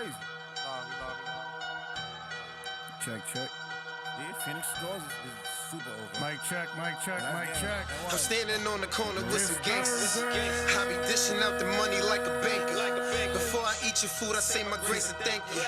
crazy. Check. Yeah, Phoenix Stores is super open. Mic check. I'm standing on the corner with some gangsters. I be dishing out the money like a banker. Before I eat your food, I say my grace and thank you.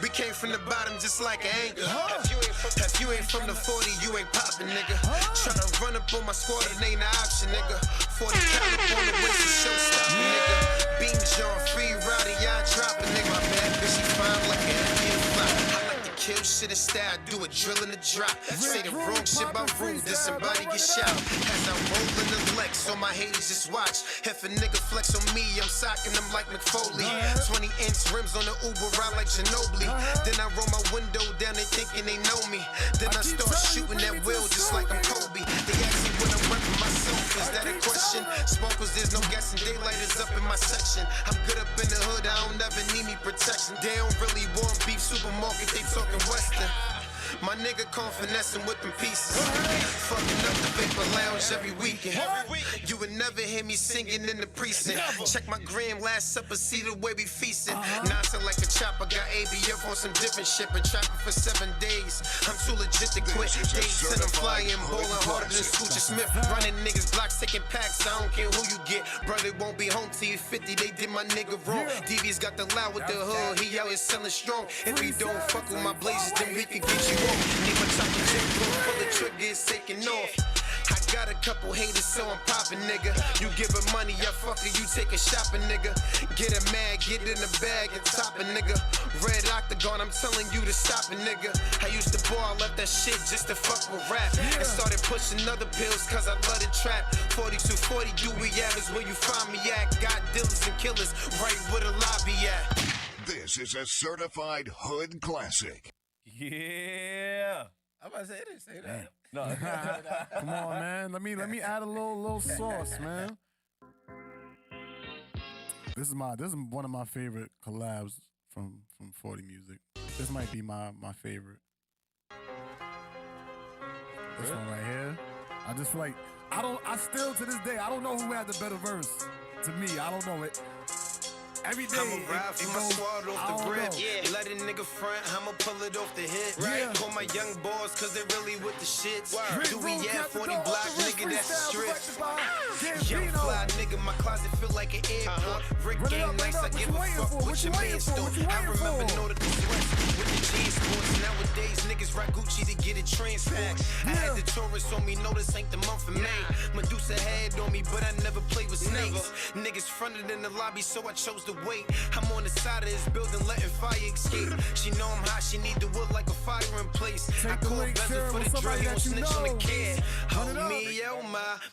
We came from the bottom just like an anchor. If you ain't from the 40, you ain't poppin', nigga. Tryna run up on my squad, it ain't an option, nigga. 40 count up on the waist, it's showstopping, nigga. Beams on free rowdy, y'all dropping, nigga. My bad bitch, she fine like an Indian fly. I like to kill shit in style, do a drill in the drop. Say the wrong shit about rude, then somebody get shot. As I roll in the Lex, so my haters just watch. If a nigga flex on me, I'm socking them like McFoley. 20-inch rims on the Uber, ride like Ginobili. Then I roll my window down, they thinking they know me. Then I start shooting that wheel just like I'm Kobe. They ask me when I'm repping myself, is that a question? Sparkles, there's no guessing, daylight is up in my section. I'm good up in the hood, I don't ever need me protection. They don't really want beef, supermarket, they talking Western. My nigga come finessing with them pieces. Fucking up the Vapor Lounge every weekend. You would never hear me singing in the precinct. Check my gram, last supper, see the way we feasting. Nonsense like a chopper, got ABF on some different shit. Been trapping for 7 days. I'm too legit to quit. Dates and I'm flying, bowling harder than Scooter Smith. Running niggas blocks, taking packs. I don't care who you get. Brother won't be home till you 50. They did my nigga wrong. DV's got the loud with the hood. He out here selling strong. If we don't fuck with my blazers, then we can get you off. Need my chocolate chip full of triggers taking off. I got a couple haters, so I'm poppin', nigga. You give her money, I fuck her, you take a shopping, nigga. Get her mad, get in the bag and top it, nigga. Red Octagon, I'm telling you to stop it, nigga. I used to ball, I left that shit just to fuck with rap. And started pushing other pills, cause I love the trap. 4240, do we have is where you find me at. Got dealers and killers, right where the lobby at. This is a certified hood classic. Yeah. I'm about to say, I didn't say that. No. Come on, man. Let me add a little sauce, man. This is one of my favorite collabs from 40 Music. This might be my favorite. This one right here. I just feel like I still to this day I don't know who had the better verse. To me, I don't know it. Every day, I'ma ride for my squad off the rip. Let a nigga front, I'ma pull it off the hit. Call my young boys, cause they really with the shits. Do we have 40 block, nigga, that's a strip. Young fly nigga, my closet feel like an airport. Rick game nice, I give a fuck what your man store. I remember nautical sweats with the jeans sports. Nowadays, niggas rock Gucci to get a transport. I had the tourists on me, know this ain't the month of May. Medusa had on me, but I never played with snakes. Niggas fronted in the lobby, so I chose to wait. I'm on the side of this building letting fire escape. She know I'm hot, she need the wood like a fire in place. I call Bezel for the drill, he won't snitch on the kid. Hold me, oh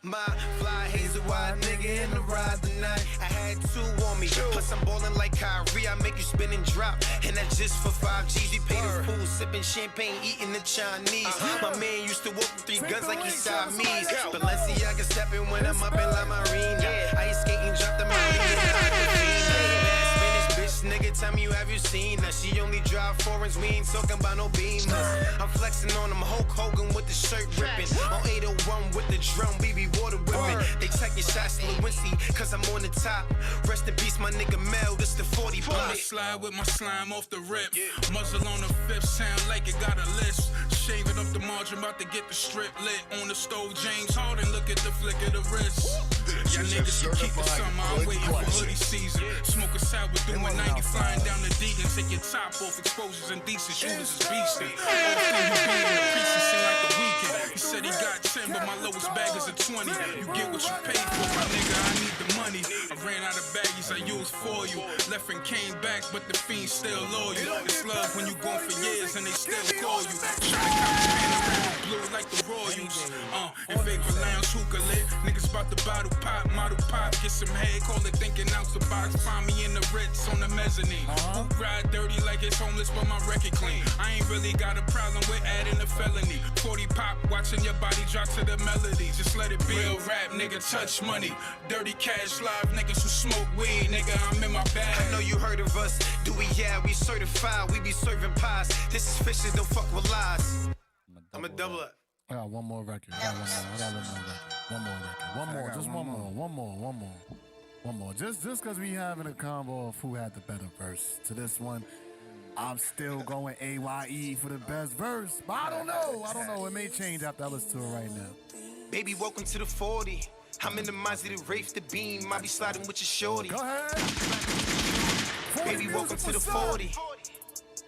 my fly hazel wide nigga in the ride tonight. I had 2 on me, plus I'm ballin' like Kyrie. I make you spin and drop, and that's just for 5 G's. We pay the fool, sipping champagne, eating the Chinese. My man used to walk with 3 guns like he Siamese. Balenciaga stepping when I'm up in La Marina. Ice skating, drop the money. Nigga, tell me have you seen her? She only drive foreigns, we ain't talking about no beamers. I'm flexing on them, Hulk Hogan with the shirt ripping. On 801 with the drum, we be water whipping. They taking shots, Lewinsky, cause I'm on the top. Rest in peace, my nigga Mel, this the 40 block. I slide with my slime off the rip. Muzzle on the 5th, sound like it got a list. Shaving up the margin, about to get the strip lit. On the stove, James Harden, look at the flick of the wrist. Y'all niggas can keep the summer, I'm waiting for hoodie season. Smoke a sour, doing 90, flying down the D and take your top off. Exposures and decent shooters is beastin'. All thing you be in the precinct seem like the weekend. He said he got 10, but my lowest bag is a 20. You get what you pay for, my nigga, I need the money. I ran out of baggies I used for you. Left and came back, but the fiends still loyal. It's love when you gone for years and they still call you. Tryna count your man around blue like the Royals. In Vapor Lounge, hookah lit. Niggas about to bottle pop, model pop. Get some head, call it thinking out the box. Find me in the Ritz on the mezzanine. Who ride dirty like it's homeless, but my record clean. I ain't really got a problem with adding a felony. 40 pop, watching your body drop to the melody. Just let it be. Real rap, nigga, touch money. Dirty cash live, niggas who smoke weed, nigga, I'm in my bag. I know you heard of us. Do we? Yeah, we certified. We be serving pies. This is fishes, don't fuck with lies. I'ma double up. I got one more record. One more. One more. Just because we having a combo of who had the better verse. To this one, I'm still going AYE for the best verse. But I don't know. It may change after I listen to it right now. Baby, welcome to the 40. I'm in the Mazda, the Wraith, the Beam. I be sliding with your shorty. Go ahead. Baby, welcome to the 40.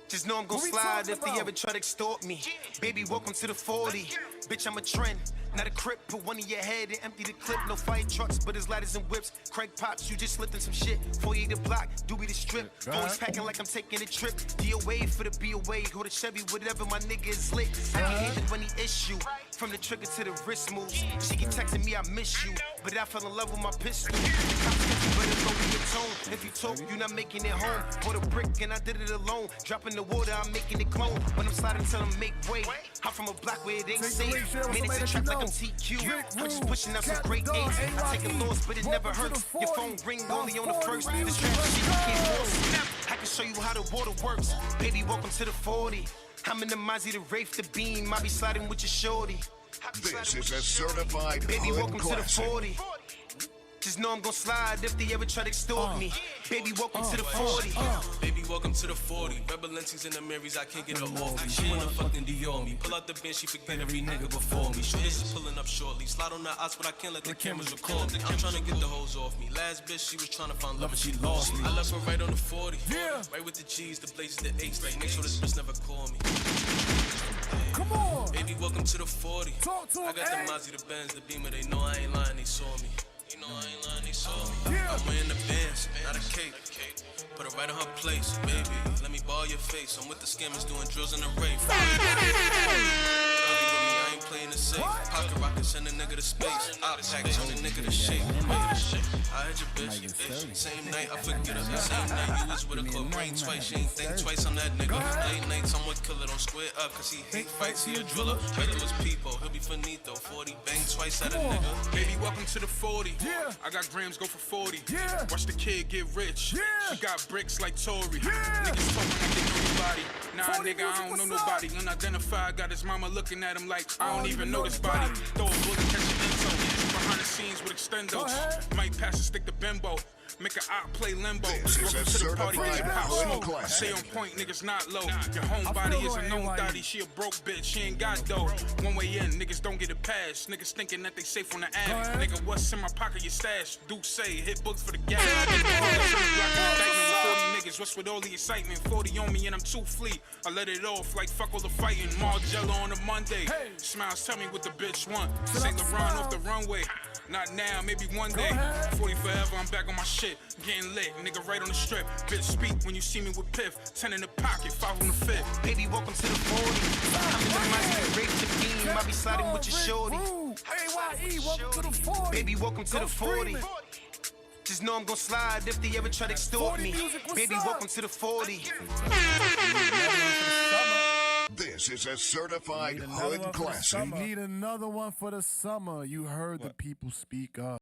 Just know I'm gon' slide if they ever try to extort me. Baby, welcome to the 40. Bitch, I'm a trend, not a crip. Put one in your head and empty the clip. No fire trucks, but it's ladders and whips. Craig Pops, you just slipped in some shit. 48 the block, Doobie the strip. Always packing like I'm taking a trip. DOA for the BOA. Go to Chevy, whatever, my nigga is lit. I can hate it when he issue. From the trigger to the wrist moves. She keep texting me, I miss you. But I fell in love with my pistol. You better lower your tone. If you talk, you not making it home. Bought a brick and I did it alone. Dropping the water, I'm making it clone. When I'm sliding, tell them make way. I'm from a block where it ain't safe. Made it to trap like I'm TQ. I'm just pushing out some great A's. I take a loss, but it never hurts. Your phone ring only on the first. The strategy you can't force. I can show you how the water works. Baby, welcome to the 40. I'm in the Mazda, the Wraith, the Beam. I be sliding with your shorty. This is a certified Baby, hood welcome classic. to the 40. Just know I'm gon' slide if they ever try to extort me. Baby, welcome to the 40. Baby, welcome to the 40. Red Balenci's in the Marys, I can't get her off me. She wanna fucking Dior me. Pull out the bench, she forget every nigga before me. Shooters is pulling up shortly. Slide on the odds, but I can't let the cameras record me. I'm tryna get the hoes off me. Last bitch, she was tryna find love and she lost me. I left her right on the 40. Right with the G's, the blazes, the A's. Like, make sure this bitch never call me. Come on. Baby, welcome to the 40. Talk to I got him, the Mazda, the Benz, the Beamer. They know I ain't lying, they saw me. You know I ain't lying, they saw me. I'm wearing the Benz, not a cape. Put her right in her place, baby. Let me ball your face. I'm with the scammers doing drills in the rave. Early with me, I ain't playing the safe. Pocket rocket, send a nigga to space. I'll pack, turn a nigga to shape. I had your bitch. Same night, I forget her. Same night, you was with her, caught brain twice. She ain't think twice on that nigga. Late nights, I'm with killer. Don't square up, cause he hate fights. He a driller. Right through his peepo. He'll be finito. 40 bang twice at a nigga. Baby, welcome to the 40. I got grams go for 40. Watch the kid get rich. She got bricks like Tory. Niggas talking like they know nobody. Nah, nigga, I don't know nobody. Unidentified, got his mama looking at him like, I don't even know this body. Throw a bullet, catch an info. Behind the scenes with extendos. Might pass a stick to bimbo. Make a op play limbo. This is Welcome a to the party, certified get pop hood smoke. classic. Stay on point, niggas not low. Your homebody is a known thotty. She a broke bitch, she ain't got dough. One way in, niggas don't get a pass. Niggas thinking that they safe on the app. Nigga, what's in my pocket, your stash? Duke say, hit books for the gas. Niggas, what's with all the excitement? 40 on me and I'm too fleet. I let it off like fuck all the fighting. Margello on a Monday. Smiles tell me what the bitch want. Saint Laurent off the runway. Not now, maybe one day. 40 forever, I'm back on my shit. Getting lit, nigga right on the strip. Bitch speak when you see me with piff. 10 in the pocket, 5 on the fifth. Baby, welcome to the 40. I'm in the Mazda, the Wraith, the Beam. I be sliding with your shorty. AYE, welcome to the 40. Baby, welcome to the 40. Just know I'm gon' slide if they ever try to extort me. Baby, welcome to the 40. This is a certified hood classic. We need another one for the summer. You heard the people speak up.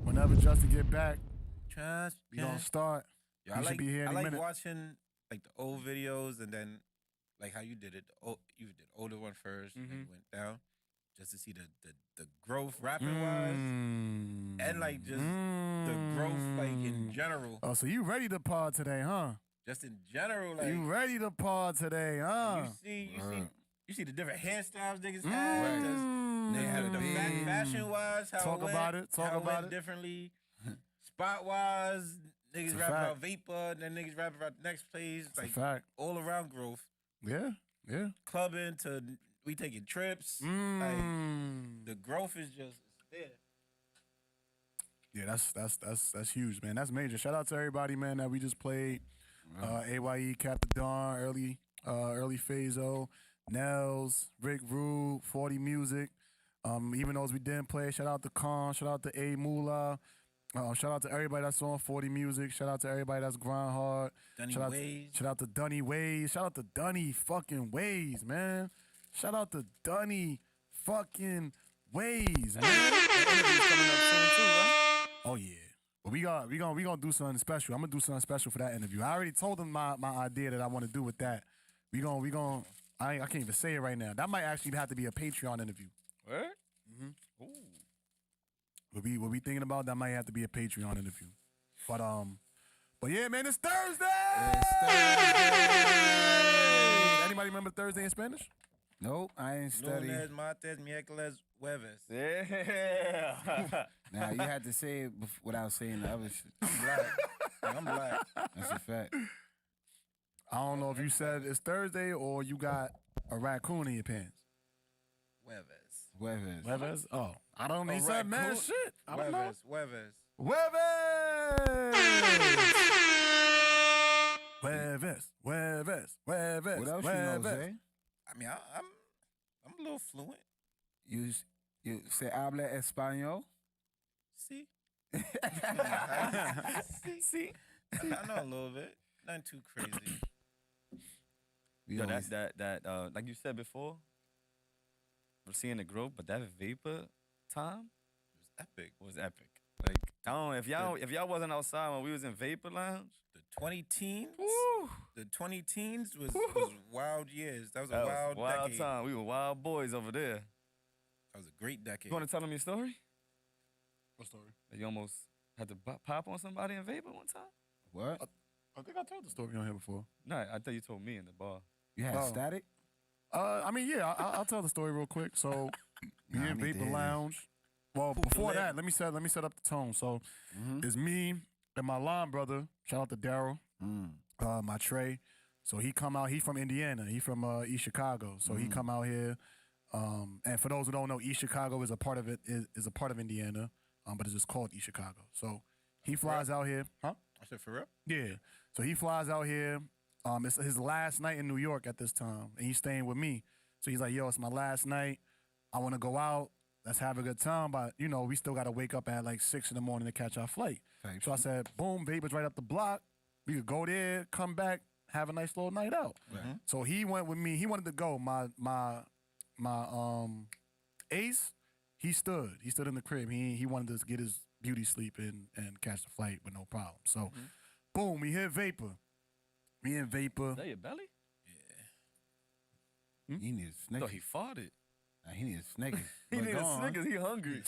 Whenever Justin get back, Trust. we gonna start. Yo, He I should like, be here I any like minute. watching like the old videos and then like how you did it. You did the older one first, and then you went down just to see the growth rapping wise, and like just the growth like in general. Oh, so you ready to pod today, huh? Just in general, like You ready to pod today, huh? you see the different hairstyles niggas had. They had the fashion wise, how Talk it went, about it. Talk how it about went it. differently. Spot wise, niggas a rap fact. about vapor, then niggas rap about the next place. It's a Like fact. all around growth. Yeah. Clubbing to we taking trips. Like the growth is just there. Yeah, that's huge, man. That's major. Shout out to everybody, man, that we just played. AYE, Captain Dawn, early Phaso, Nels, Rick Rude, 40 Music. Even those we didn't play, shout out to Khan, shout out to A Moolah. Shout out to everybody that's on 40 Music. Shout out to everybody that's grind hard. Shout out to Dunny Ways. Shout out to Dunny fucking Ways, man. Shout out to Dunny fucking Ways, man. Oh yeah. But we gonna do something special. I'm gonna do something special for that interview. I already told them my idea that I want to do with that. We gonna I can't even say it right now. That might actually have to be a Patreon interview. What? Ooh. What we thinking about, that might have to be a Patreon interview. But yeah, man, it's Thursday! Anybody remember Thursday in Spanish? Nope, I ain't studying. Lunes, martes, miércoles, jueves. Yeah. Now you had to say it without saying the other shit. I'm black. That's a fact. I don't know if you said it's Thursday or you got a raccoon in your pants. Jueves. Jueves? Oh, I don't know. He said mad shit. I don't know. Jueves. Jueves. What else you know, Zay? I mean, I'm a little fluent. You say habla español? See? See? I know a little bit. Nothing too crazy. We Yo, always- that like you said before, we're seeing the growth, but that vapor time Epic. was epic. Like I don't know if y'all wasn't outside when we was in Vapor Lounge. The 20 teens? Woo! The 20 teens was wild years. That was a That wild was wild decade. time. We were wild boys over there. That was a great decade. You want to tell them your story? What story? That you almost had to pop on somebody in Vapor one time? What? I think I told the story on here before. No, I thought you told me in the bar. You had static? I mean, yeah, I'll tell the story real quick. So, we in Vapor Lounge. Well, before that, let me set up the tone. So, it's me and my line brother. Shout out to Daryl, my Trey. So he come out. He from Indiana. He from East Chicago. So he come out here. And for those who don't know, East Chicago is a part of it. Is a part of Indiana, but it's just called East Chicago. So he flies out here, huh? I said, for real? Yeah. So he flies out here. It's his last night in New York at this time, and he's staying with me. So he's like, yo, it's my last night. I want to go out. Let's have a good time. But, you know, we still got to wake up at like 6 in the morning to catch our flight. Thanks. So I said, boom, Vapor's right up the block. We could go there, come back, have a nice little night out. So he went with me. He wanted to go. My ace, he stood. He stood in the crib. He wanted to get his beauty sleep and catch the flight with no problem. So, boom, we hit Vapor. Me and Vapor. Is that your belly? He needs I thought Snickers. he farted. He needs Snickers. He But needed go on. Snickers. He hungry.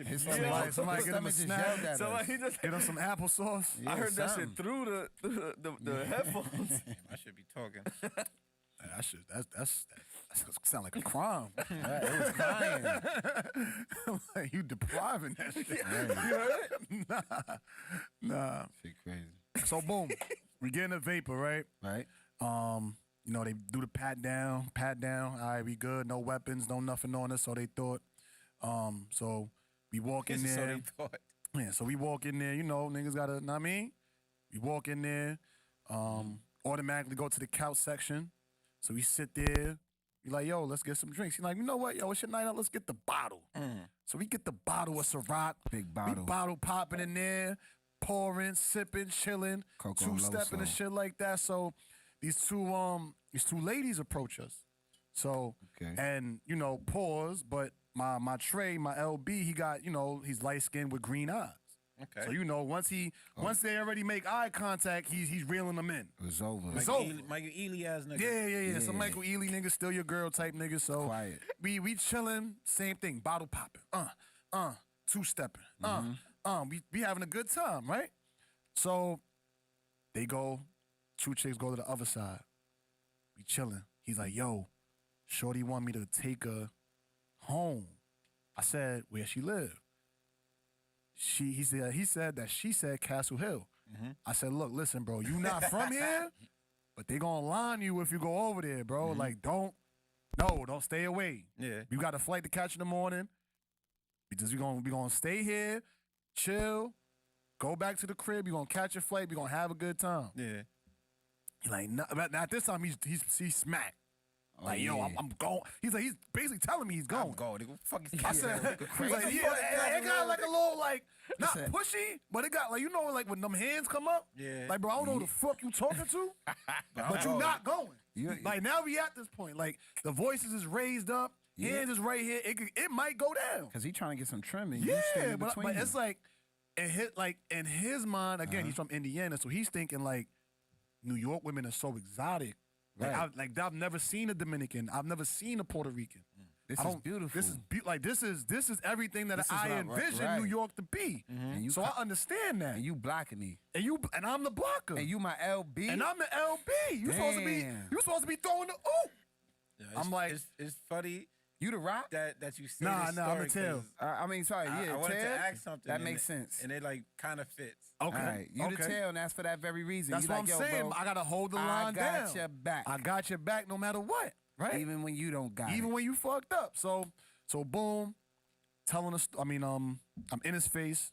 His Somebody stomach give him a just snack. yelled at Somebody us. he just. Get him some applesauce. I heard that something. shit through the headphones. Damn, I should be talking. That sound like a crime. It was crying. Like, you depriving that shit. You heard it? Nah. Shit crazy. So boom, we get in the Vapor, right? Right? You know, they do the pat down. All right, we good. No weapons, no nothing on us. So they thought. So we walk in So there. they thought. Yeah, so we walk in there. You know, niggas gotta. Know what I mean, we walk in there. Automatically go to the couch section. So we sit there. We like, yo, let's get some drinks. He's like, you know what, yo, it's your night out. Let's get the bottle. So we get the bottle of Ciroc. Big bottle. We bottle popping in there, pouring, sipping, chilling, Coco two-stepping and Loso. shit like that. So these two ladies approach us. So Okay. and you know, pause, but my Trey, my LB, he got, he's light skinned with green eyes. Okay. So once they already make eye contact, he's reeling them in. It's over. It's over. Michael Ealy ass nigga. Yeah. Some Michael Ealy nigga, still your girl type nigga. So Quiet. we chilling, same thing, bottle popping, two-stepping, we having a good time, right? So they go, two chicks go to the other side. We chilling. He's like, yo, shorty want me to take her home. I said, where she live? He said that she said Castle Hill. Mm-hmm. I said, look, listen, bro, you not from here, but they gonna line you if you go over there, bro. Mm-hmm. Like, don't stay away. Yeah. You got a flight to catch in the morning. We gonna stay here, chill, go back to the crib. You gonna catch your flight. We gonna have a good time. Yeah. He like, nah, but at this time he's smacked. Oh, like, yo, I'm going. He's basically telling me he's going. I'm going. Nigga, fuck is I said, he's like, yeah, it got like a little like not pushy, but it got like like when them hands come up. Yeah. Like, bro, I don't know who the fuck you talking to, but you not going. Like now we at this point. Like the voices is raised up, hands is right here. It might go down. Cause he trying to get some trimming. Yeah, but it's like in his mind again. He's from Indiana, so he's thinking like New York women are so exotic. Like, I've never seen a Dominican. I've never seen a Puerto Rican. This is beautiful. This is everything that I envision New York to be. Mm-hmm. So I understand that. And you blocking me. And I'm the blocker. And you my LB. And I'm the LB. You supposed to be throwing the oop. Yeah, I'm like, it's funny. You the rock? That you say Nah, this I'm the story, tail. I mean, sorry, yeah, I wanted tail? to ask something. That makes sense. And it like kind of fits. Okay. All right. You the tail, and that's for that very reason. That's you what like, I'm saying. Bro, I got to hold the line down. I got your back. I got your back no matter what, right? Even when you don't got Even it. when you fucked up. So boom, telling us, I'm in his face.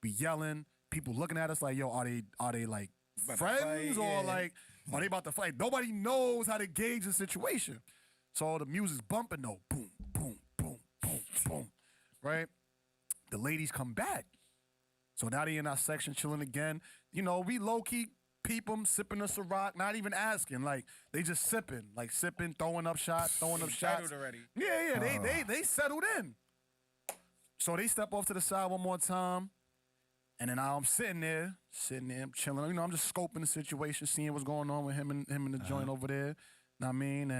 We yelling. People looking at us like, yo, are they like friends or like, are they about to fight? Nobody knows how to gauge the situation. So the music's bumping though. Boom, boom, boom, boom, boom. Right? The ladies come back. So now they in our section chilling again. We low-key peep them, sipping a Ciroc, not even asking. Like, they just sipping, throwing up shots. Settled already. Yeah, they settled in. So they step off to the side one more time. And then I'm sitting there, I'm chilling. I'm just scoping the situation, seeing what's going on with him and the joint over there. Know what I mean?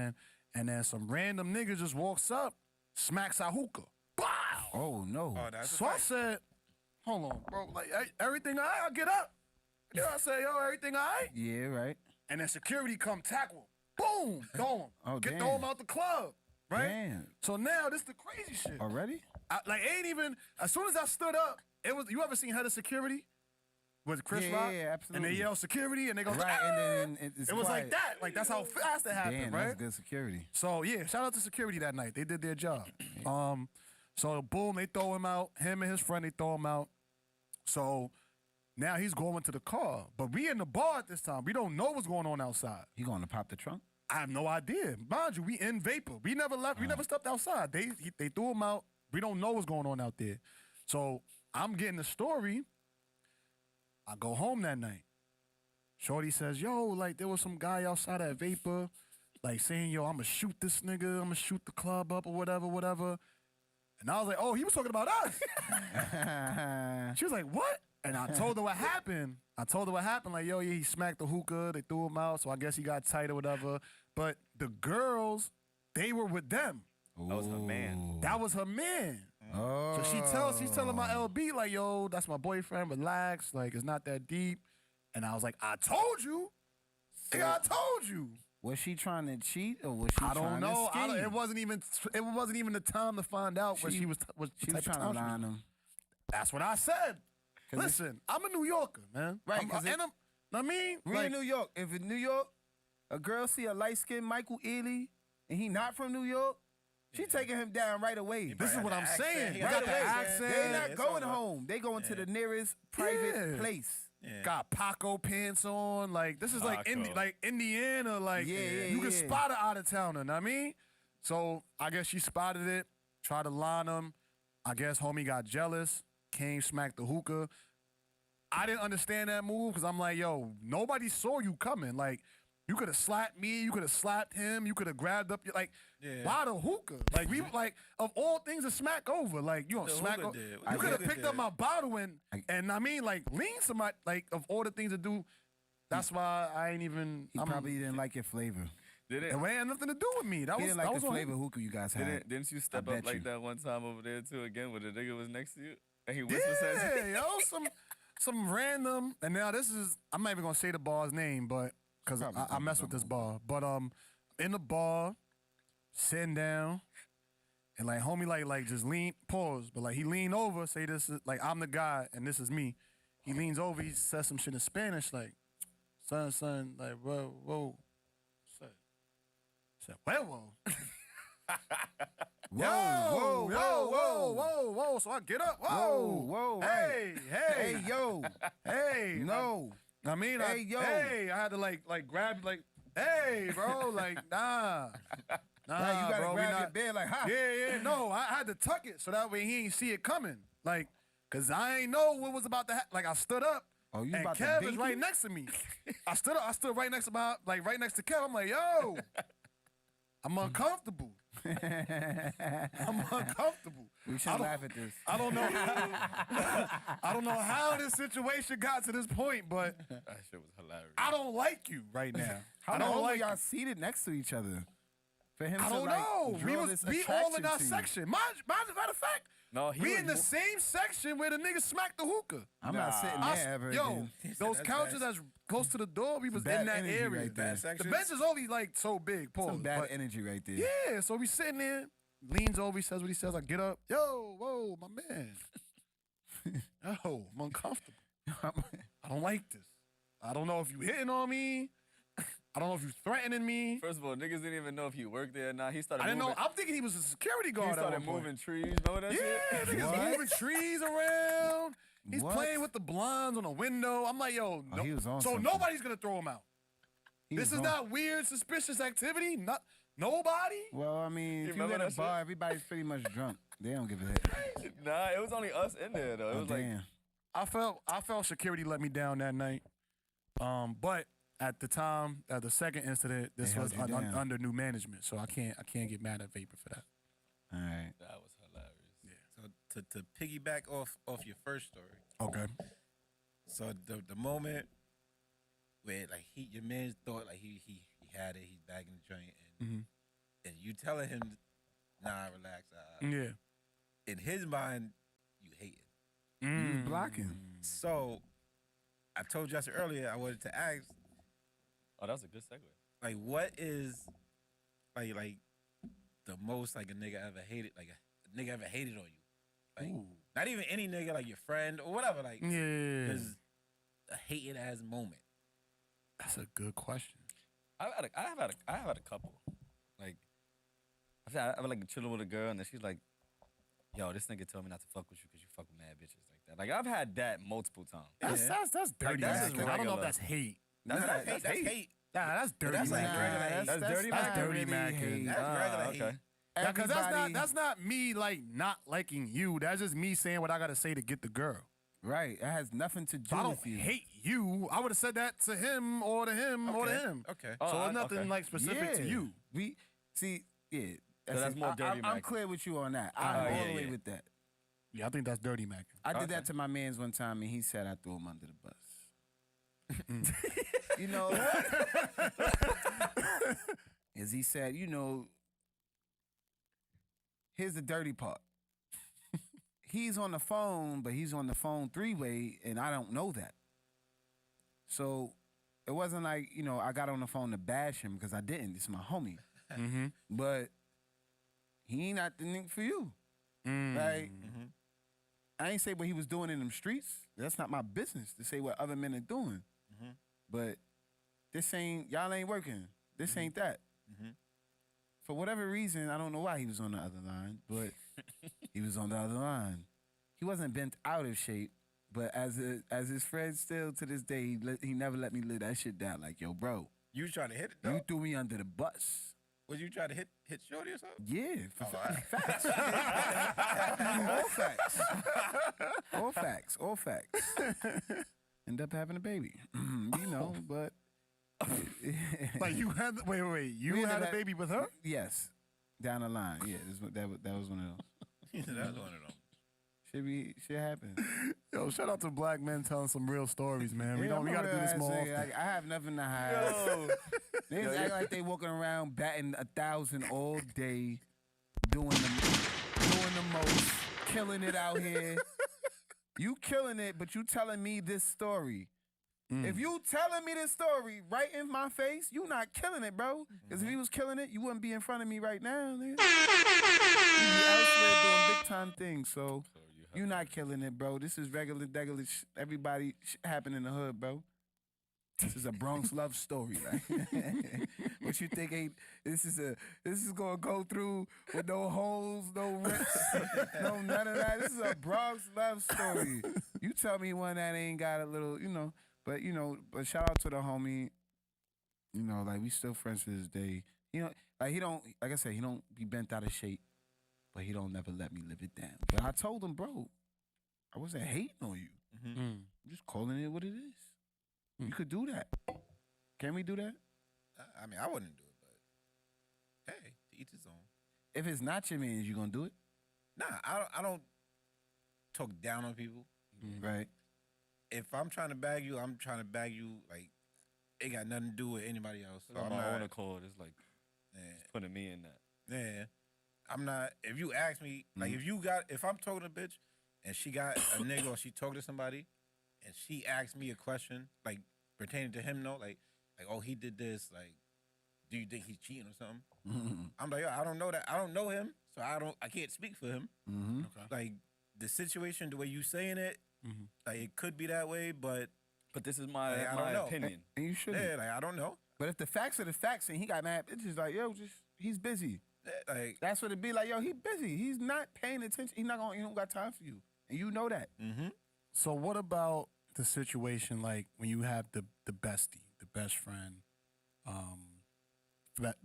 And then some random nigga just walks up, smacks our hookah. Wow! Oh, no. Oh, that's So I said, hold on, bro. Like, everything all right? I'll get up. I say, yo, everything all right? Yeah, right. And then security come tackle him. Boom! Throw him. Oh, damn. Throw him out the club. Right? Damn. So now, this the crazy shit. Already? Ain't even, as soon as I stood up, you ever seen Head of Security? With Chris Rock? Yeah, absolutely. And they yell security, and they go, right, ah! and then it's it was quiet. like that. Like, that's how fast it happened, Damn, right? that's good security. So, yeah, shout out to security that night. They did their job. So, boom, they throw him out. Him and his friend, they throw him out. So, now he's going to the car. But we in the bar at this time. We don't know what's going on outside. You going to pop the trunk? I have no idea. Mind you, we in vapor. We never left. We never stepped outside. They threw him out. We don't know what's going on out there. So, I'm getting the story. I go home that night. Shorty says, yo, like, there was some guy outside at Vapor, like, saying, yo, I'm going to shoot this nigga. I'm going to shoot the club up or whatever. And I was like, oh, he was talking about us. She was like, what? And I told her what happened. Like, yo, yeah, he smacked the hookah. They threw him out, so I guess he got tight or whatever. But the girls, they were with them. That was her man. That was her man. Oh. So she's telling my LB, like, yo, that's my boyfriend, relax, like, it's not that deep. And I was like, I told you. I told you. Was she trying to cheat or was she I trying don't know. to scheme? It wasn't even the time to find out what she was trying to line them. That's what I said. Listen, I'm a New Yorker, man. Right, we in New York. If in New York, a girl see a light-skinned Michael Ealy and he not from New York, she taking him down right away. This is what I'm saying. He You got the accent. They not going home. They going to the nearest private place. Yeah. Got Paco pants on. Like, this is like Indiana. Like, Yeah, you can yeah. spot an out-of-towner, know what I mean? So, I guess she spotted it, tried to line him. I guess homie got jealous, came, smacked the hookah. I didn't understand that move because I'm like, yo, nobody saw you coming. Like, You could have slapped me. You could have slapped him. You could have grabbed up your Yeah. why the hookah? Like we like of all things to smack over. Like you don't The smack hookah over. did. You The could have hookah picked up did. my bottle and I mean like lean somebody like of all the things to do. That's why I ain't even. He probably didn't like your flavor. Did It it? had nothing to do with me. That He was didn't like that the was on flavor him. hookah you guys had. Didn't you step I up bet like you. that one time over there too again where the nigga was next to you and he whispered something? Yeah, yo, some random. And now this is. I'm not even gonna say the bar's name, but because I mess with this bar. But in the bar, sitting down, and like homie like just lean pause, but like he leaned over, say this is like I'm the guy and this is me. He leans over, he says some shit in Spanish like, son, like whoa. Said whoa. Whoa. So I get up. Whoa. Hey, yo. hey. No. I mean, Hey, yo. I had to like grab like, hey, bro, like nah, Right, you gotta bro, we grab not- your bed like, ha. Yeah, no, I had to tuck it so that way he ain't see it coming, like, cause I ain't know what was about to happen. Like I stood up, Oh, you and about to Kev bake is right it? next to me. I stood right next to right next to Kev. I'm like, yo, I'm uncomfortable. I'm uncomfortable. We should laugh at this. I don't know. I don't know how this situation got to this point, but That shit was hilarious. I don't like you right now. How I don't long were like y'all you. seated next to each other? For him I to don't like, know. We draw was this we all in attraction our to you. section. Matter of fact, No, he we was in the mo- same section where the niggas smacked the hookah. I'm not sitting Us- there ever yo, again. those That's couches bad. that's close to the door, we was Bad in that energy area. right there. Bad The sections. bench is only like so big, pause. Some bad but- energy right there. Yeah, so we sitting there, leans over, he says what he says. I get up, whoa, my man. Yo, I'm uncomfortable. I don't like this. I don't know if you hitting on me. I don't know if you threatening me. First of all, niggas didn't even know if he worked there or not. He started I didn't know. moving. I'm thinking he was a security He guard. started at one point. moving trees. Remember that Yeah, shit? niggas moving trees around. He's What? playing with the blinds on the window. I'm like, yo, Oh, he was on so something. nobody's gonna throw him out. He This was is on- not weird, suspicious activity. Not nobody. Well, I mean, if you remember at a that shit? bar, everybody's pretty much drunk. They don't give a hit. Nah, it was only us in there though. It Oh, was like damn. I felt security let me down that night. But at the time, at the second incident, this They was held you down. under new management, so I can't get mad at Vapor for that. All right. that was hilarious. So to piggyback off your first story. Okay. So the moment where like your man thought like he had it, he's bagging the joint, and you telling him, nah, relax. Yeah. In his mind, you hate it. You was blocking. So I told Justin earlier I wanted to ask, Oh, that was a good segue. like, what is like the most like a nigga ever hated, like a nigga ever hated on you, like not even any nigga, like your friend or whatever, like Yeah. just a hated ass moment. That's a good question. I have had a couple. Like, I was like chilling with a girl, and then she's like, "Yo, this nigga told me not to fuck with you because you fuck with mad bitches like that." Like, I've had that multiple times. That's dirty. that's just macking. I don't know if regular. that's hate. That's Nah, not that's hate. Nah, that's dirty. That's like macking. regular hate. That's dirty That's macking. dirty macking. hate. That's regular hate. Okay. Yeah, cause Everybody- that's not me like not liking you. That's just me saying what I gotta say to get the girl. Right. It has nothing to do So I don't with you. hate you. I would have said that to him or to him or to him. Okay. Oh, So it's nothing okay. like specific to Yeah. you. We see. Yeah. that's it. more dirty I'm macking. clear with you on that. I'm all yeah, the way yeah. with that. Yeah, I think that's dirty macking. I did Okay. that to my man's one time, and he said I threw him under the bus. You know, as he said, you know, here's the dirty part. He's on the phone, but he's on the phone three-way, and I don't know that. So it wasn't like, you know, I got on the phone to bash him because I didn't. It's my homie. But he ain't not the nigga for you. Like, I ain't say what he was doing in them streets. That's not my business to say what other men are doing. But this ain't, y'all ain't working. This ain't that. For whatever reason, I don't know why he was on the other line, but he was on the other line. He wasn't bent out of shape, but as his friend still to this day, he never let me live that shit down. Like, yo, bro, You was trying to hit it though? you threw me under the bus. Was you trying to hit shorty or something? Yeah, facts. All facts. End up having a baby, you know. But Like you had wait. You We had ended a up- baby with her? Yes, down the line. Yeah, that was one of those. That's one of them. Shit happens. Yo, shout out to black men telling some real stories, man. We Yeah, we I'm a got to do real this ass more nigga. often. Like, I have nothing to hide. Niggas act like they walking around batting 1,000 all day, doing the most, killing it out here. You killing it, but you telling me this story. If you telling me this story right in my face, you not killing it, bro. Because if you was killing it, you wouldn't be in front of me right now, nigga. You'd be elsewhere doing big time things. So you not killing it, bro. This is regular everybody happen in the hood, bro. This is a Bronx love story. Like, what you think ain't? This is gonna go through with no holes, no rips, no none of that. This is a Bronx love story. You tell me one that ain't got a little, but shout out to the homie. Like we still friends to this day. Like he don't, like I said, he don't be bent out of shape, but he don't never let me live it down. But I told him, bro, I wasn't hating on you. I'm just calling it what it is. You could do that. Can we do that? I mean, I wouldn't do it, but hey, to each his own. If it's not your man, you gonna do it? Nah, I don't talk down on people. Right. If I'm trying to bag you, I'm trying to bag you. Like, it got nothing to do with anybody else. So on I'm my not, own accord, it's like it's putting me in that. Yeah, I'm not. If you ask me, like, if I'm talking to a bitch and she got a nigga or she talked to somebody and she asked me a question like pertaining to him, like, oh, he did this, like, do you think he's cheating or something? I'm like, yo, I don't know that. I don't know him, so I can't speak for him. Okay. Like, the situation, the way you saying it, like, it could be that way, but this is my I don't know. opinion. And you shouldn't. Yeah, like, I don't know. But if the facts are the facts and he got mad, it's just like, yo, he's busy. Yeah, like, That's what it be like, yo, he busy. He's not paying attention. He don't got time for you. And you know that. So what about the situation like when you have the bestie, the best friend,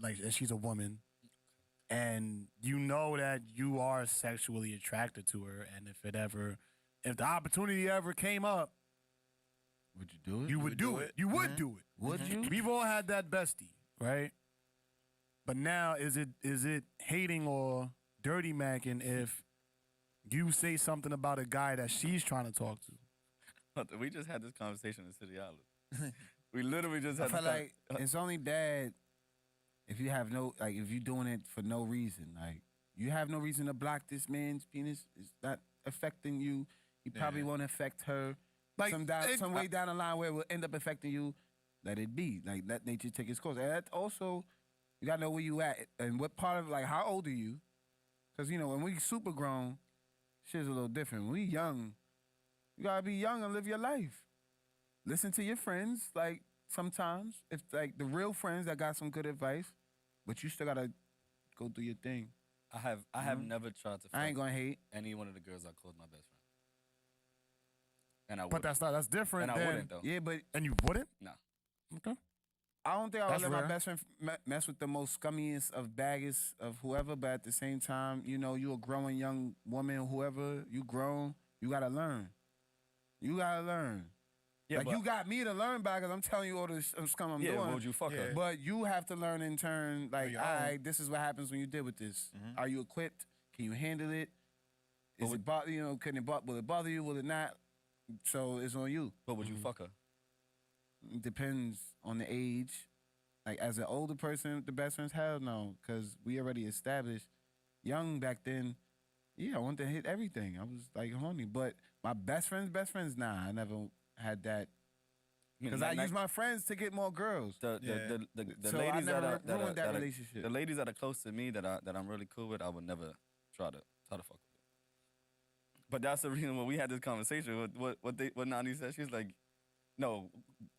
like and she's a woman, and you know that you are sexually attracted to her, and if the opportunity ever came up, Would you do it? you would do it. You would do it. Would you? We've all had that bestie, right? But now, is it hating or dirty macking if you say something about a guy that she's trying to talk to? We just had this conversation in City Island. We literally just I had feel this like it's only bad if you have if you're doing it for no reason. Like, you have no reason to block this man's penis. It's not affecting you. He probably won't affect her. Like, Some way down the line where it will end up affecting you, let it be. Like, let nature take its course. And that also, you gotta know where you at and what part of, like, how old are you? Because, when we super grown, shit's a little different. When we young, you gotta be young and live your life. Listen to your friends, like, sometimes. If, like, the real friends that got some good advice, but you still gotta go do your thing. I have never tried to fuck I ain't gonna hate. any one of the girls I called my best friend. And I But that's different. and I than- wouldn't though. Yeah, but And you wouldn't? No. Okay. I don't think I would That's let rare. my best friend mess with the most scummiest of baggiest of whoever, but at the same time, you a growing young woman, whoever, you grown, you gotta learn. You gotta learn. Yeah, like, but- you got me to learn by because I'm telling you all the scum I'm doing. would you fuck her? But you have to learn in turn, like, your all own. right, this is what happens when you deal with this. Are you equipped? Can you handle it? Is But it bother will it bother you? Will it not? So it's on you. But would you fuck her? It depends on the age. Like, as an older person, the best friends, hell no, because we already established. Young back then, yeah, I wanted to hit everything. I was like horny, but my best friends, nah, I never had that. Because I use my friends to get more girls. The So I ladies never that ruined that are relationship. the ladies that are close to me that I'm really cool with, I would never try to fuck with. But that's the reason when we had this conversation. What Nani said, she was like, no,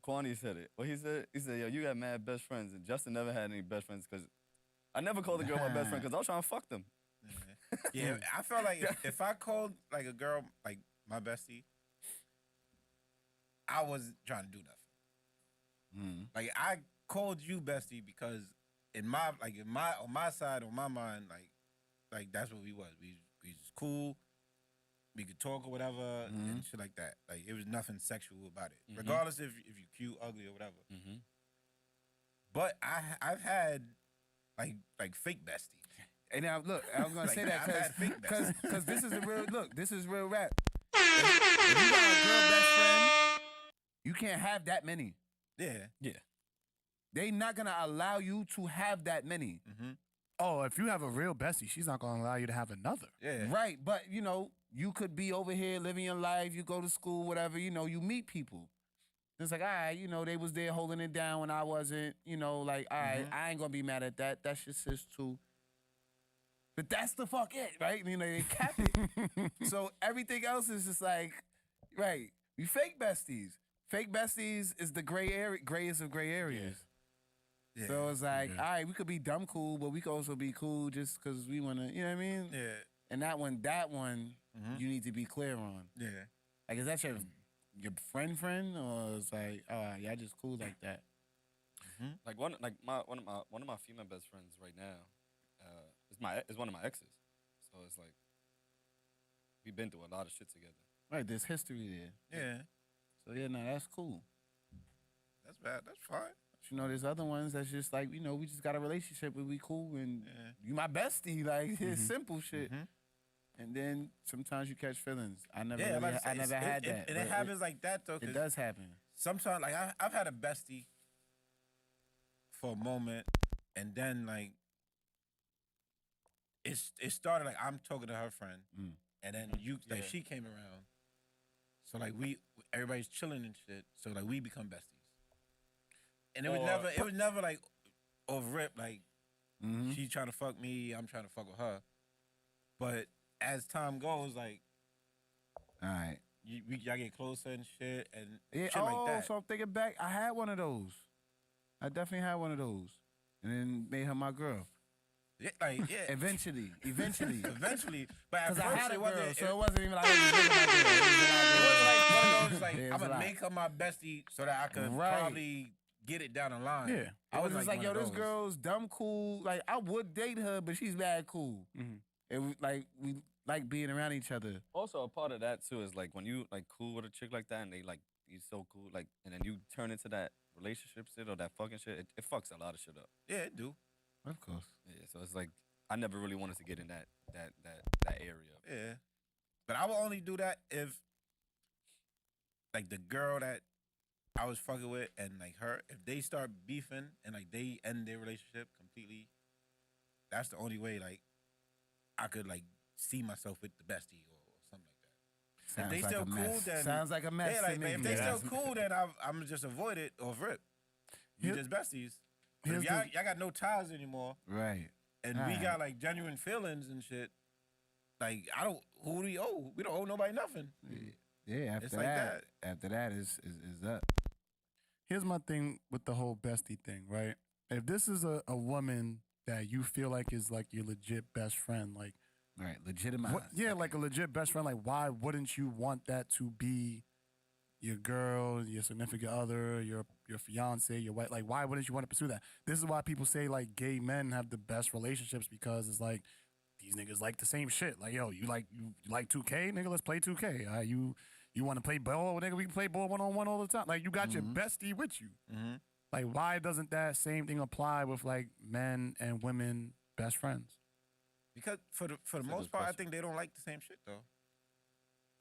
Kwani said it. What he said, yo, you got mad best friends, and Justin never had any best friends because I never called a girl my best friend because I was trying to fuck them. yeah, I felt like if I called, like, a girl, like, my bestie, I wasn't trying to do nothing. Like, I called you bestie because on my side, on my mind, like that's what we was. We was cool. We could talk or whatever and shit like that. Like, it was nothing sexual about it, regardless if you cute, ugly, or whatever. But I've had like fake besties. And now look, I was gonna Like, say that I've had fake because this is a real look. This is real rap. If you got a girl best friend, you can't have that many. Yeah. They not gonna allow you to have that many. Mm-hmm. Oh, if you have a real bestie, she's not gonna allow you to have another. Yeah. Right, but you could be over here living your life. You go to school, whatever. You meet people. It's like, all right, they was there holding it down when I wasn't. Like, all right, I ain't gonna be mad at that. That's just sis too. But that's the fuck it, right? They cap it. So everything else is just like, right, we fake besties. Fake besties is the grayest of gray areas. Yeah. So it's like, all right, we could be dumb cool, but we could also be cool just because we want to, you know what I mean? Yeah. And that one, you need to be clear on. Yeah. Like, is that your friend, or it's like, y'all just cool like that? Like one of my female best friends right now, is one of my exes. So it's like we've been through a lot of shit together. Right, there's history there. Yeah. So yeah, no, that's cool. That's bad. That's fine. But, there's other ones that's just like, we just got a relationship, but we cool, and you my bestie. Like, it's simple shit. And then sometimes you catch feelings. I never had that. And it happens like that though. It does happen. Sometimes, like I've had a bestie for a moment, and then like it started like I'm talking to her friend, and then she came around. So like everybody's chilling and shit. So like we become besties. And it was never like over rip, like she trying to fuck me, I'm trying to fuck with her. But as time goes, like, all right, y'all get closer and shit, and shit like that. So I'm thinking back, I had one of those. I definitely had one of those, and then made her my girl. Yeah. Eventually. But at because I first had a it girl, wasn't. So it wasn't even like I was making my girl. It wasn't like one of those like Yeah, I'm gonna make her my bestie so that I could probably get it down the line. Yeah. I was just like, one yo, of this those. girl's dumb cool. Like, I would date her, but she's mad cool. And we like being around each other. Also, a part of that too is like when you like cool with a chick like that, and they like you so cool, like, and then you turn into that relationship shit or that fucking shit, it fucks a lot of shit up. Yeah, it do. Of course. Yeah, so it's like I never really wanted to get in that area. Yeah. But I will only do that if like the girl that I was fucking with and like her, if they start beefing and like they end their relationship completely, that's the only way like I could like see myself with the bestie or something like that. Sounds if they like still a cool, mess. then Sounds like a mess. Yeah, like to me. if they still cool, then I'm just avoid it or rip. You just besties. But if y'all got no ties anymore, right? And we got like genuine feelings and shit. Like who do we owe? We don't owe nobody nothing. Yeah, after it's like that. After that is up. Here's my thing with the whole bestie thing, right? If this is a woman that you feel like is like your legit best friend, like right, legitimized. Like a legit best friend, like why wouldn't you want that to be your girl, your significant other, your fiance, your wife? Like why wouldn't you want to pursue that? This is why people say like gay men have the best relationships, because it's like these niggas like the same shit. Like, yo, you like 2K, nigga, let's play 2K. You want to play ball, nigga, we can play ball one-on-one all the time. Like, you got your bestie with you. Like, why doesn't that same thing apply with like men and women best friends? Because for the most part, I think they don't like the same shit though.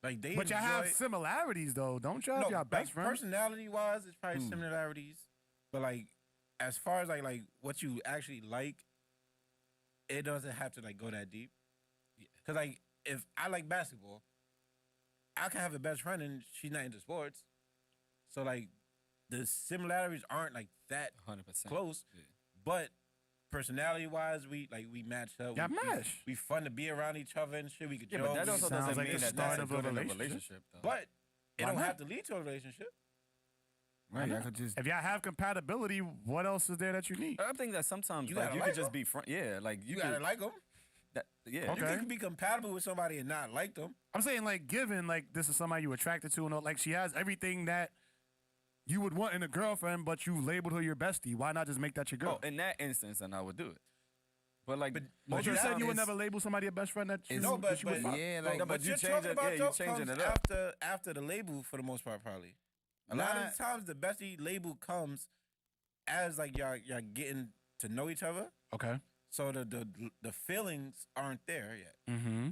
Like they. But y'all have similarities though, don't y'all? Y'all best friends. Personality wise, it's probably similarities. But like, as far as like what you actually like, it doesn't have to like go that deep. Cause like if I like basketball, I can have a best friend and she's not into sports. So like the similarities aren't like that 100% close. Yeah. But personality wise, we match up. Yeah, match. We fun to be around each other and shit. We could joke. But that also doesn't like mean the that start that's of a a good relationship. Though. But it Why don't not? have to lead to a relationship. Right, I could just. If y'all have compatibility, what else is there that you need? I think that sometimes You like, gotta you like could just them. be friends. Yeah, like You gotta like them. Yeah. Okay. You can be compatible with somebody and not like them. I'm saying, like, given, like, this is somebody you attracted to, and all, like, she has everything that you would want in a girlfriend, but you labeled her your bestie. Why not just make that your girl? Oh, in that instance, then I would do it. But like, But you said you would never label somebody a best friend that you, No, that you would fuck. yeah, like, but But you you're change talking it. about Yeah, though you changing comes it up. after the label for the most part, probably. A lot of the times the bestie label comes as like y'all getting to know each other, Okay. so the feelings aren't there yet. Mm-hmm.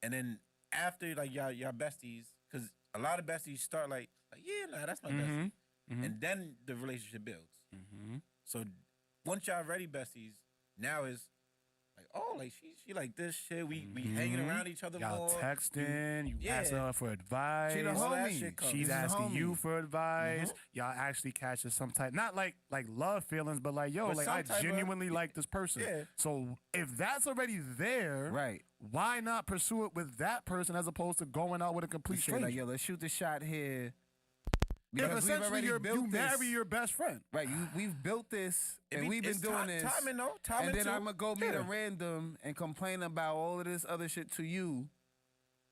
And then after like y'all besties, because a lot of besties start like yeah, nah, that's my bestie, and then the relationship builds. Mm-hmm. So once y'all ready besties, now it's like oh, like she like this shit. We hanging around each other Y'all more. texting, you asking her for advice. She the All that homie. shit comes. She's This is asking you homie. for advice. Y'all actually catching some type, not like love feelings, but like, yo, But like some I type of- genuinely like this person. Yeah. So if that's already there, Right. why not pursue it with that person as opposed to going out with a complete Say stranger? like, yo, let's shoot the shot here. If Because we've essentially already you built this. marry your best friend. Right, we've built this, and we've been It's doing this. timing though. Timing And then too. I'm gonna go meet Yeah. a random and complain about all of this other shit to you.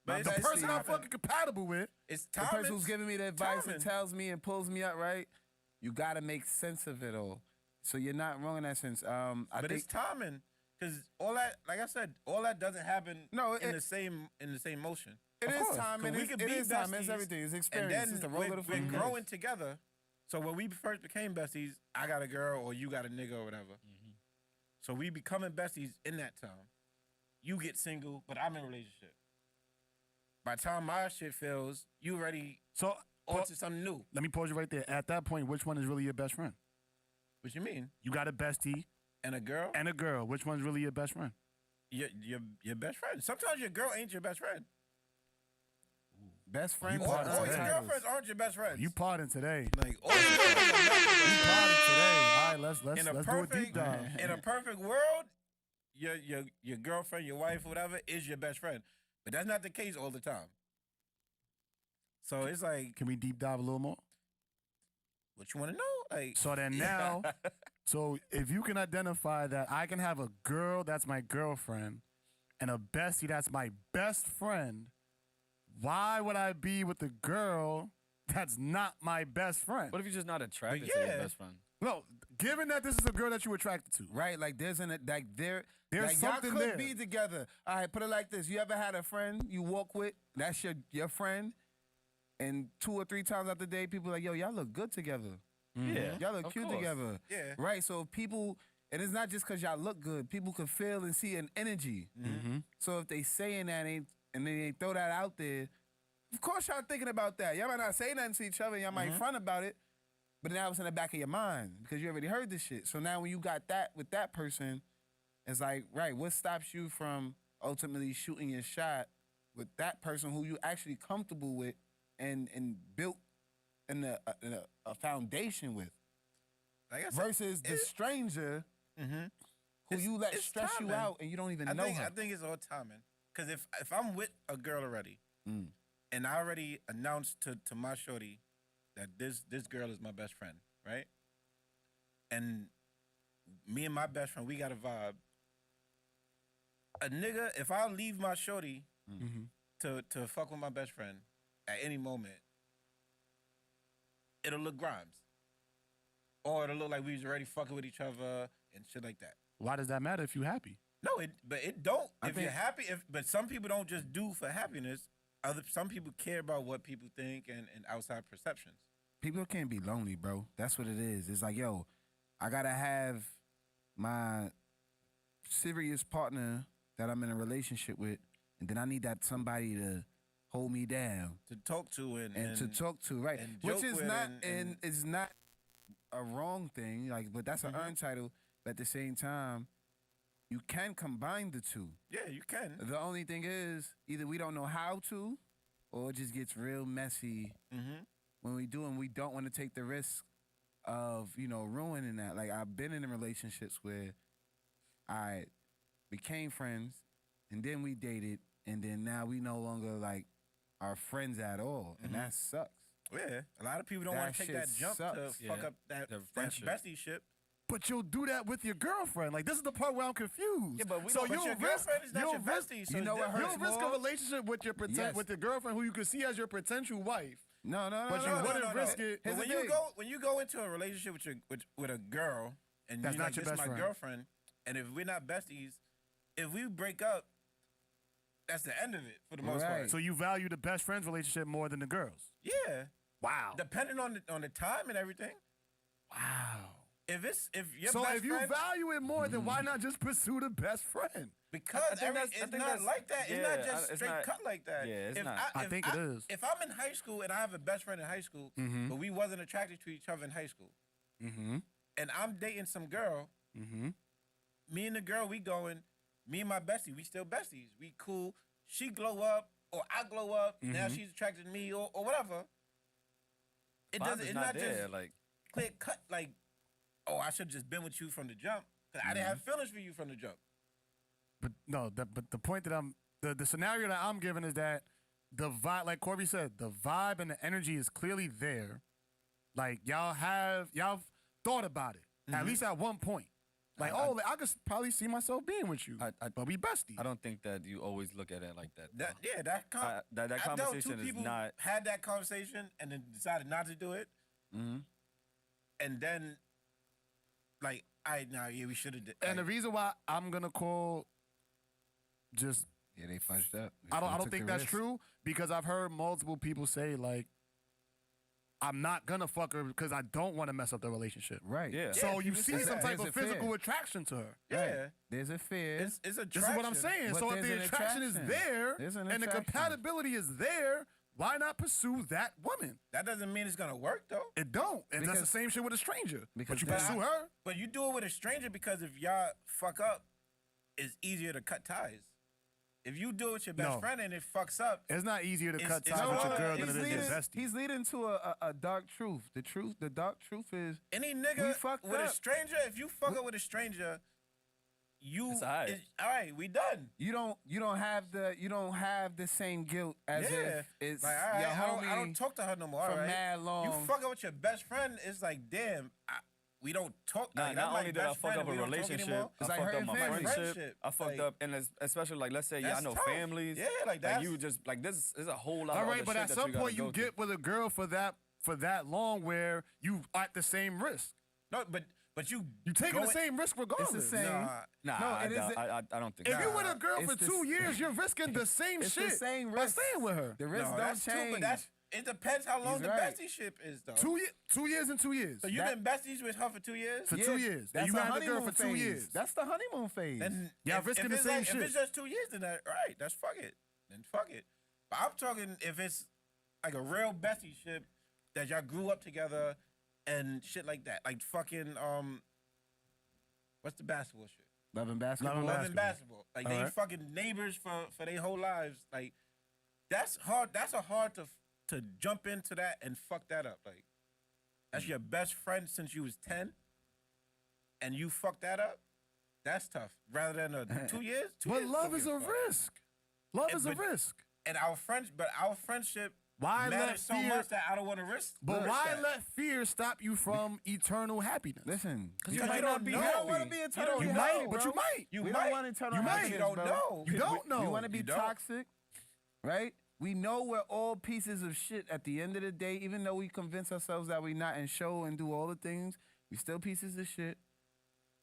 But The it's person I'm timing. fucking compatible with. It's The timing. person who's giving me the advice timing. and tells me and pulls me up, right? You gotta make sense of it all. So you're not wrong in that sense. I But think it's timing, because all that, like I said, all that doesn't happen No, in it- the same motion. it Of is course, time. 'cause It we is, could it be is time. It's besties, everything. It's and experience. then It's the roll of the we're fucking growing dice. together. So when we first became besties, I got a girl or you got a nigga or whatever. So we becoming besties in that time. You get single, but I'm in a relationship. By the time my shit fails, you already So onto something new. let me pause you right there. At that point, which one is really your best friend? What you mean? You got a bestie And a girl? and a girl. Which one's really your best friend? Your best friend. Sometimes your girl ain't your best friend. Best friends You Or part of are your today. titles. girlfriends aren't your best friends. You partying today. like You partying today. All right, let's in a do a deep perfect dive. in a perfect world, your girlfriend, your wife, whatever, is your best friend. But that's not the case all the time. So it's like, Can we deep dive a little more? what you want to know? Like, So then now, so if you can identify that I can have a girl that's my girlfriend and a bestie that's my best friend, why would I be with the girl that's not my best friend? What if you're just not attracted to yeah. your best friend? No, given that this is a girl that you're attracted to. Right, like there's There's like something y'all could there. be together. All right, put it like this: you ever had a friend you walk with? That's your friend, and 2 or 3 times out the day, people are like, yo, y'all look good together. Yeah, Y'all look of cute course. together. Yeah. Right. So people, and it's not just because y'all look good. People can feel and see an energy. So if they saying that and they throw that out there, of course y'all thinking about that. Y'all might not say nothing to each other. Y'all might front about it, but now it's in the back of your mind because you already heard this shit. So now when you got that with that person, it's like, right, what stops you from ultimately shooting your shot with that person who you actually comfortable with and built in a foundation with, I guess versus the stranger who you let it's stress you timing. out and you don't even I know think her. I think it's all timing. Because if I'm with a girl already, and I already announced to my shorty that this girl is my best friend, right? And me and my best friend, we got a vibe. A nigga, if I leave my shorty to fuck with my best friend at any moment, it'll look Grimes. Or it'll look like we was already fucking with each other and shit like that. Why does that matter if you're happy? No, but it don't. If you're think- happy, but some people don't just do for happiness. Some people care about what people think and outside perceptions. People can't be lonely, bro. That's what it is. It's like, yo, I gotta have my serious partner that I'm in a relationship with, and then I need that somebody to hold me down To talk to and to talk to, right? and Which joke is with not and is not a wrong thing, like, but that's an earned title. But at the same time, you can combine the two. yeah, you can. The only thing is, either we don't know how to, or it just gets real messy when we do, and we don't want to take the risk of, ruining that. Like, I've been in relationships where I became friends, and then we dated, and then now we no longer, like, are friends at all, and that sucks. Yeah, a lot of people don't That want to take shit that jump sucks. to fuck Yeah. up that Their that friendship. bestie ship. But you'll do that with your girlfriend. Like, this is the part where I'm confused. Yeah, but we so don't- But you'll your risk, girlfriend is not you'll your risk, bestie. So You know it's what different. hurts you'll risk more? a relationship with your Yes. with your girlfriend who you can see as your potential wife. No, But you wouldn't risk it. But Here's when the you thing. go into a relationship with a girl and That's you not like, your this is best my friend. girlfriend, and if we're not besties, if we break up, that's the end of it for the most Right. part. So you value the best friends relationship more than the girls. Yeah, Wow. depending on the time and everything. Wow. if your So best if you friend, value it more, then why not just pursue the best friend? because I think that's- I it's think not that's- like that. It's yeah, not just it's straight not- cut like that. yeah, it's if not. I think it is. If I'm in high school and I have a best friend in high school, but we wasn't attracted to each other in high school, and I'm dating some girl, me and the girl, we going, me and my bestie, we still besties. We cool. She glow up, or I glow up. Now she's attracted to me, or whatever. It Vibe doesn't. is It's not not there. just Like, clear cut. Like, oh, I should have just been with you from the jump because I didn't have feelings for you from the jump. But no, but the point that the scenario that I'm giving is that the vibe, like Corby said, the vibe and the energy is clearly there. Like y'all thought about it at least at one point. Like, I could probably see myself being with you, but we besties. I don't think that you always look at it like that. That that I know conversation two is people not. had that conversation and then decided not to do it, and then like we should have. And the reason why I'm gonna call just Yeah, they fudged up. I don't Took think the that's risk. true because I've heard multiple people say like I'm not gonna fuck her because I don't want to mess up the relationship. Right. Yeah. So you people see say some that. type There's of a fear. physical attraction to her. Yeah, There's a fear. it's attraction. This is what I'm saying. But So if there's the an attraction is attraction. there There's an and the attraction. compatibility is there, why not pursue that woman? That doesn't mean it's gonna work though. It don't. And that's the Because- same shit with a stranger. because But you that- pursue her. But you do it with a stranger because if y'all fuck up, it's easier to cut ties. If you do it with your best No. friend and it fucks up, It's not easier to cut it's ties with your harder. girl than He's it is leading- your bestie. He's leading to a dark truth. The dark truth is any We nigga fucked with a up. stranger, if you fuck up with a stranger, It's all right. all right, we done. you don't have the same guilt as Yeah, if it's like, all right, your I homie. don't talk to her no more. All from right, mad long. You fuck up with your best friend, it's like damn, we don't talk. Nah, like, not that's my only did I best fuck friend up and a we don't talk relationship, anymore. I It's like fucked her up my family. friendship. I fucked Like, up, and especially like let's say y'all that's know tough. families. Yeah, like that's you just like this is a whole lot. All of right, other but shit at that some gotta point go you through. get with a girl for that long where you at the same risk. no, but you taking the going- same risk regardless. same. Nah, Nah, No, I, it isn't- I don't think. If so. you with a girl It's for the 2 years, you're risking the same It's shit the same by risk. staying with her. The risk no, don't that's change. true, but it depends how long He's the right. bestie ship is though. 2 years and 2 years. So you've been besties with her for 2 years? For 2 years. That's And you the had the girl honeymoon for 2 phase. years. That's the honeymoon phase. Then Y'all if risking the it's same like, shit. If it's just 2 years, then right, that's fuck it. Then fuck it. But I'm talking if it's like a real bestie ship that y'all grew up together and shit like that. Like fucking what's the basketball shit? Love and basketball. Love Love and and basketball. Like they Alright. fucking neighbors for their whole lives. Like that's hard. That's a hard to jump into that and fuck that up. Like that's your best friend since you was 10, and you fuck that up. That's tough. Rather than 2 years. 2 But years, love don't is give a fuck. risk. Love And- is a but- risk. And our friendship Why let matters so fear? much that I don't want to risk. But why that. let fear stop you from eternal happiness? Listen, you might might not not be know. happy. You don't wanna be You eternal. You don't might, know, but bro. you might. You We might. don't want eternal You might. happiness, You don't bro. know. You don't know. We want to be You don't. toxic, right? We know we're all pieces of shit at the end of the day, even though we convince ourselves that we're not and show and do all the things, we still pieces of shit.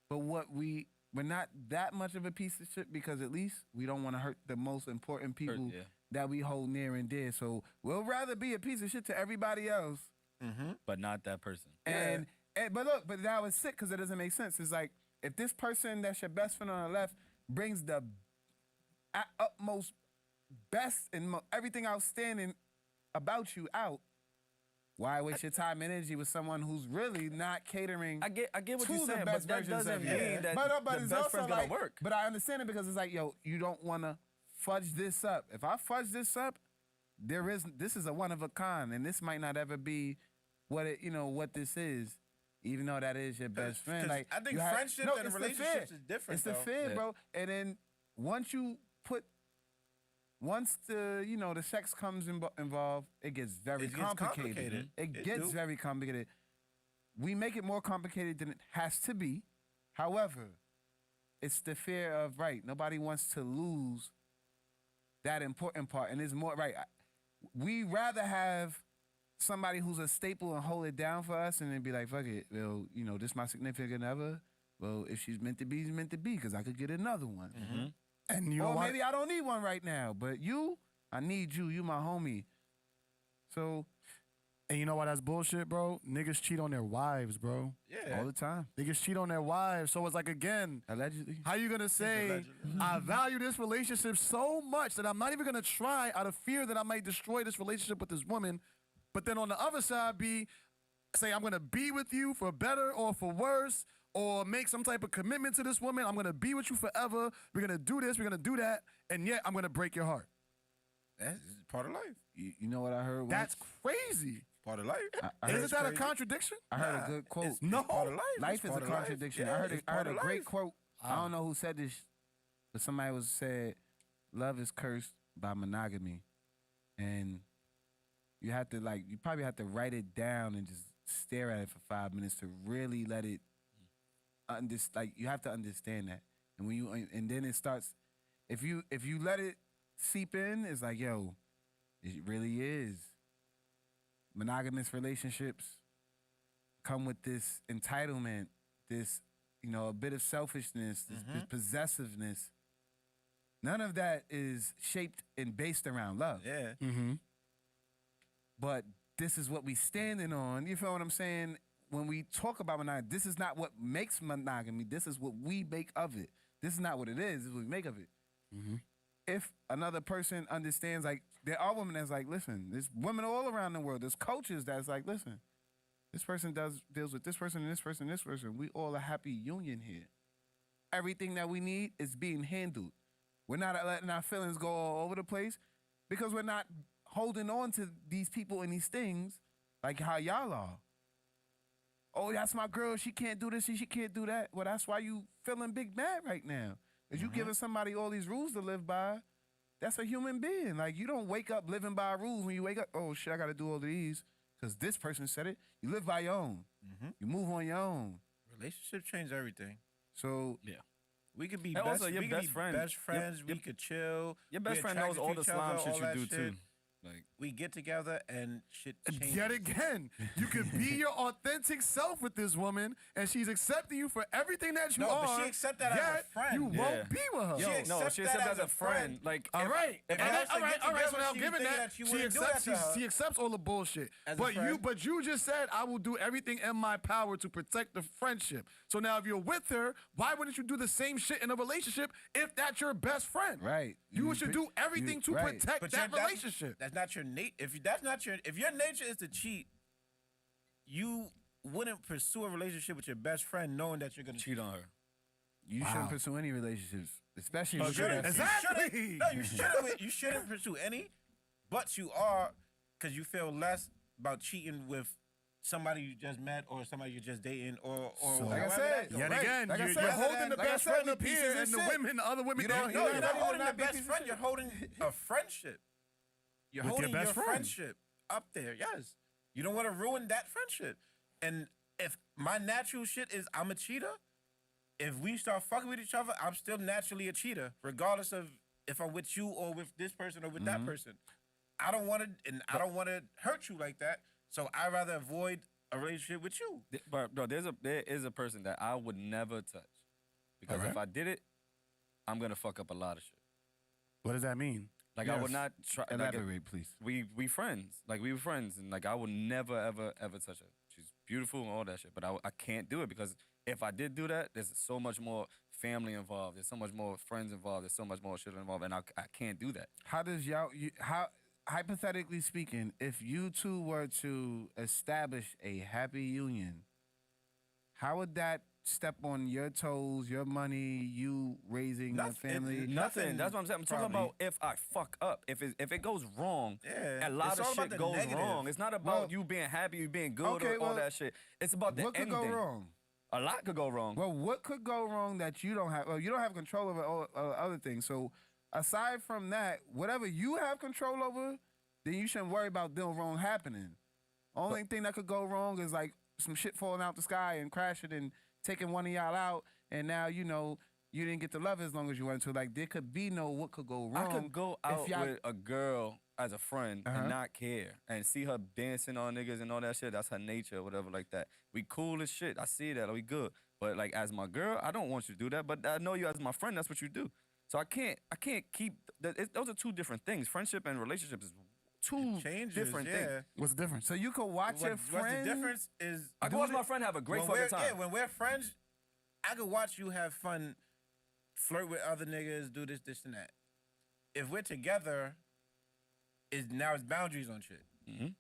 But we're not that much of a piece of shit because at least we don't want to hurt the most important people yeah. that we hold near and dear. So we'll rather be a piece of shit to everybody else. but not that person. And but look, but that was sick because it doesn't make sense. It's like if this person that's your best friend on the left brings the utmost best and everything outstanding about you out, why waste your time and energy with someone who's really not catering? I get what to you're the saying, best but that versions doesn't of mean you. that but the it's best also friend's gonna like, work. But I understand it because it's like, yo, you don't want to fudge this up. If I fudge this up, this is a one of a kind, and this might not ever be what what this is. Even though that is your best friend, 'cause like I think you have- friendships no, and it's the relationships fear. is different, It's the though. fear, Yeah. bro. And then once the sex comes involved, it gets very It gets complicated. complicated. It It gets do. very complicated. We make it more complicated than it has to be. However, it's the fear of nobody wants to lose that important part, and it's more we rather have somebody who's a staple and hold it down for us, and then be like, fuck it, well, this my significant other. Well, if she's meant to be, she's meant to be, because I could get another one. And you Or know what? maybe I don't need one right now, but I need you. You my homie. So And you know why that's bullshit, bro? Niggas cheat on their wives, bro. Yeah. All the time. Niggas cheat on their wives. So it's like, again, Allegedly. how you gonna say, I value this relationship so much that I'm not even gonna try out of fear that I might destroy this relationship with this woman, but then on the other side say I'm gonna be with you for better or for worse, or make some type of commitment to this woman. I'm gonna be with you forever. We're gonna do this, we're gonna do that, and yet I'm gonna break your heart. That's part of life. You know what I heard once? That's crazy. Part of life. Isn't that a contradiction? I heard a good quote. No. Part of life. Life It's is a part of life. contradiction. Yeah, I heard it's I heard part a of great life. quote. I don't know who said this, but somebody said, "Love is cursed by monogamy," and you probably have to write it down and just stare at it for 5 minutes to really let it. You have to understand that, and then it starts. If you let it seep in, it's like, yo, it really is. Monogamous relationships come with this entitlement, this, a bit of selfishness, this possessiveness. None of that is shaped and based around love. Yeah. Mm-hmm. But this is what we standing on. You feel what I'm saying? When we talk about monogamy, this is not what makes monogamy. This is what we make of it. This is not what it is. This is what we make of it. Mm-hmm. If another person understands, like, there are women that's like, listen, there's women all around the world. There's coaches that's like, listen, this person deals with this person and this person and this person. We all a happy union here. Everything that we need is being handled. We're not letting our feelings go all over the place because we're not holding on to these people and these things like how y'all are. Oh, that's my girl. She can't do this and she can't do that. Well, that's why you feeling big mad right now. Because you giving somebody all these rules to live by. That's a human being. Like, you don't wake up living by rules when you wake up. Oh, shit, I got to do all of these because this person said it. You live by your own. You move on your own. Relationship change everything. So, Yeah. We could be And best, also your we could best be friend. best friends. Yep, We yep. could chill. Your We best friend knows attracted all to the each slime other, shit all you that do shit. too. Like, We get together and shit changes. Yet again, you can be your authentic self with this woman, and she's accepting you for everything that you No, are. but she accept that as a yet friend. you Yeah. won't be with her. She no, accept she that accepts as as a a friend. friend. Like, All right, if all I right, was to all right, get all right. So together, now she given would think that, that you she wouldn't do accepts, that to her. she accepts all the bullshit. As a friend. But you just said I will do everything in my power to protect the friendship. So now, if you're with her, why wouldn't you do the same shit in a relationship if that's your best friend? right. You should do everything to right. protect But that that's- relationship. That's not your nature. If your nature is to cheat, you wouldn't pursue a relationship with your best friend knowing that you're gonna cheat on her. You shouldn't pursue any relationships, especially You with your shouldn't. best Exactly. You shouldn't pursue any, but you are because you feel less about cheating with somebody you just met or somebody you're just dating or So, like I however said, that goes. Yet Right. again, Like I you're, said, you're rather holding than- the like I best said, friend be up pieces here, and and the shit. women, the other women You don't. don't- No, you you're don't not even holding know the that best pieces friend. and You're holding a friendship. You're With your holding your best friend. friendship up there. Yes. You don't want to ruin that friendship. And if my natural shit is I'm a cheater, if we start fucking with each other, I'm still naturally a cheater, regardless of if I'm with you or with this person or with that person. I don't want to hurt you like that. So I'd rather avoid a relationship with you. But bro, there is a person that I would never touch because Alright. if I did it, I'm gonna fuck up a lot of shit. What does that mean? Like I would not try. Like, Elaborate, please. we friends. Like we were friends, and like I would never ever touch her. She's beautiful and all that shit, but I can't do it because if I did do that, there's so much more family involved. There's so much more friends involved. There's so much more shit involved, and I can't do that. How does how hypothetically speaking, if you two were to establish a happy union, how would that step on your toes, your money, you raising your family? Nothing. That's what I'm saying. I'm talking probably. about if I fuck up. If it goes wrong, Yeah, a lot it's of all about shit the goes negative. wrong. It's not about Well, you being happy, you being good, okay, or all well, that shit. It's about the What could ending. go wrong? A lot could go wrong. Well, what could go wrong that you don't have? Well, you don't have control over all other things. So, aside from that, whatever you have control over, then you shouldn't worry about them wrong happening. Only thing that could go wrong is like some shit falling out the sky and crashing and taking one of y'all out, and now you didn't get to love as long as you wanted to. Like there could be no what could go wrong. I could go if out y'all- with a girl as a friend Uh-huh. and not care and see her dancing on niggas and all that shit. That's her nature or whatever like that. We cool as shit. I see that. We good. But like as my girl, I don't want you to do that. But I know you as my friend. That's what you do. So I can't keep. Those are two different things. Friendship and relationship is two changes, different yeah. things. What's the difference? So you can watch your What's friend. the difference is I can watch my friend have a great when fucking we're, time. yeah, when we're friends, I could watch you have fun, flirt with other niggas, do this, and that. If we're together, now it's boundaries on shit. And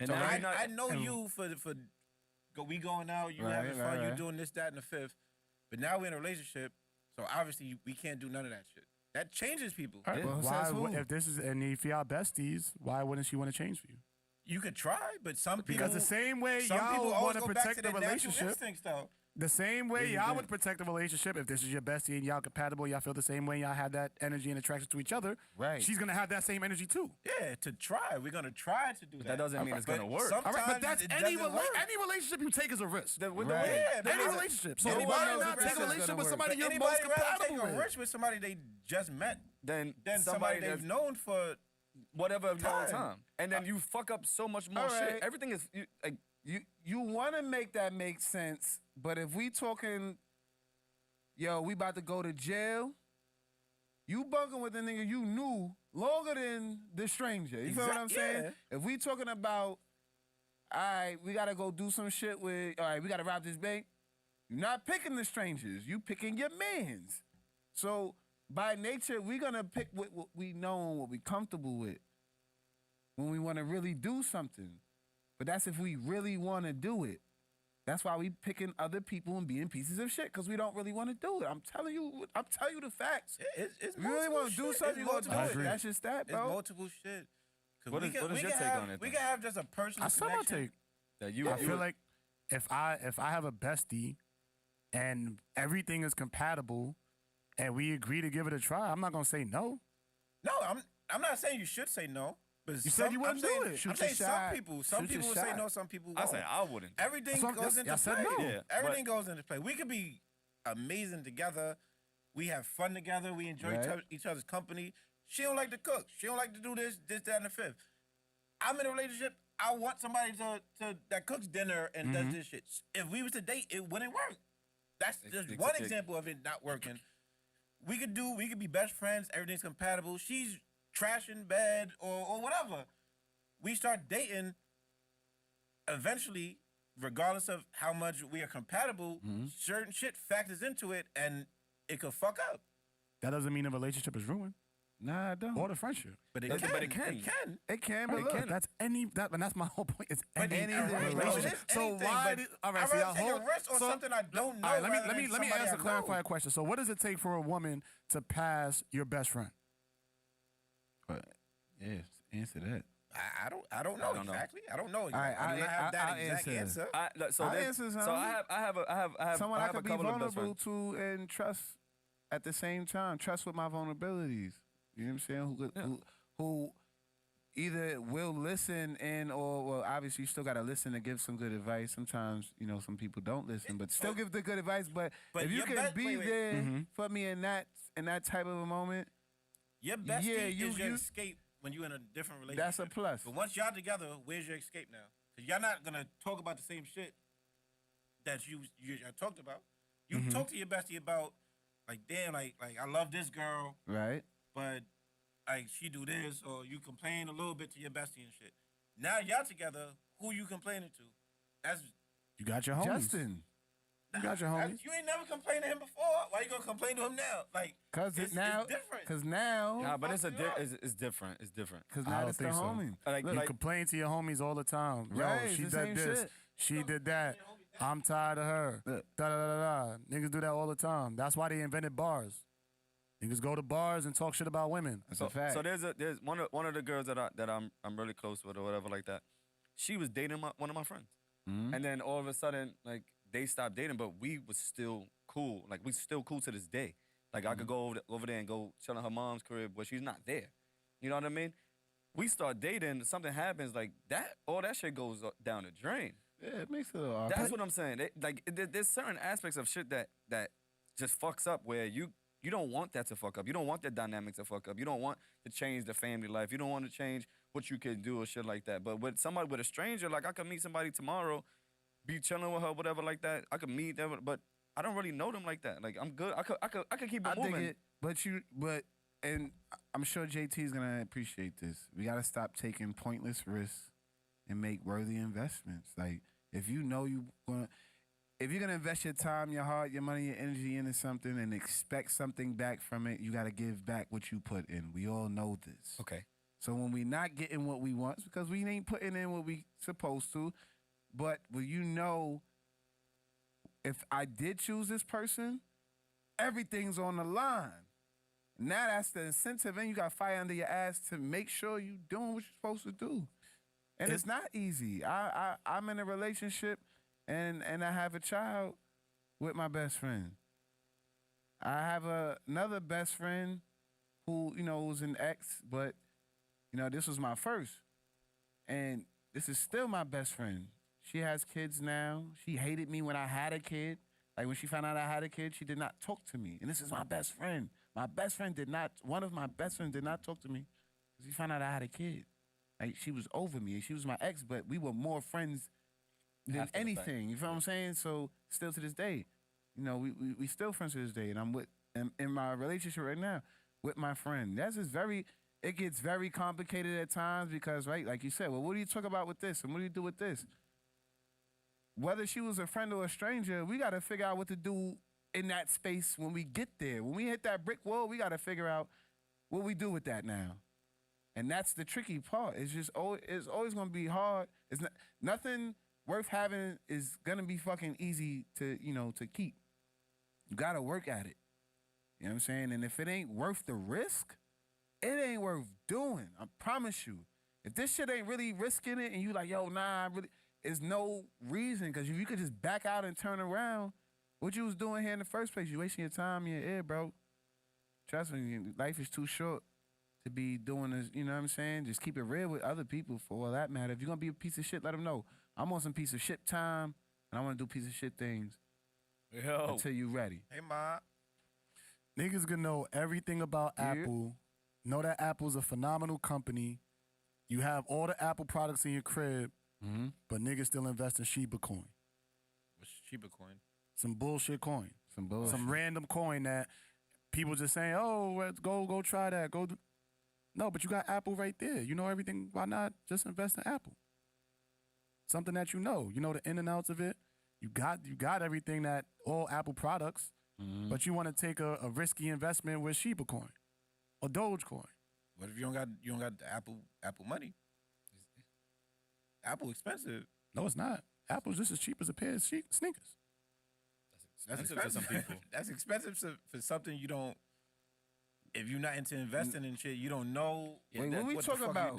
So now you're not- I know you for we going out, you having fun, you doing this, that, and the fifth. But now we're in a relationship, so obviously we can't do none of that shit. That changes people. All right, Well, why, says who? if this is and if y'all besties, why wouldn't she want to change for you? You could try, but some people Because the same way some y'all people would always want to go back protect to the their natural relationship, instincts, though. the same way Yeah, y'all yeah. would protect the relationship, if this is your bestie and y'all compatible, y'all feel the same way, y'all have that energy and attraction to each other, Right. she's going to have that same energy too. Yeah, to try. We're gonna try to do that. that doesn't mean it's gonna work. All right, but Sometimes that's it any doesn't work. any relationship you take is a risk. With the Right. way- Yeah, but Any listen, relationship. So anybody why knows not the take a risk is relationship gonna with work. somebody But you're anybody most rather take compatible a with? risk with somebody they just met Then than somebody they've that's known for. whatever long Time. time, and then you fuck up so much more All shit. right. Everything is like You want to make that make sense, but if we talking, yo, we about to go to jail. You bunking with the nigga you knew longer than the stranger. You feel what I'm saying? Yeah. If we talking about, all right, we gotta go do some shit with, all right, we gotta rob this bank. You're not picking the strangers. You picking your mans. So by nature, we're gonna pick what we know and what we comfortable with when we want to really do something. But that's if we really want to do it. That's why we picking other people and being pieces of shit, because we don't really want to do it. I'm telling you the facts. It's If you really want to do something, you gonna do it. That's just that, It's bro. multiple shit. 'Cause What we is- can- what is we your can take have- on it, We though? can have just a personal I still my connection. take. that you. I feel like if I have a bestie and everything is compatible and we agree to give it a try, I'm not gonna say no. No, I'm not saying you should say no. But You said you wouldn't do it. I'm Shoot saying your some shot. people Shoot your will say shot. no, some people I won't. say I wouldn't. Everything That's what- goes into y'all said play. no. Yeah, Everything goes into play. We could be amazing together. We have fun together. We enjoy Right. each other's company. She don't like to cook. She don't like to do this, that, and the fifth. I'm in a relationship. I want somebody to that cooks dinner and does this shit. If we was to date, it wouldn't work. That's just one example of it not working. We could be best friends. Everything's compatible. She's trash in bed or whatever. We start dating. Eventually, regardless of how much we are compatible, certain shit factors into it, and it could fuck up. That doesn't mean the relationship is ruined Nah, I don't. or the friendship. But it But can. it can. It can. It can, but Look, look, that's and that's my whole point. It's But any all right, no, relationship. it is So anything, why? but All right, I'd so rather y'all take hold. a risk on something I don't know. All right, let rather me than let me somebody ask I a clarifying know. question. So, what does it take for a woman to pass your best friend? yes, answer that. I don't know don't know. exactly. I don't know. All right, I do not have that I'll exact answer. answer. So I'll there's- answer so something. I have Someone I I have a could be couple of best vulnerable friends. to and trust at the same time. Trust with my vulnerabilities. You know what I'm saying? Who either will listen and or well, obviously you still gotta listen to give some good advice. Sometimes some people don't listen, but still give the good advice. But if you your can be wait. there for me in that type of a moment, Your bestie Yeah, is your you- escape when you're in a different relationship. that's a plus. But once y'all together, where's your escape now? Because y'all not gonna talk about the same shit that you talked about. You talk to your bestie about like, damn, like I love this girl, Right? but like she do this, or you complain a little bit to your bestie and shit. Now y'all together, who you complaining to? That's You got your homies. Justin. You got your homies. you ain't never complained to him before. Why you gonna complain to him now? Like, Cause it's now, different. cause now, Nah, but it's fuck you up. it's different. It's different. cause I now don't it's the think so. homie. Like, You complain to your homies all the time. Yo, Right, she it's the did same this. shit. She did that. I'm tired of her. Da Look. da da da da. Niggas do that all the time. That's why they invented bars. Niggas go to bars and talk shit about women. That's a fact. So there's one of the girls that I'm really close with or whatever like that. She was dating one of my friends, and then all of a sudden like they stopped dating, but we was still cool. Like we still cool to this day. Like I could go over there and go chill in her mom's crib where she's not there. You know what I mean? We start dating, something happens like that. All that shit goes down the drain. Yeah, it makes it a little That's what I'm saying. There's certain aspects of shit that just fucks up where you don't want that to fuck up. You don't want that dynamic to fuck up. You don't want to change the family life. You don't want to change what you can do or shit like that. But with somebody, with a stranger, like I could meet somebody tomorrow, be chilling with her, whatever like that. I could meet them, but I don't really know them like that. Like I'm good. I could keep it I moving. dig it, but and I'm sure JT is gonna appreciate this. We gotta stop taking pointless risks and make worthy investments. Like if you know if you're gonna invest your time, your heart, your money, your energy into something and expect something back from it, you gotta give back what you put in. We all know this. Okay. So when we not getting what we want, it's because we ain't putting in what we supposed to. But if I did choose this person, everything's on the line. Now that's the incentive, and you got fire under your ass to make sure you doing what you're supposed to do. And it's not easy. I'm in a relationship, and I have a child with my best friend. I have another best friend who was an ex, but this was my first, and this is still my best friend. She has kids now. She hated me when I had a kid. Like when she found out I had a kid, she did not talk to me. And this is my best friend. One of my best friends did not talk to me because she found out I had a kid. Like she was over me. She was my ex, but we were more friends than anything. You feel what I'm saying? So still to this day, we still friends to this day. And I'm in my relationship right now with my friend. It gets very complicated at times because, right, like you said, well, what do you talk about with this? And what do you do with this? Whether she was a friend or a stranger, we got to figure out what to do in that space when we get there. When we hit that brick wall, we got to figure out what we do with that now. And that's the tricky part. It's always going to be hard. Nothing worth having is going to be fucking easy to keep. You got to work at it. You know what I'm saying? And if it ain't worth the risk, it ain't worth doing. I promise you. If this shit ain't really risking it and you like, yo, nah, I really... There's no reason, because if you could just back out and turn around, what you was doing here in the first place, you wasting your time in your ear, bro. Trust me, life is too short to be doing this, you know what I'm saying? Just keep it real with other people for all that matter. If you're going to be a piece of shit, let them know. I'm on some piece of shit time, and I want to do piece of shit things until you ready. Hey, Ma. Niggas gonna know everything about Apple. Know that Apple's a phenomenal company. You have all the Apple products in your crib. Mm-hmm. But niggas still invest in Shiba coin. What's Shiba coin? Some bullshit coin. Some random coin that people just saying, oh, let's go try that. No, but you got Apple right there. You know everything. Why not just invest in Apple? Something that you know. You know the in and outs of it. You got everything that all Apple products, but you want to take a risky investment with Shiba coin or Dogecoin. What if you don't got the Apple money? Apple expensive. No, it's not. Apple's just as cheap as a pair of sneakers. That's expensive for some people. That's expensive for something you don't. If you're not into investing in shit, you don't know. Wait, what we talking about?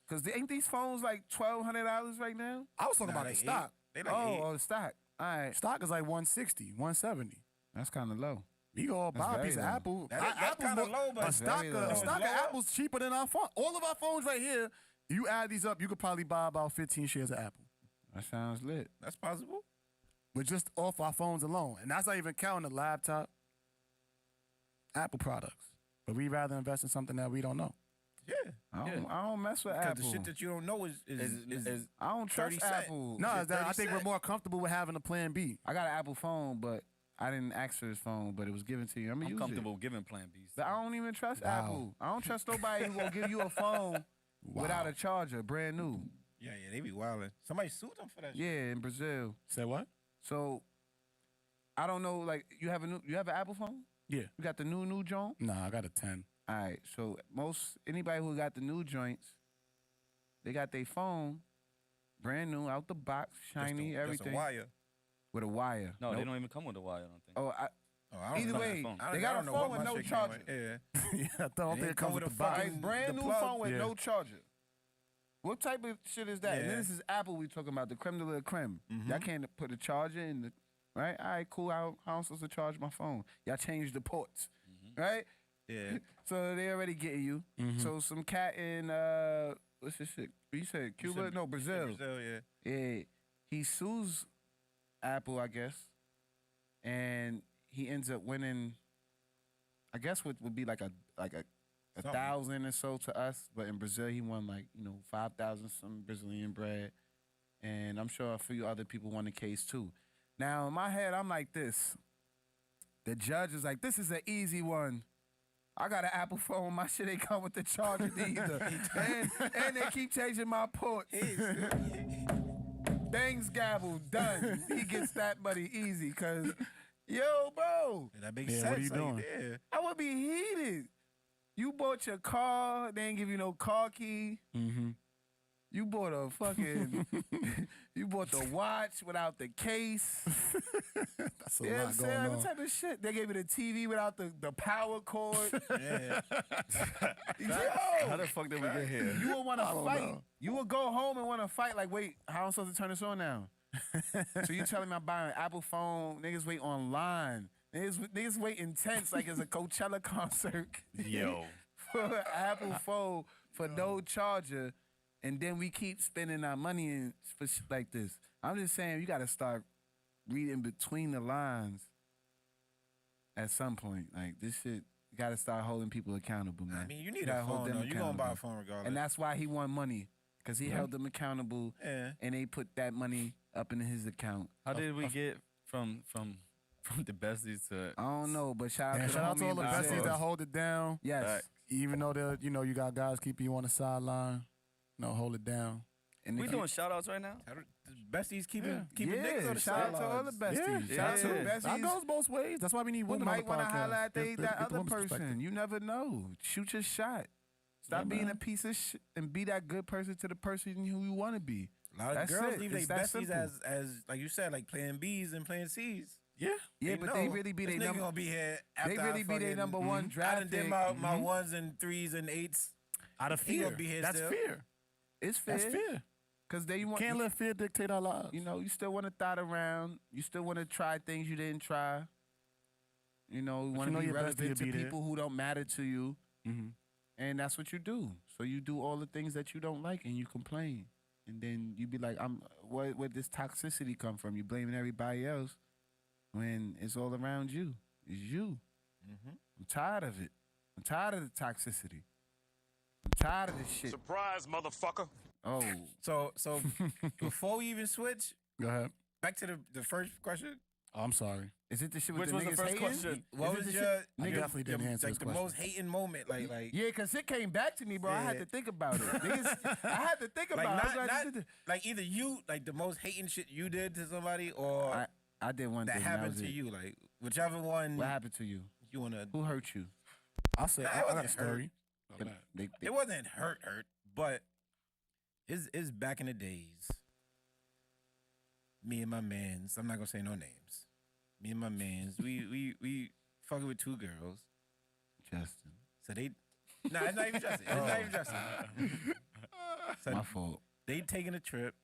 Because ain't these phones like $1,200 right now? I was talking about the stock. They like the stock. All right. Stock is like 160, 170. That's kind of low. We go buy a piece of Apple. That's kind of low, but a stock of Apple's cheaper than our phone. All of our phones right here. You add these up, you could probably buy about 15 shares of Apple. That sounds lit. That's possible. But just off our phones alone. And that's not even counting the laptop, Apple products. But we'd rather invest in something that we don't know. Yeah. I don't mess with Apple. Because the shit that you don't know is I don't trust Apple. No, I think we're more comfortable with having a plan B. I got an Apple phone, but I didn't ask for this phone, but it was given to you. I'm comfortable giving plan Bs. But I don't even trust Apple. I don't trust nobody who will give you a phone without a charger, brand new. Yeah, they be wildin'. Somebody sued them for that shit. Yeah, in Brazil. Say what? So, I don't know, like, you have an Apple phone? Yeah. You got the new joint? Nah, I got a 10. All right, so anybody who got the new joints, they got their phone, brand new, out the box, shiny, everything. Just a wire. With a wire. No, they don't even come with a wire, I don't think. Either way, they got a phone with no charger. Yeah, I thought they come with the box. Brand new phone with no charger. What type of shit is that? Yeah. And then this is Apple we talking about, the creme de la creme. Y'all can't put a charger in the, right? All right, cool. How am supposed to charge my phone? Y'all changed the ports, right? Yeah. So they already getting you. So some cat in, what's this shit? You said Cuba? No, Brazil. Brazil, yeah. Yeah. He sues Apple, I guess, and he ends up winning, I guess what would be like a 1,000 or so to us, but in Brazil he won 5,000 some Brazilian bread, and I'm sure a few other people won the case too. Now in my head I'm like this. The judge is like, this is an easy one. I got an Apple phone. My shit ain't come with the charger either. and they keep changing my ports. Bangs gavel, done. He gets that money easy, cause, yo, bro. And that makes Yeah, sense. what are you like, doing? Yeah. I would be heated. You bought your car, they ain't give you no car key. Mm-hmm. You bought a fucking, you bought the watch without the case. That's a You know what I'm lot saying? going What on. type of shit? They gave you the TV without the power cord. Yeah. How Yo, the fuck did we get here? you would want to don't fight. know. You would go home and want to fight. Like, wait, how am I supposed to turn this on now? So you telling me I'm buying an Apple phone? Niggas wait online. Niggas wait intense like it's a Coachella concert. Yo. For an Apple phone for no charger, and then we keep spending our money in for shit like this. I'm just saying you got to start reading between the lines at some point. Like this shit, you got to start holding people accountable, man. I mean, you need gotta a hold phone, them though. You're going to buy a accountable. phone regardless. And that's why he won money, because he held them accountable, Yeah. and they put that money up in his account. How did we get from the besties to? I don't know, but shout out Man, to shout out to homie all the in besties Brazil. that hold it down. Yes. Facts. Even though they're, you got guys keeping you on the sideline. Hold it down. And We if you- doing shout outs right now? Besties keeping yeah, niggas on the shout out to all the sidelines. besties. Yeah, Shout out to the yeah. That besties. goes both ways. That's why we need Who women on might the want to podcast. holler at Get that the other women's person. perspective. You never know. Shoot your shot. Stop Yeah, being man. a piece of shit and be that good person to the person who you want to be. A lot of That's girls it. leave It's their that besties simple. as like you said, like playing B's and playing C's. Yeah. Yeah, but they know really be this their nigga number. gonna be here after They I really be their fucking- number one I draft done did pick. my ones and threes and eights. Out of He fear. gonna be here That's still. fear. It's fair. That's fear. Because they want Can't let fear dictate our lives. you know, you still want to thought around. You still want to try things you didn't try. You know, you want know to be your bestie relevant will to be there. people who don't matter to you. Mm-hmm. And that's what you do. So you do all the things that you don't like and you complain. And then you be like, where this toxicity come from? You blaming everybody else when it's all around you. It's you. I'm tired of it. I'm tired of the toxicity. I'm tired of this shit. Surprise, motherfucker. Oh, So before we even switch, Go ahead. back to the first question. Oh, I'm sorry. is it the shit with Which the was the niggas first hating? question? What Is it was the your shit- I definitely didn't answer like this the question. most hating moment? Like Yeah, because it came back to me, bro. I had Yeah. to think about it. Niggas, I had to think like about it. I'm not, glad you not did that. like either you like the most hating shit you did to somebody or I did one that thing. happened was to it. you. Like whichever one What happened to you? you wanna. Who hurt you? I'll say, Nah, I it got a wasn't story. They- It wasn't hurt, but it's back in the days. Me and my mans. I'm not gonna say no names. Me and my mans. We fucking with two girls. Justin. So they. Nah, it's not even Justin. It's not even Justin. So My fault. they taking a trip.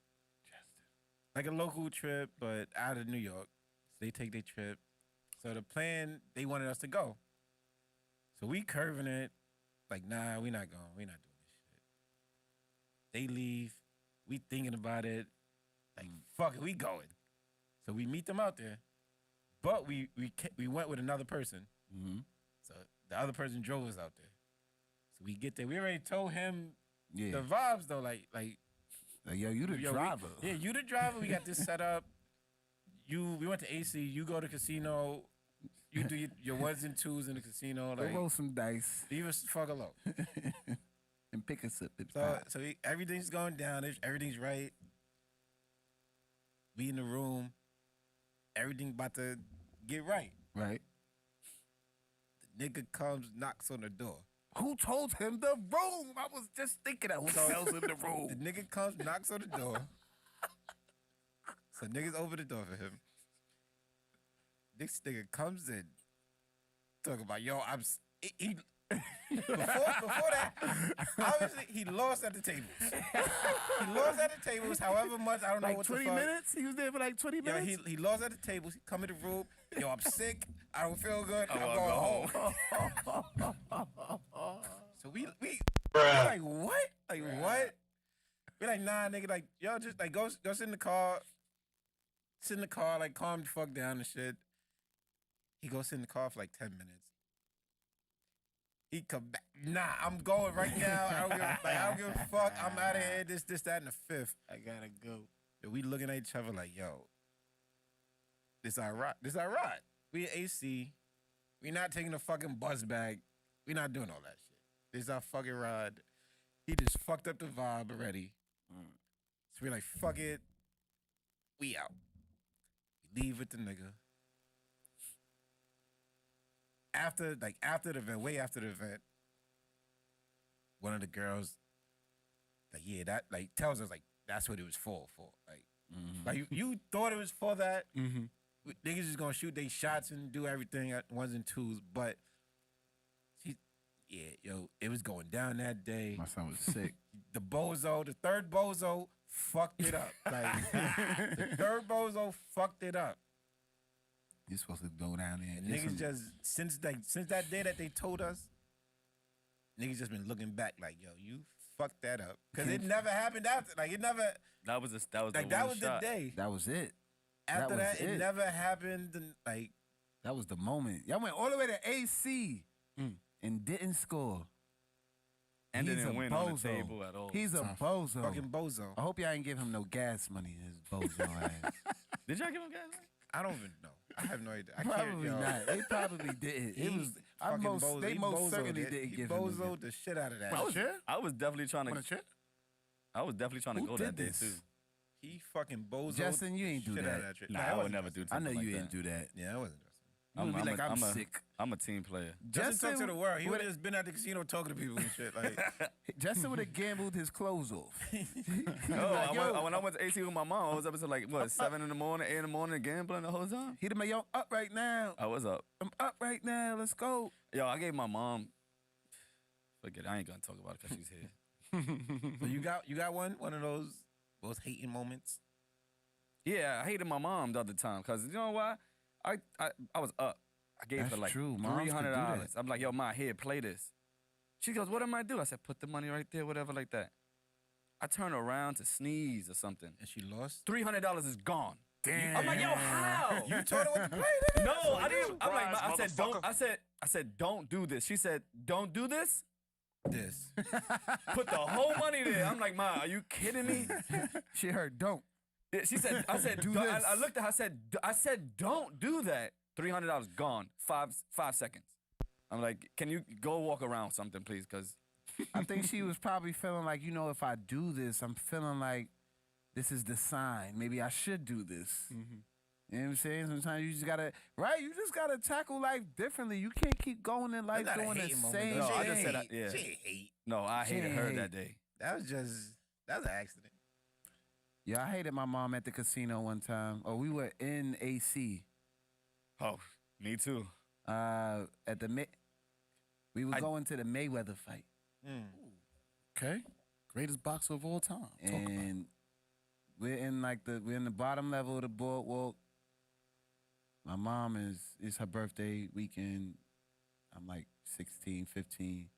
Like a local trip, but out of New York. So they take their trip. So the plan, they wanted us to go. So we curving it. Like, nah, we not going. We not doing this shit. They leave. We thinking about it. Like, fuck it, we going. So we meet them out there. But we went with another person. Mm-hmm. So the other person drove us out there. So we get there. We already told him Yeah. the vibes though. Like Yo, you the yo, we- driver. yeah, you the driver. We got this set up. We went to AC. You go to casino. You do your ones and twos in the casino. Go Like roll some dice leave us fuck alone. and pick a sip. So everything's going down. Everything's right. We in the room. Everything about to get right. Right. The nigga comes, knocks on the door. Who told him the room? I was just thinking that. Who tells him the The room? nigga comes, knocks on the door. So niggas open the door for him. This nigga comes in, talking about, yo, before that, obviously he lost at the tables. He lost at the tables, however much, I don't know Like what 20 the fuck. minutes? He was there for like 20 Yo, minutes? he lost at the tables. He come in the room. Yo, I'm sick. I don't feel good. I'm going home. So we like, what? Like, what? We like, nah, nigga. Like, yo, just like go sit in the car. Sit in the car, like calm the fuck down and shit. He goes sit in the car for like 10 minutes. He come back. Nah, I'm going right now. I don't give a fuck. I'm out of here. This, that, and the fifth. I gotta go. And we looking at each other like, yo, this our ride. We at AC. We not taking a fucking bus back. We're not doing all that shit. This is our fucking ride. He just fucked up the vibe already. So we're like, fuck it. We out. We leave with the nigga. After the event, way after the event, one of the girls, like, yeah, that, like, tells us, like, that's what it was for. Like, you thought it was for that. Niggas just gonna shoot they shots and do everything at ones and twos, but it was going down that day. My son was sick. The third bozo fucked it up. Like, the third bozo fucked it up. You're supposed to go down there. And niggas just, since that day that they told us, niggas just been looking back like, yo, you fucked that up. Because it never happened after. Like, it never. That was the day. That was it. After that, it never happened. And, like, that was the moment. Y'all went all the way to AC and didn't score. And He's didn't a win bozo. on the table at all. He's a bozo. Fucking bozo. I hope y'all ain't give him no gas money. His bozo ass. Did y'all give him gas money? I don't even know. I have no idea. I Probably can't, not. They probably didn't. It was. They most certainly didn't give him. Bozoed the shit out of that. I was definitely trying to. I was definitely trying to go that day too. He fucking bozoed. Justin, you ain't do shit that. Out of that shit. Nah, I would never do. I know like you that. didn't do that. Yeah, I wasn't. I'm like, I'm sick. I'm a team player. Justin talk to the world. He would have just been at the casino talking to people and shit. Like, Justin would have gambled his clothes off. When I went to AT with my mom, I was up until like, 7 in the morning, 8 in the morning, gambling the whole time. He'd have been, yo, up right now. I was up. I'm up right now. Let's go. Yo, I gave my mom, forget it, I ain't gonna talk about it because she's here. So you got one of those hating moments? Yeah, I hated my mom the other time because you know why? I was up. I gave her like $300. I'm like, yo, Ma, here, play this. She goes, what am I do? I said, put the money right there, whatever like that. I turn around to sneeze or something. And she lost? $300 is gone. Damn. I'm like, yo, how? You told her what to play then? No, I didn't. I'm like, Ma, I said, don't do this. She said, don't do this? This. Put the whole money there. I'm like, Ma, are you kidding me? She heard don't. Yeah, she said, I said, do this. I looked at her, I said, don't do that. $300 gone. 5 seconds. I'm like, can you go walk around something, please? Because I think she was probably feeling like, if I do this, I'm feeling like this is the sign. Maybe I should do this. You know what I'm saying? Sometimes you just gotta, you just gotta tackle life differently. You can't keep going in life doing the same No, I thing. just said, yeah. She ain't hate. No, I hated her that day. That was an accident. Yeah, I hated my mom at the casino one time. Oh, we were in AC. Oh, me too. We were going to the Mayweather fight. Okay. Greatest boxer of all time. And we're in the bottom level of the boardwalk. My mom is her birthday weekend. I'm like 16, 15.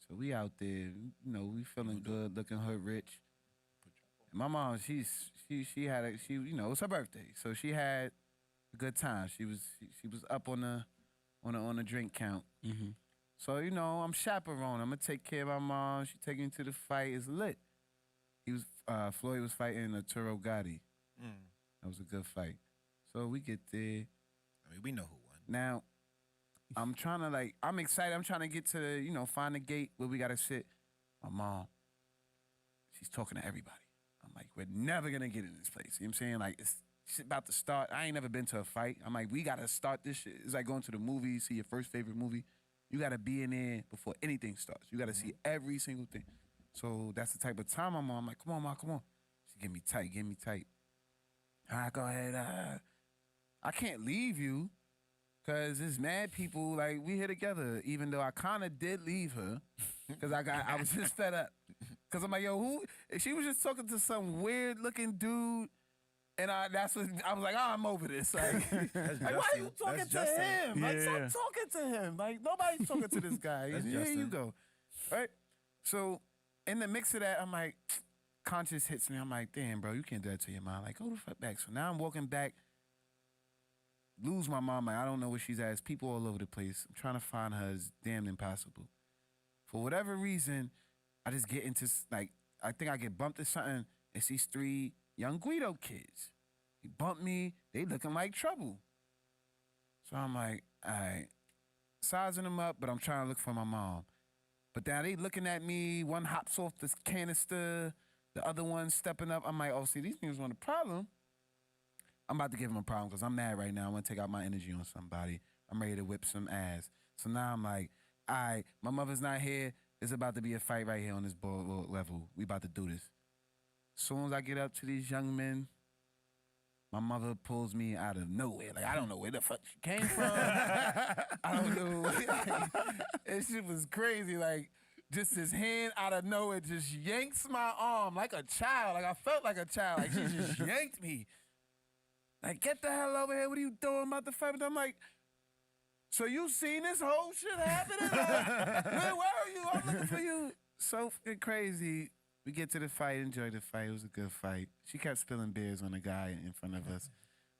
So we out there, we feeling good, looking hood rich. And my mom, she it's her birthday. So she had a good time. She was up on the drink count. So, I'm chaperone. I'm gonna take care of my mom. She taking me to the fight. It's lit. Floyd was fighting Arturo Gotti. That was a good fight. So we get there. I mean, we know who won. Now, I'm trying to I'm excited. I'm trying to get to find the gate where we gotta sit. My mom, she's talking to everybody. I'm like, we're never gonna get in this place. You know what I'm saying? Like, it's about to start. I ain't never been to a fight. I'm like, we gotta start this shit. It's like going to the movies, see your first favorite movie. You gotta be in there before anything starts. You gotta see every single thing. So that's the type of time I'm on. I'm like, come on, Ma, come on. She get me tight. All right, go ahead. I can't leave you because there's mad people. Like, we here together, even though I kind of did leave her because I was just fed up. Because I'm like, yo, who? She was just talking to some weird looking dude. And that's what I was like, I'm over this. Like why are you talking to him? Like, stop talking to him. Like, nobody's talking to this guy. Here you go. Right? So, in the mix of that, I'm like, conscience hits me. I'm like, damn, bro, you can't do that to your mom. Like, go the fuck back. So now I'm walking back, lose my mom. Like, I don't know where she's at. There's people all over the place. I'm trying to find her. It's damn impossible. For whatever reason, I just get into, I think I get bumped to something. It's these 3 young Guido kids. He bumped me. They looking like trouble. So I'm like, all right. sizing them up, but I'm trying to look for my mom. But now they looking at me. One hops off the canister, the other one stepping up. I'm like, oh, see, these niggas want a problem. I'm about to give them a problem because I'm mad right now. I want to take out my energy on somebody. I'm ready to whip some ass. So now I'm like, all right, my mother's not here. It's about to be a fight right here on this board level. We about to do this. As soon as I get up to these young men, my mother pulls me out of nowhere. Like, I don't know where the fuck she came from. I don't know. That shit was crazy. Like, just his hand out of nowhere just yanks my arm like a child. Like, I felt like a child. Like, she just yanked me. Like, get the hell over here. What are you doing? I'm about to fight. I'm like, so you seen this whole shit happening? Like, where were you? I'm looking for you. So fucking crazy. We get to the fight, enjoyed the fight. It was a good fight. She kept spilling beers on the guy in front of us.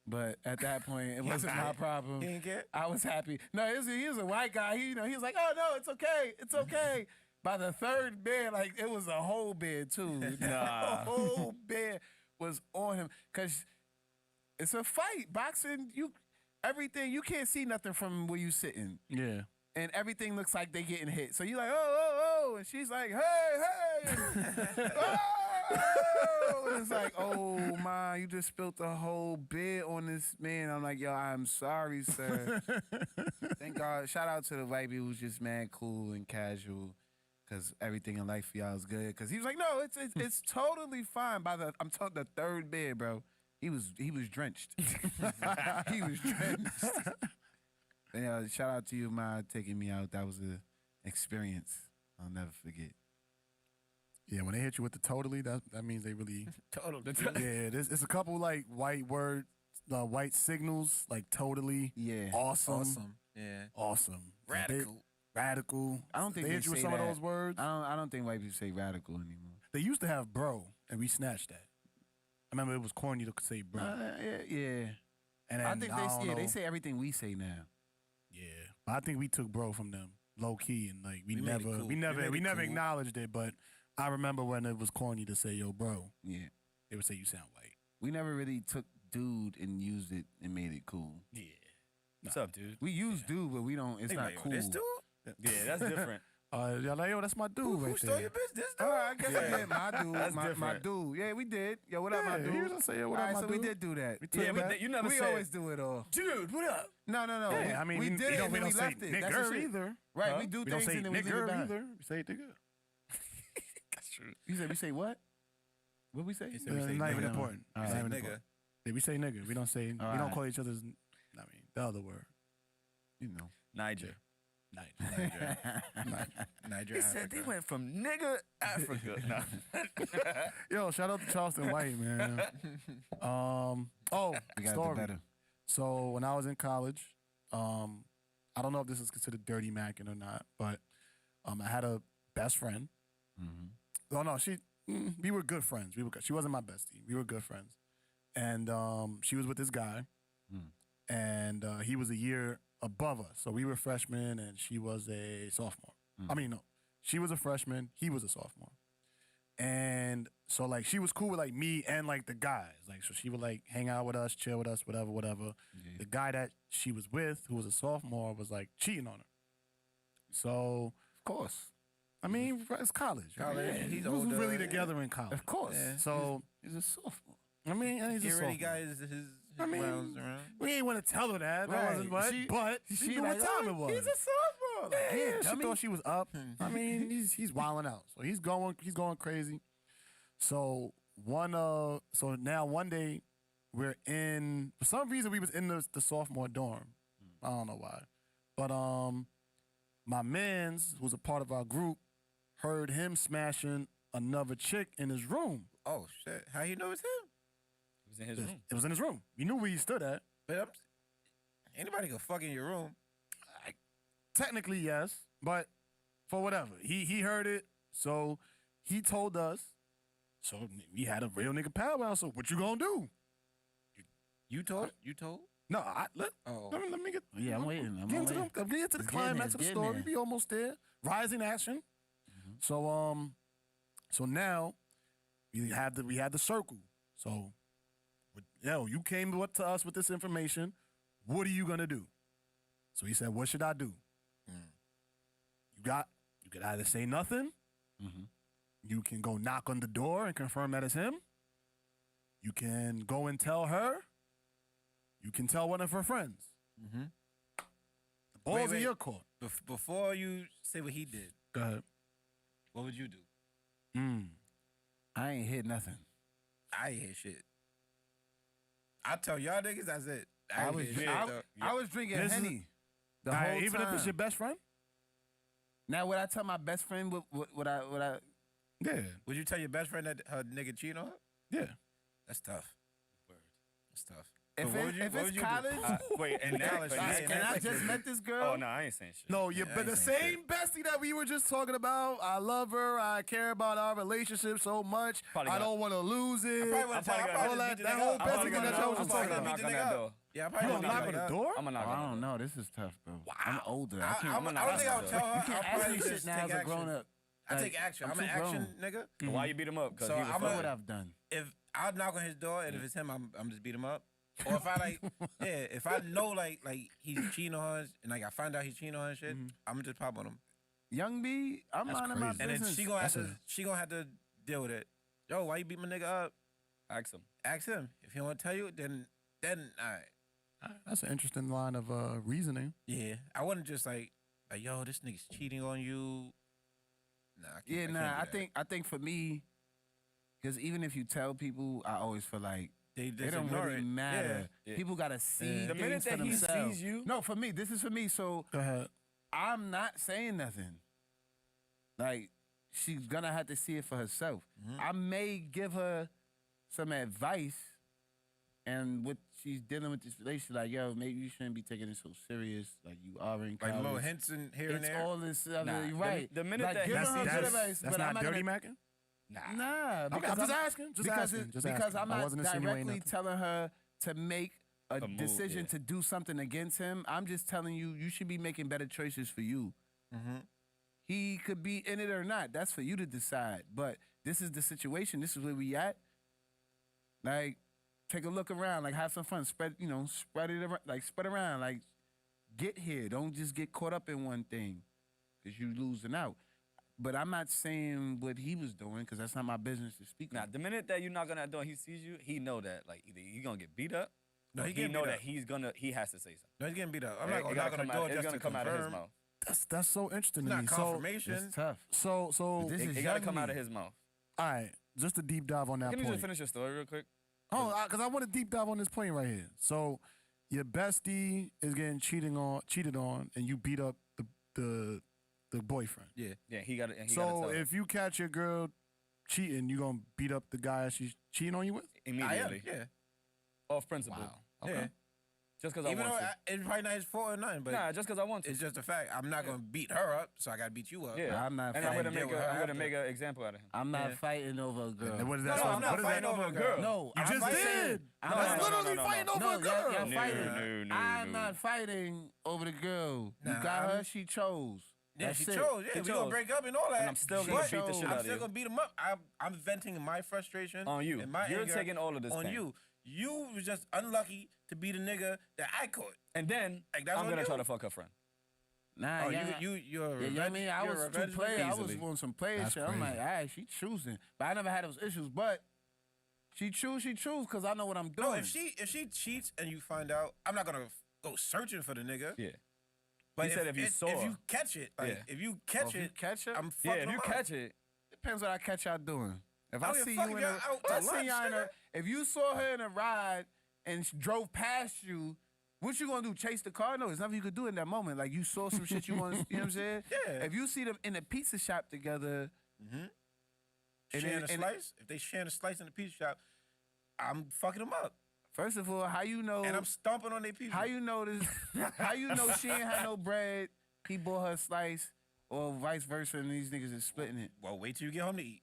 But at that point, it wasn't my problem. He didn't get? I was happy. No, he was a white guy. He was like, oh, no, it's okay. It's okay. By the third beer, like, it was a whole beer, too. The whole beer was on him. Because it's a fight. Boxing, everything, you can't see nothing from where you sitting. Yeah. And everything looks like they getting hit. So you're like, oh. And she's like, hey. Oh. And it's like, oh, man, you just spilled the whole beer on this man. I'm like, yo, I'm sorry, sir. Thank God. Shout out to the white people who's just mad cool and casual because everything in life for y'all is good. Because he was like, no, it's totally fine. I'm talking the third beer, bro. He was drenched. He was drenched. Yeah, shout out to you, Ma, taking me out. That was an experience I'll never forget. Yeah, when they hit you with the totally, that means they really Totally. Yeah, it's a couple like white signals, like totally. Yeah, awesome. Yeah, awesome. radical. Radical. I don't think they hit you with some of those words. I don't think white people say radical anymore. They used to have bro, and we snatched that. I remember it was corny to say bro. Yeah. And then, I think they say everything we say now. Yeah, but I think we took bro from them low key, and like we made it never cool. acknowledged it. But I remember when it was corny to say yo bro. Yeah, they would say you sound white. We never really took dude and used it and made it cool. Yeah, What's up, dude? We use dude, but we don't. It's not Like, cool. This dude? Yeah, that's different. Y'all like yo, that's my dude Who right stole there. your bitch? This Oh, dude? I guess I did. My dude, That's my different. dude. Yeah, we did. Yo, what up, my Yeah, dude? he was gonna say, yo, what All up, right, my so dude? we did do that. We took Yeah, it but back. you never we said, always do it all. dude, what up? No. Yeah, I mean, we did it and we then we don't say left it. That's the nigger shit. either. Right, Huh? we do We don't things say and then we leave it nigger back. either. We say nigger. That's true. You said we say what? What we say? He said we say Not even nigger. important. All Not right. even Nigga. important. Yeah, we say nigger. We don't say. We All don't right. call each other's. I mean, the other word. You know. Niger. Niger, He said they went from nigga Africa. Nah. Yo, shout out to Charleston White, man. We got story. the better. So when I was in college, I don't know if this is considered dirty macking or not, but I had a best friend. Mm-hmm. Oh no, we were good friends. She wasn't my bestie. We were good friends, and she was with this guy, and he was a year above us. So we were freshmen, and she was a sophomore. I mean, no, she was a freshman. He was a sophomore, and so like she was cool with like me and like the guys. Like so she would like hang out with us, chill with us, whatever. Yeah. The guy that she was with, who was a sophomore, was like cheating on her. So Of course. I mean, it's college. College, Yeah, he's we was older. really together in college. Of course. Yeah. So He's a sophomore. I mean, and he's He a already sophomore. got his I mean, rounds around. We ain't want to tell her that. That Right. wasn't much. She- But she knew what time it was. He's a sophomore. Like, Yeah, yeah, she dummy. thought she was up. I mean, he's wilding out. So he's going crazy. So now one day we're in, for some reason we was in the sophomore dorm. I don't know why. But my mans, who's a part of our group, heard him smashing another chick in his room. Oh shit! How you know it's him? It was in his room. It was in his room. We knew where he stood at. But anybody can fuck in your room. Technically, yes, but for whatever. He heard it, so he told us. So we had a real nigga powwow. So what you gonna do? You told? You told? No, let Oh. me get. Yeah, I'm waiting. I'm Get into waiting. I'm getting to the It's getting climax there, of the it's story. getting We almost there. Rising action. So now we had the circle. So, you came to us with this information. What are you gonna do? So he said, what should I do? You could either say nothing. Mm-hmm. You can go knock on the door and confirm that it's him. You can go and tell her. You can tell one of her friends. Mm-hmm. The ball's in your court. Before you say what he did, Go ahead. what would you do? I ain't hit nothing. I ain't hear shit. I tell y'all niggas, that's it. I was drinking This is- Henny the whole Even time. if it's your best friend? Now, would I tell my best friend what I? Yeah. Would you tell your best friend that her nigga cheated on her? Yeah. That's tough. That's tough. If, But what would you- if what it's would you do? college, Wait, and College, that, yeah, and that's I like just the- met this girl. oh no, I ain't saying shit. No, Yeah, but I the ain't saying same bestie that we were just talking about, I love her, I care about our relationship so much, Probably I gonna- don't want to lose it. Probably would've probably told- gonna- I'd all probably that- just beat the that nigga whole up. bestie I'm probably thing that gonna- y'all was I'm talking probably about. gonna beat the Knock on nigga that up. door. Yeah, I'm You probably gonna knock gonna on beat the the nigga up. door? I'm gonna knock I on don't that. know. This is tough, bro. Wow. I'm older. I can't. I'm gonna I don't think I'll knock tell her. you can't I'll ask probably me shit just now take as a action. grown up. I Like, take action. I'm I'm too an action grown. nigga. Why you beat him up? Cause So he was I'm Look a- what I've done. If I knock on his door and if it's him, I'm just beat him up. Or if I like, yeah, if I know like he's cheating on her and like I find out he's cheating on her and shit, I'm gonna just pop on him. Young B, I'm That's minding my crazy. And then business. she gonna have to deal with it. Yo, why you beat my nigga up? ask him. Ask him. If he won't tell you, then all right. That's an interesting line of reasoning. Yeah, I wouldn't just like yo, this nigga's cheating on you. Nah, I can't, Yeah, can't nah. do I that. think for me, because even if you tell people, I always feel like they it just don't ignore really it. matter. Yeah. People gotta see Yeah. The minute things for that he themselves. sees you- No, for me, this is for me. So Go ahead. I'm not saying nothing. Like she's gonna have to see it for herself. I may give her some advice, and what she's dealing with this relationship, like yo, maybe you shouldn't be taking it so serious. Like you are in Like college. little hints in here and It's there. all this other, Nah, you're right. the minute like, that give he her sees good you- advice, That's but not I'm not dirty gonna, macking? Nah, Okay, because I'm just asking. Just because asking. Just because asking. I'm I not wasn't insinuating directly nothing. telling her to make a move, decision yeah. to do something against him. I'm just telling you, you should be making better choices for you. He could be in it or not. That's for you to decide. But this is the situation. This is where we at. Like, take a look around. Like, have some fun. Spread it around. Like, spread around. Like, get here. Don't just get caught up in one thing, because you losing out. But I'm not saying what he was doing, because that's not my business to speak Nah, on. the minute that you knock on that door and he sees you, he know that like either you gonna get beat up, No, or he he getting know beat that up. he has to say something. No, he's getting beat up. I'm It- not it gonna gotta knock on the come door out- it's just gonna to come out of his confirm. mouth. That's so interesting It's to not me. confirmation. It's tough. So This is It gotta young come out me. of his mouth. all right, just a deep dive on that Can you point. just finish your story real quick? Oh, because I want to deep dive on this point right here. So, your bestie is getting cheated on, and you beat up the boyfriend. Yeah. Yeah, he got it. So, if you catch your girl cheating, you gonna beat up the guy that she's cheating on you with? I am. immediately, Yeah. off principle. Yeah. Just because I Even though want to. it's probably not his fault or nothing, but Nah, just because I want to. it's just a fact. I'm not gonna beat her up, so I gotta beat you up. Yeah, I'm not and I'm fighting. gonna Deal make with her I'm gonna after. make an example out of him. I'm not Yeah. fighting over a girl. And what is No, that? no, I'm not what is fighting that? over a girl. No, You I'm just fighting- did. I'm That's not- literally no, fighting no. over No, a girl. you're No, fighting. no, I'm no. not fighting over the girl. Nah, You got her, I'm- she chose. Yeah, That's she it. chose. Yeah, She we gonna chose. break up and all that. And I'm still gonna But beat the shit I'm out of still you. gonna beat him up. I'm venting my frustration On you. and my You're anger taking all of this on pain. you. You was just unlucky to be the nigga that I caught. And then Like, that's I'm on gonna you. try to fuck her friend. Nah, Oh, yeah. you're a Yeah, you know what I revenge- mean? I you're a was too revenge player. I was easily. on some player That's shit. I'm like, crazy. all right, she choosing. But I never had those issues. But she choose because I know what I'm doing. No, if she cheats and you find out, I'm not gonna go searching for the nigga. Yeah. But He said if you saw if her. you catch it, like Yeah. if you Oh, catch if you it, catch her? I'm Yeah, fucking if you him up. catch it, Depends what I catch y'all doing. If I I don't give see a fuck you if in a, y'all out to I see lunch, y'all in a, nigga. if you saw her in a ride and she drove past you, what you gonna do? Chase the car? No, there's nothing you could do in that moment. Like you saw some shit you want. You know what I'm saying? Yeah. If you see them in a pizza shop together, and Sharing then- a and- slice. If they sharing a slice in the pizza shop, I'm fucking them up. first of all, how you know? And I'm stomping on their pizza. How you know this? How you know she ain't had no bread? He bought her a slice, or vice versa, and these niggas is splitting it. Well, wait till you get home to eat.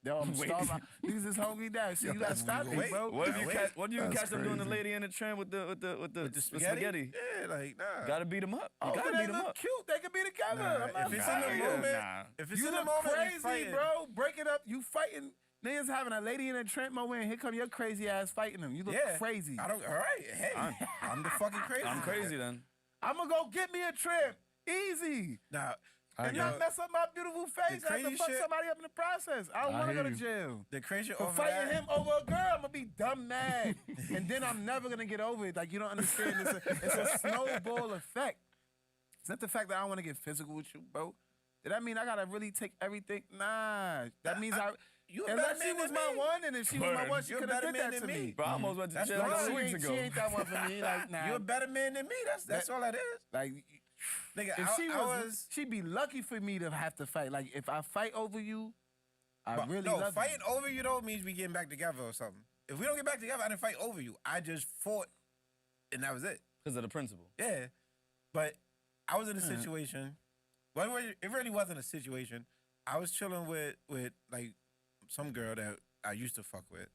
Yo, I'm starving. Niggas is hungry now. See, you gotta stop wait. it, bro. what if you wait. catch? What if you That's catch them doing the crazy. lady in the tram with the spaghetti? Yeah, like nah. Gotta beat him up. You Oh, gotta but they beat him look up. cute. They could be together. Nah, I'm not if it's in the fighting. moment, Nah. if it's You in the look moment, we crazy, fighting. bro. Break it up. You fighting. Niggas having a lady in a Trent moment, and here come your crazy ass fighting them. You look Yeah, crazy. I don't. All right, hey, I'm the fucking crazy. I'm crazy then. I'm gonna go get me a trip. Easy. Now, And not mess up my beautiful face. I have to crazy fuck shit- somebody up in the process. I don't I want to go hear to you. jail. the crazy For over fighting that, him over a girl, I'm gonna be dumb mad, and then I'm never gonna get over it. Like you don't understand. It's a snowball effect. It's not the fact that I want to get physical with you, bro. Did that mean I gotta really take everything? Nah. That means you a better unless she man was than my me. one, and if she was my one, she You a could have better did man that to than me. me. Bro, I almost went to That's jail right. like 2 She weeks ain't, ago. she ain't that one for me. Like, nah. You a better man than me. That's all that is. Like, Nigga, if she I was, she'd be lucky for me to have to fight. Like, if I fight over you, I but really no, love fighting you. over you though means we getting back together or something. If we don't get back together, I didn't fight over you. I just fought, and that was it. Because of the principle. Yeah, but I was in a situation. Well, it really wasn't a situation. I was chilling with like some girl that I used to fuck with,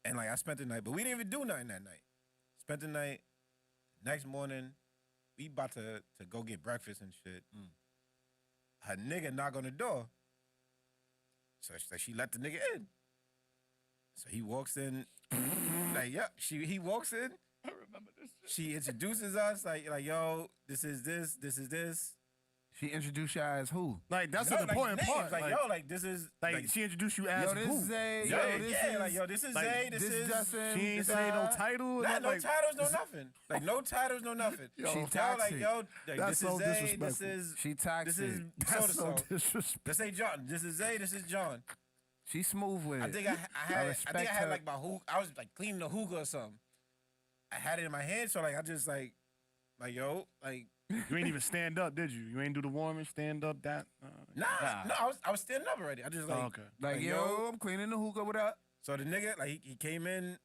and like I spent the night, but we didn't even do nothing that night. Spent the night. Next morning, we about to go get breakfast and shit. Her nigga knock on the door. So she let the nigga in. So he walks in. Like, yeah, he walks in. I remember this shit. She introduces us like yo, this is this. She introduced you as who? Like that's No, an important names, part. Like yo, like this is like she introduced you as Yo, this who? is Zay. yo, Yo, this yeah, is like yo, this is like, Zay. This is Justin. She ain't this say no is- title. Nah, no like, titles, no nothing. Like no titles, no nothing. Yo, She Yo, toxic. like yo, like, That's this so is Zay. This disrespectful. is She toxic. this is That's so so. disrespectful. This ain't John. This is Zay. This is John. She smooth with it. I think I respect had her. like my hook. I was like cleaning the hookah or something. I had it in my hand, so like I just like yo, like You ain't even stand up, did you? You ain't do the warming, stand up, that? nah. I was standing up already. I just like Oh, okay. Like, yo, I'm cleaning the hookah. What up? So the nigga like he came in.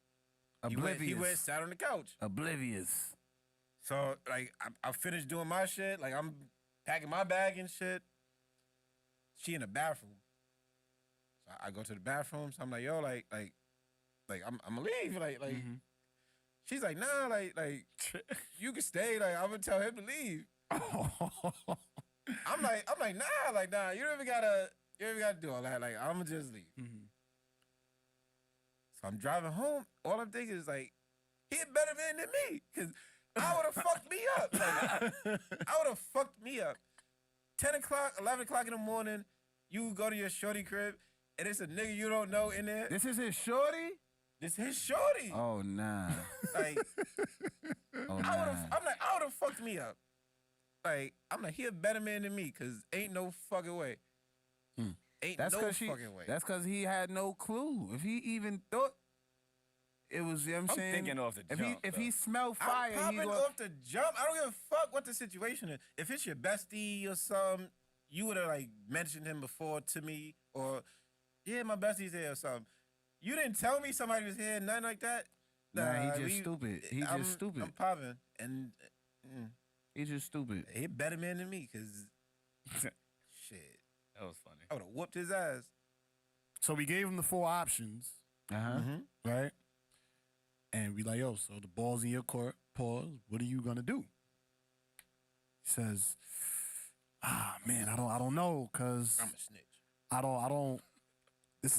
Oblivious. He went sat on the couch. Oblivious. So like I finished doing my shit. Like I'm packing my bag and shit. She in the bathroom. So I go to the bathroom. So I'm like, yo, like I'm gonna leave. Like she's like, nah, like you can stay. Like I'm gonna tell him to leave. I'm like, nah, you don't even gotta do all that. Like I'm gonna just leave. So I'm driving home. All I'm thinking is like, he a better man than me. Cause I would have fucked me up. Like, I would have fucked me up. 10 o'clock, 11 o'clock in the morning, you go to your shorty crib, and it's a nigga you don't know in there. This is his shorty? This his shorty. Oh, nah. Like, Oh, I nah. would have fucked me up. Like, I'm like, he a better man than me, cause ain't no fucking way. Ain't That's no because fucking way. That's because he had no clue. If he even thought it was, you know what I'm saying? thinking off the jump, If though. he smelled fire, I'm popping he go, off the jump. I don't give a fuck what the situation is. If it's your bestie or something, you would have like mentioned him before to me, or yeah, my bestie's here or something. You didn't tell me somebody was here, nothing like that. Nah, he just stupid. He just stupid. I'm popping, and He's just stupid. he a better man than me, cause shit, That was funny. I would have whooped his ass. So we gave him the 4 options, Uh-huh. right? And we like, yo, so the ball's in your court. Pause. What are you gonna do? He says, man, I don't know, cause I'm a snitch. I don't. This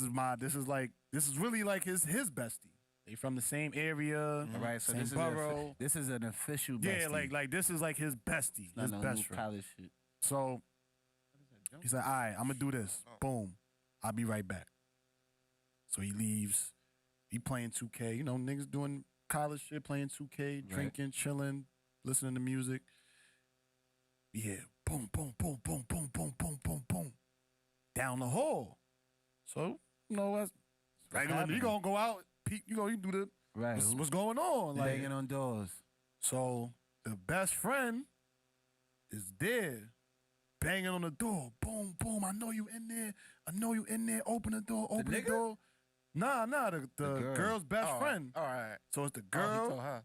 is really like his bestie. They from the same area, All right, so same borough. this is an official bestie. Yeah, like this is like his bestie, Not his no best new friend. college shit. So he's like, all right, I'm gonna do this. Boom, I'll be right back. So he leaves. He playing 2K. You know, niggas doing college shit, playing 2K, drinking, chilling, listening to music. Yeah, boom, boom, boom, boom, boom, boom, boom, boom, boom. Down the hall. So, you know, that's regular. You gonna go out, you do the Right. what's going on? Like, Banging on doors. so the best friend is there, banging on the door. Boom, boom. I know you in there. I know you in there. Open the door. Open the nigga? door. Nah, the girl. girl's best friend. All right. So it's the Oh, he girl told her.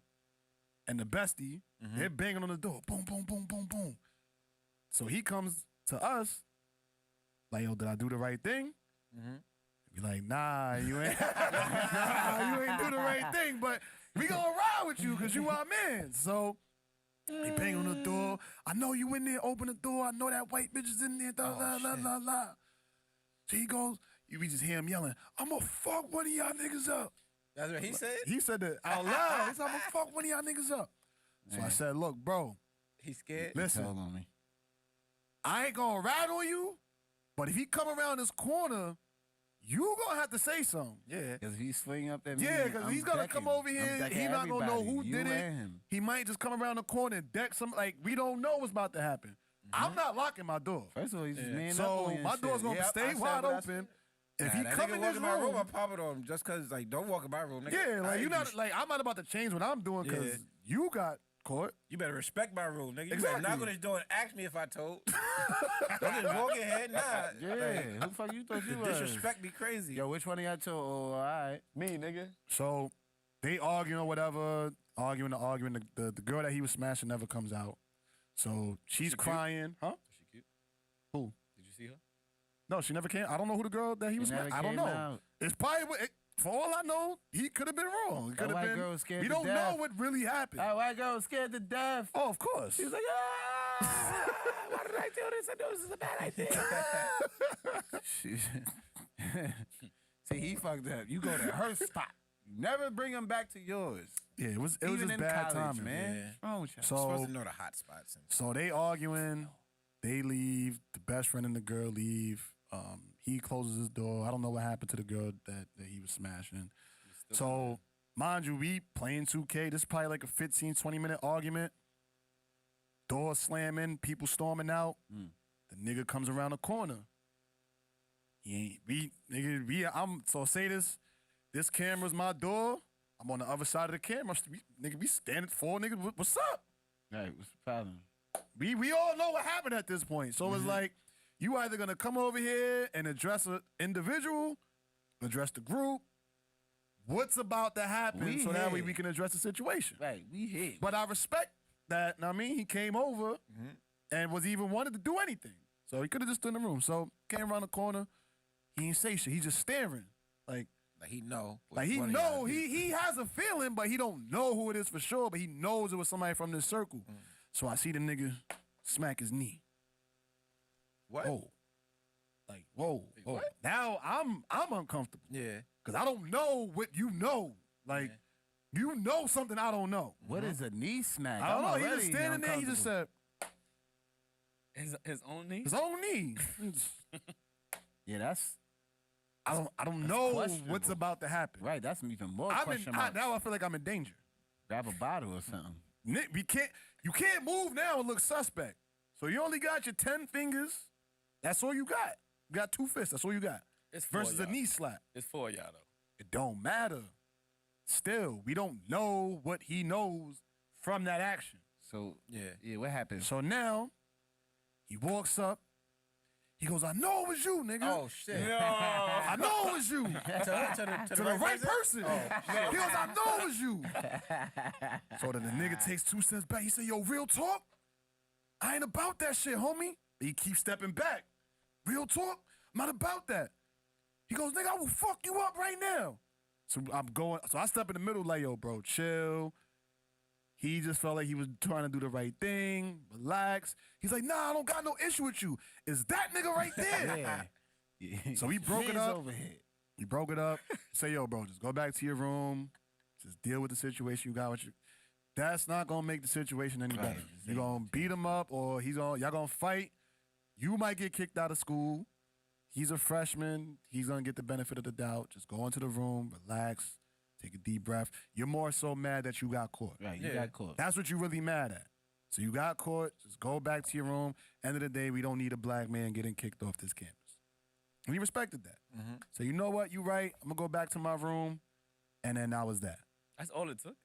and the bestie. They're banging on the door. Boom, boom, boom, boom, boom. So he comes to us like, yo, did I do the right thing? Be like, nah, you ain't. Nah, you ain't do the right thing, but we gonna ride with you because you our man. So he bang on the door. I know you in there. Open the door. I know that white bitch is in there. La, la, la, la, la. So he goes, we just hear him yelling, I'm gonna fuck one of y'all niggas up. That's what he said. He said that out loud. He said, I'm gonna fuck one of y'all niggas up. So I said, look, bro, He's scared? Listen, Tell on me. I ain't gonna rat on you, but if he come around this corner, you gonna have to say something. Yeah. Because he swing up that. Yeah, because he's gonna come over here. He not gonna know who did it. Him. He might just come around the corner and deck some. Like we don't know what's about to happen. I'm not locking my door. First of all, he's just man up So on you and my shit. door's gonna Yeah, I stay said wide what I open. said. If he that come nigga in walk this in my room, room, I pop it on him just because, like, don't walk in my room. Nigga. yeah, like I you ain't not do like I'm not about to change what I'm doing because Yeah. you got caught. You better respect my rule, nigga. You Exactly. better knock on this door and ask me if I told. Don't just walk in here. Nah. Yeah, who the fuck you thought you The was? disrespect be crazy. Yo, which one of y'all told? Oh, all right. Me, nigga. So they arguing or whatever, arguing. The girl that he was smashing never comes out. So she's crying. Huh? Was she cute? Who? Did you see her? No, she never came. I don't know who the girl that he was never smashing. I don't came know. out. It's probably for all I know, he could have been wrong. It could white have been. girl was scared We to don't death. know what really happened. That white girl was scared to death. Oh, of course. She was like, ah, why did I do this? I know this is a bad idea. See, he fucked up. You go to her spot. You never bring him back to yours. Yeah, it was Even just in bad college, timing, man. Yeah. What's wrong with y'all? You're supposed So to know the hot spots. so they arguing. They leave. The best friend and the girl leave. He closes his door. I don't know what happened to the girl that he was smashing. So, mind you, we playing 2K. This is probably like a 15, 20-minute argument. Door slamming, people storming out. The nigga comes around the corner. He ain't, so say this camera's my door. I'm on the other side of the camera. We standing for nigga. What's up? Right, what's the problem? We all know what happened at this point. So it's like, you either gonna come over here and address an individual, address the group. What's about to happen so that way we can address the situation. Right, we hit. But I respect that. I mean, he came over and was even wanted to do anything. So he could have just stood in the room. So came around the corner. He ain't say shit. He just staring. Like he know. Like he know. He has a feeling, but he don't know who it is for sure. But he knows it was somebody from this circle. So I see the nigga smack his knee. What? Whoa. Like, whoa. What? Now I'm uncomfortable. Yeah. Because I don't know what you know. Like, you know something I don't know. What is a knee smack? I don't know. I'm He just already standing there. He just said, His own knee? his own knee. Yeah, that's I don't That's know questionable. what's about to happen. right. That's even more I'm in, question marks. now I feel like I'm in danger. Grab a bottle or something. Nick, you can't move now and look suspect. So you only got your 10 fingers. That's all you got. You got 2 fists. That's all you got. It's for Versus a y'all. knee slap. It's for y'all, though. It don't matter. Still, we don't know what he knows from that action. So Yeah. what happened? So now, he walks up. He goes, I know it was you, nigga. Oh shit. I know it was you. to To the right person. He goes, I know it was you. So then the nigga takes 2 steps back. He said, yo, real talk? I ain't about that shit, homie. He keeps stepping back. Real talk? I'm not about that. He goes, nigga, I will fuck you up right now. So I step in the middle like, yo, bro, chill. He just felt like he was trying to do the right thing. Relax. He's like, nah, I don't got no issue with you. Is that nigga right there? Yeah. So we broke it Hands up. overhead. We broke it up. Say, yo, bro, just go back to your room. Just deal with the situation you got with you. That's not gonna make the situation any better. You're gonna beat him up, or y'all gonna fight. You might get kicked out of school. He's a freshman. He's gonna get the benefit of the doubt. Just go into the room, relax, take a deep breath. You're more so mad that you got caught. Right, you got caught. That's what you're really mad at. So you got caught. Just go back to your room. End of the day, we don't need a black man getting kicked off this campus. And he respected that. So you know what? You right. I'm gonna go back to my room. And then that was that. That's all it took?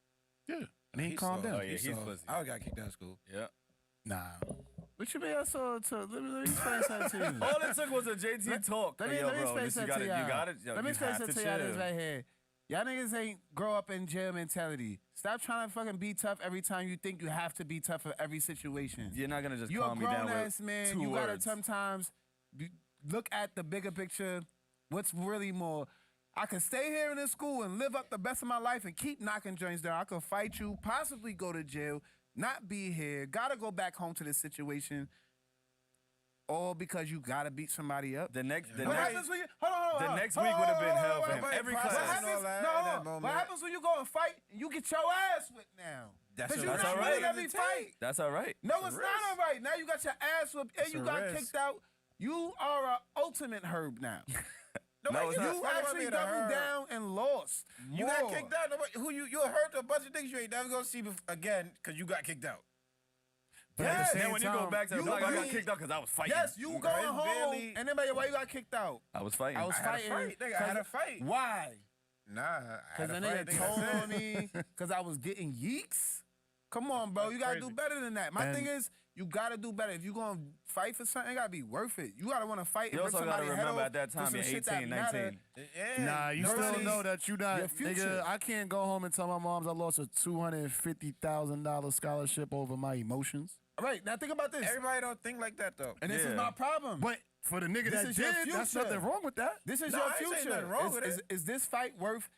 Yeah. And he calmed down. Oh, yeah, he's pussy. I got kicked out of school. Yeah. Nah. What you mean? I saw it. Let me explain something to you. All it took was a JT talk. Let me Yo, bro, explain this, you something got to it. y'all. You got it. Yo, Let me you explain have something to to y'all niggas chill. right here. Y'all niggas ain't grow up in jail mentality. Stop trying to fucking be tough every time you think you have to be tough for every situation. You're not gonna just You a calm me down grown with ass man. 2 You gotta words. sometimes look at the bigger picture. What's really more? I can stay here in this school and live up the best of my life and keep knocking joints down. I could fight you, possibly go to jail, not be here, gotta go back home to this situation. all because you gotta beat somebody up. The next What happens when you hold on? The next week would have been hell for him. Every What class. happens? What happens when you go and fight and you get your ass whipped now? That's Because all you're right. not winning every fight. That's all right. No, it's not all right. Now you got your ass whipped and you got kicked out. You are an ultimate herb now. No, it's not. You actually doubled down and lost. You got kicked out. Nobody, you hurt a bunch of things you ain't never gonna see again because you got kicked out. But at the same Then when you go time, back to the block, I got kicked out because I was fighting. Yes, you going home and then why you got kicked out? I was fighting. I was fighting. I had a fight. Why? Nah, Because the nigga told on me because I was getting yeeks. Come on, bro. You got to do better than that. My thing is, you got to do better. If you going to fight for something, it got to be worth it. You got to want to fight and You rip also got to somebody head remember off at that for time some you're shit that 18, matter. 19. Nah, you still know that you not, your future. nigga. I can't go home and tell my moms I lost a $250,000 scholarship over my emotions. All right, now think about this. Everybody don't think like that though. And this is my problem. But for the nigga This that is your did, there's future. nothing wrong with that. This is No, your I ain't saying future. nothing wrong with it. Is this fight worth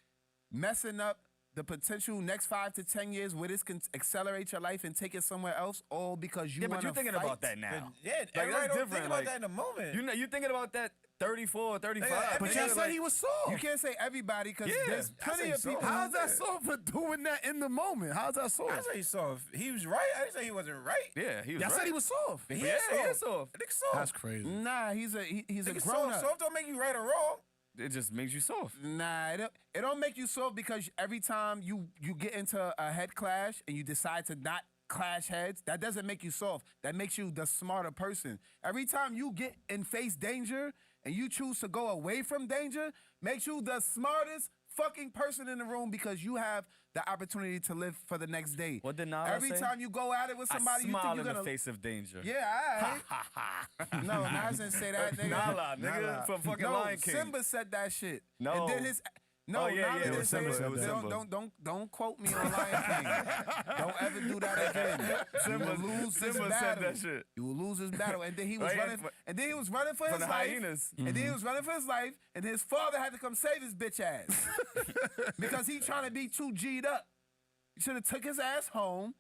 messing up the potential next 5 to 10 years where this can accelerate your life and take it somewhere else, all because you Yeah, want but to you're thinking about that now. Yeah, Like, everybody that's don't different. think about Like, that in the moment. You thinking about that 34, 35. But But y'all you said said he was soft. You can't say everybody because Yeah, there's I plenty say of people. so. How's that soft for doing that in the moment? How's that I soft? didn't say he's soft. He was right. I didn't say he wasn't right. Yeah, he was Y'all right. said he was soft. But Yeah, he is soft. Nigga soft. That's crazy. Nah, he's a Nigga grown soft. up. Soft don't make you right or wrong. It just makes you soft. Nah, it don't make you soft because every time you get into a head clash and you decide to not clash heads, that doesn't make you soft. That makes you the smarter person. Every time you get and face danger and you choose to go away from danger, makes you the smartest fucking person in the room because you have the opportunity to live for the next day. What did Nala Every say? time you go at it with somebody, I you smile think you're in the gonna face of danger. Yeah, all right. No, Nas didn't say that, nigga. Nala, nigga, Nala. from fucking No, Lion King. Simba said that shit. No. And then his Oh, yeah, Nala yeah, it didn't was say Simba, it. it was Simba. Don't quote me on Lion King. Don't ever do that again. Simba- You will lose this Simba said battle. that shit. You will lose this battle. And then he was Right, running. And then he was running for From his the life. hyenas. And then he was running for his life. And his father had to come save his bitch ass because he trying to be too G'd up. He should have took his ass home.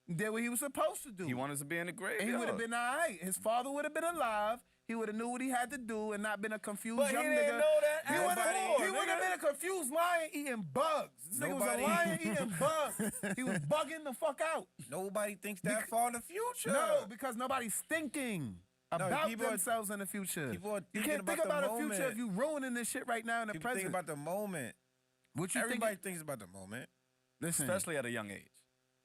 And did what he was supposed to do. He wanted to be in the grave. And he would have been all right. His father would have been alive. He would have knew what he had to do and not been a confused But he young didn't nigga. know that He at would all, have been a confused lion eating bugs. This nigga was a Nobody- lion eating bugs. He was bugging the fuck out. Nobody thinks that far in the future. No, because nobody's thinking about people are- themselves in the future. people are You thinking can't think about about the the future moment. if you ruining this shit right now in the People present. think about the moment. What you Everybody think? thinks about the moment. Listen, Especially at a young age.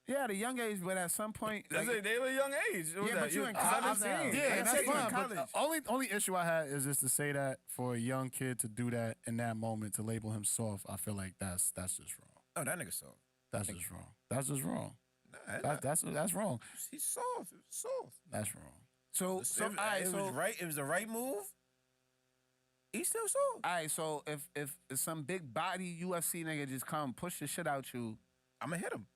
yeah, at a young age, but at some point, That's like, it, they were a young age. What was Yeah, that? but you in was college 17. now. Yeah, Like I that's said, you in fine. But college. the only issue I had is just to say that for a young kid to do that in that moment to label him soft. I feel like that's just wrong. Oh, that nigga soft. That's just wrong. That's just wrong. Nah, That's wrong. he's soft. It was soft. That's wrong. so all right, it so was right. It was the right move. He's still soft. all right, so if some big body UFC nigga just come push the shit out you, I'm gonna hit him.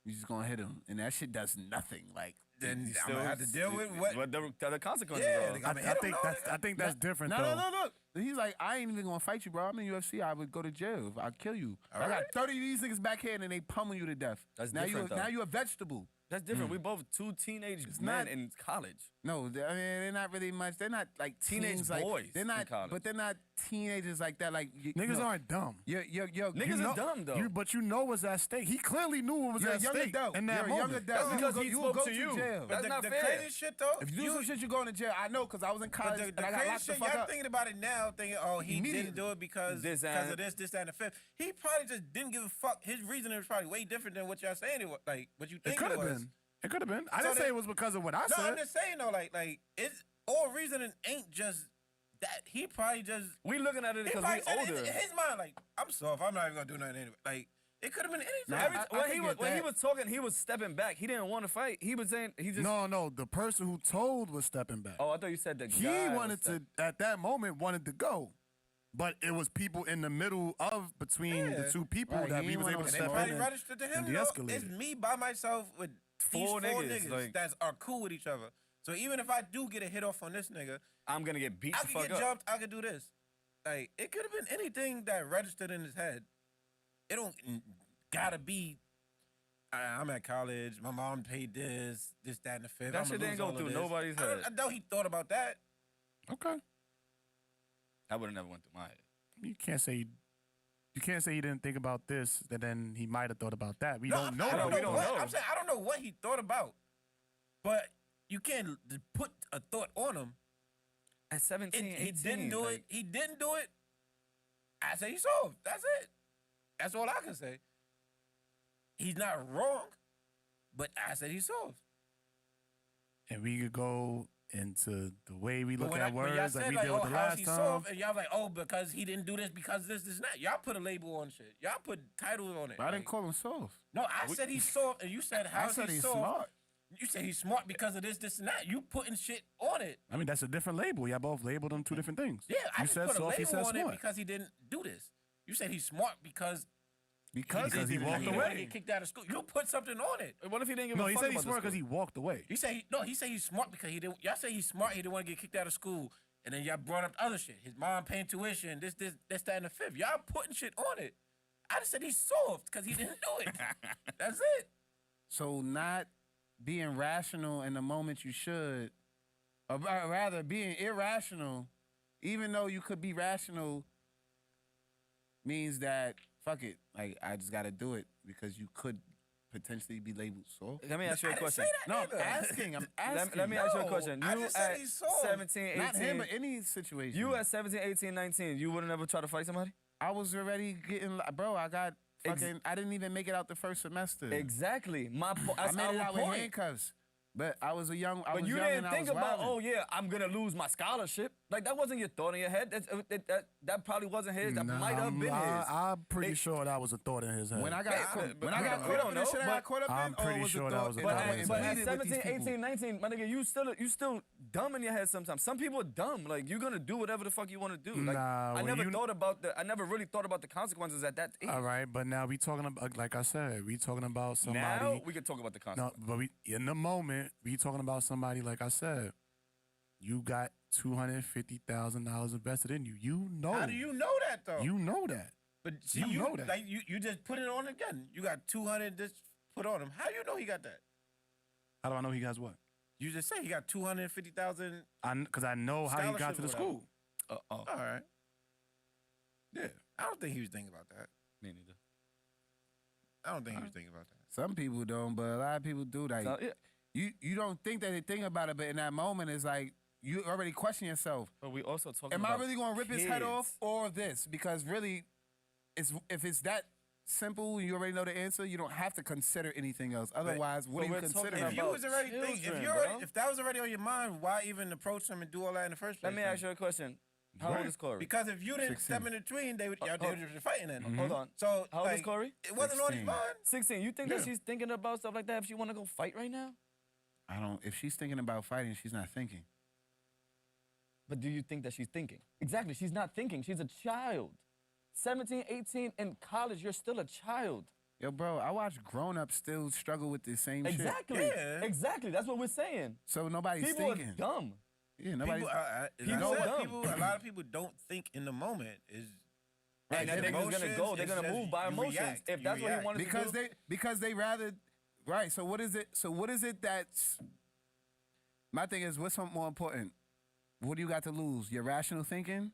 you just gonna hit him, and that shit does nothing. Like Then He I'm gonna have to deal with what. the consequences Yeah, are. nigga, I'ma hit him, no, nigga. I think that's different no, though. look. He's like, I ain't even gonna fight you, bro. I'm in UFC. I would go to jail. I'd kill you. All I got right. 30 of these niggas back here, and they pummel you to death. That's now different, now though. you a vegetable. That's different. We both two teenage men not- in college. No, I mean they're not really much. They're not like Teenage teens, like, boys They're in not, college. but they're not teenagers like that. Like Niggas aren't dumb. You're Niggas you know, is dumb though. But you know what's at stake. He clearly knew what was You're a at young stake adult. in that You're a moment. young adult. That's You because will he you will spoke go to you. jail. That's the, not the fair. craziest shit though. If you do some shit, you're going to jail. I know because I was in But college the and I got crazy locked the shit, fuck y'all up. thinking about it now, thinking, oh, he Immediately. didn't do it because This of and- this, that, and the fifth. He probably just didn't give a fuck. His reasoning was probably way different than what y'all saying it was. Like, what you It think could it have was. been. It could have been. I So didn't say they- it was because of what I No, said. I'm just saying though, like it's all reasoning ain't just that. He probably just We looking at it he because probably we said older. in his mind, like, I'm soft. I'm not even gonna do nothing anyway. Like, it could have been anything. Nah, When he was talking, he was stepping back. He didn't want to fight. He was saying he just. No, the person who told was stepping back. Oh, I thought you said the He guy wanted to, at that moment, wanted to go. But it was people in the middle of between the two people Right, that he we ain't was want able no to and they step probably in registered to him. and You know, de-escalate it's it. me by myself with Four these four niggas, niggas like- that are cool with each other. So even if I do get a hit off on this nigga, I'm gonna get beat I the could fuck get up. jumped. I could do this. Like, it could have been anything that registered in his head. It don't gotta be. I'm at college. My mom paid this, that, and the fifth. That I'ma shit didn't lose go all of through this. nobody's head. I know he thought about that. Okay. That would have never went through my head. You can't say he didn't think about this, and then he might have thought about that. We don't know. We don't know. I'm saying I don't know what he thought about, but you can't put a thought on him. At 17, 18, He didn't do it. He didn't do it. I say he's soft. That's it. That's all I can say. He's not wrong, but I said he's soft. And we could go into the way we look But at when y'all words like said we like, did oh, with the how's last he time. soft? And y'all like, oh, because he didn't do this, because this, and that. Y'all put a label on shit. Y'all put titles on it. But I didn't Like, call him soft. no, I said he's soft, and you said I how's said he he's soft? smart. You said he's smart because of this, and that. You putting shit on it. I mean, that's a different label. Y'all both labeled them two different things. Yeah, I You just said put a soft, he label said on it smart. because he didn't do this. You said he's smart because He walked didn't want to get get kicked out of school. You put something on it. What if he didn't give No, a he fuck said he's about smart the because he walked away. He said he said he's smart because he didn't. Y'all say he's smart. He didn't want to get kicked out of school, and then y'all brought up other shit. His mom paying tuition. This, that, and the fifth. Y'all putting shit on it. I just said he's soft because he didn't do it. That's it. So not being rational in the moment you should, or rather being irrational, even though you could be rational, means that fuck it. Like I just got to do it because you could potentially be labeled soft. Let me ask you a I didn't question. say that No, I'm either. asking. I'm asking. Let me ask you a No, question. I You just said at he's soft. 17, 18, Not him, but any situation. you at 17, 18, 19, you would have never tried to fight somebody? I was already getting, bro. I got fucking. I didn't even make it out the first semester. Exactly. I That's made it our out with point. handcuffs, but I was a young. I But was you young didn't and think I was about, wildin'. oh yeah, I'm gonna lose my scholarship. Like that wasn't your thought in your head. That probably wasn't his. That might have been his. I'm pretty sure that was a thought in his head. When I got Yeah, when but I got we caught don't up in the know, shit I but got caught up I'm in, pretty was sure the that thought was a and thought I in went his But head. at pleaded with these 17, people. 18, 19, my nigga, you still dumb in your head sometimes. Some people are dumb. Like you're gonna do whatever the fuck you want to do. Like Nah, I when never you- thought about I never really thought about the consequences at that age. All right, but now we talking about, like I said, we talking about somebody. Now we can talk about the No, consequences. but we in the moment we talking about somebody. Like I said, you got $250,000 invested in you. You know. How do you know that though? You know that. But see, you know that. Like you just put it on again. You got 200 just put on him. How you know he got that? How do I know he has what? You just say he got 250,000. Because I know how he got to the Scholarship or school. All right. Yeah. I don't think he was thinking about that. Me neither. I don't think he was thinking about that. Some people don't, but a lot of people do. Like So, yeah. you don't think that they think about it, but in that moment, it's like you already question yourself. But we also talking Am about I really going to rip his head kids. off or this? Because really, if it's that simple, you already know the answer. You don't have to consider anything else. Otherwise, what but are you we're talking considering? If you about was already thinking, children, bro. if that was already on your mind, why even approach him and do all that in the first place? Let me ask you a question. How old is Corey? Because if you didn't 16. step in between, they would y'all oh. would be fighting then. Hold on. So How old is like, Corey? It wasn't on his 16. mind. 16. You think that she's thinking about stuff like that if she want to go fight right now? I don't. If she's thinking about fighting, she's not thinking. But do you think that she's thinking? Exactly. She's not thinking. She's a child. 17, 18 in college, you're still a child. Yo, bro, I watch grown-ups still struggle with the same shit. Exactly. Yeah. Exactly. That's what we're saying. So nobody's People thinking. are dumb. Yeah, nobody's. People, dumb. a lot of people don't think in the moment. Is And that it's nigga's gonna emotions, go. They're it's gonna just move by you emotions. react, If you that's what he react. wanted to do. because they rather right. So what is it? So what is it that's my thing is what's more important? What do you got to lose? Your rational thinking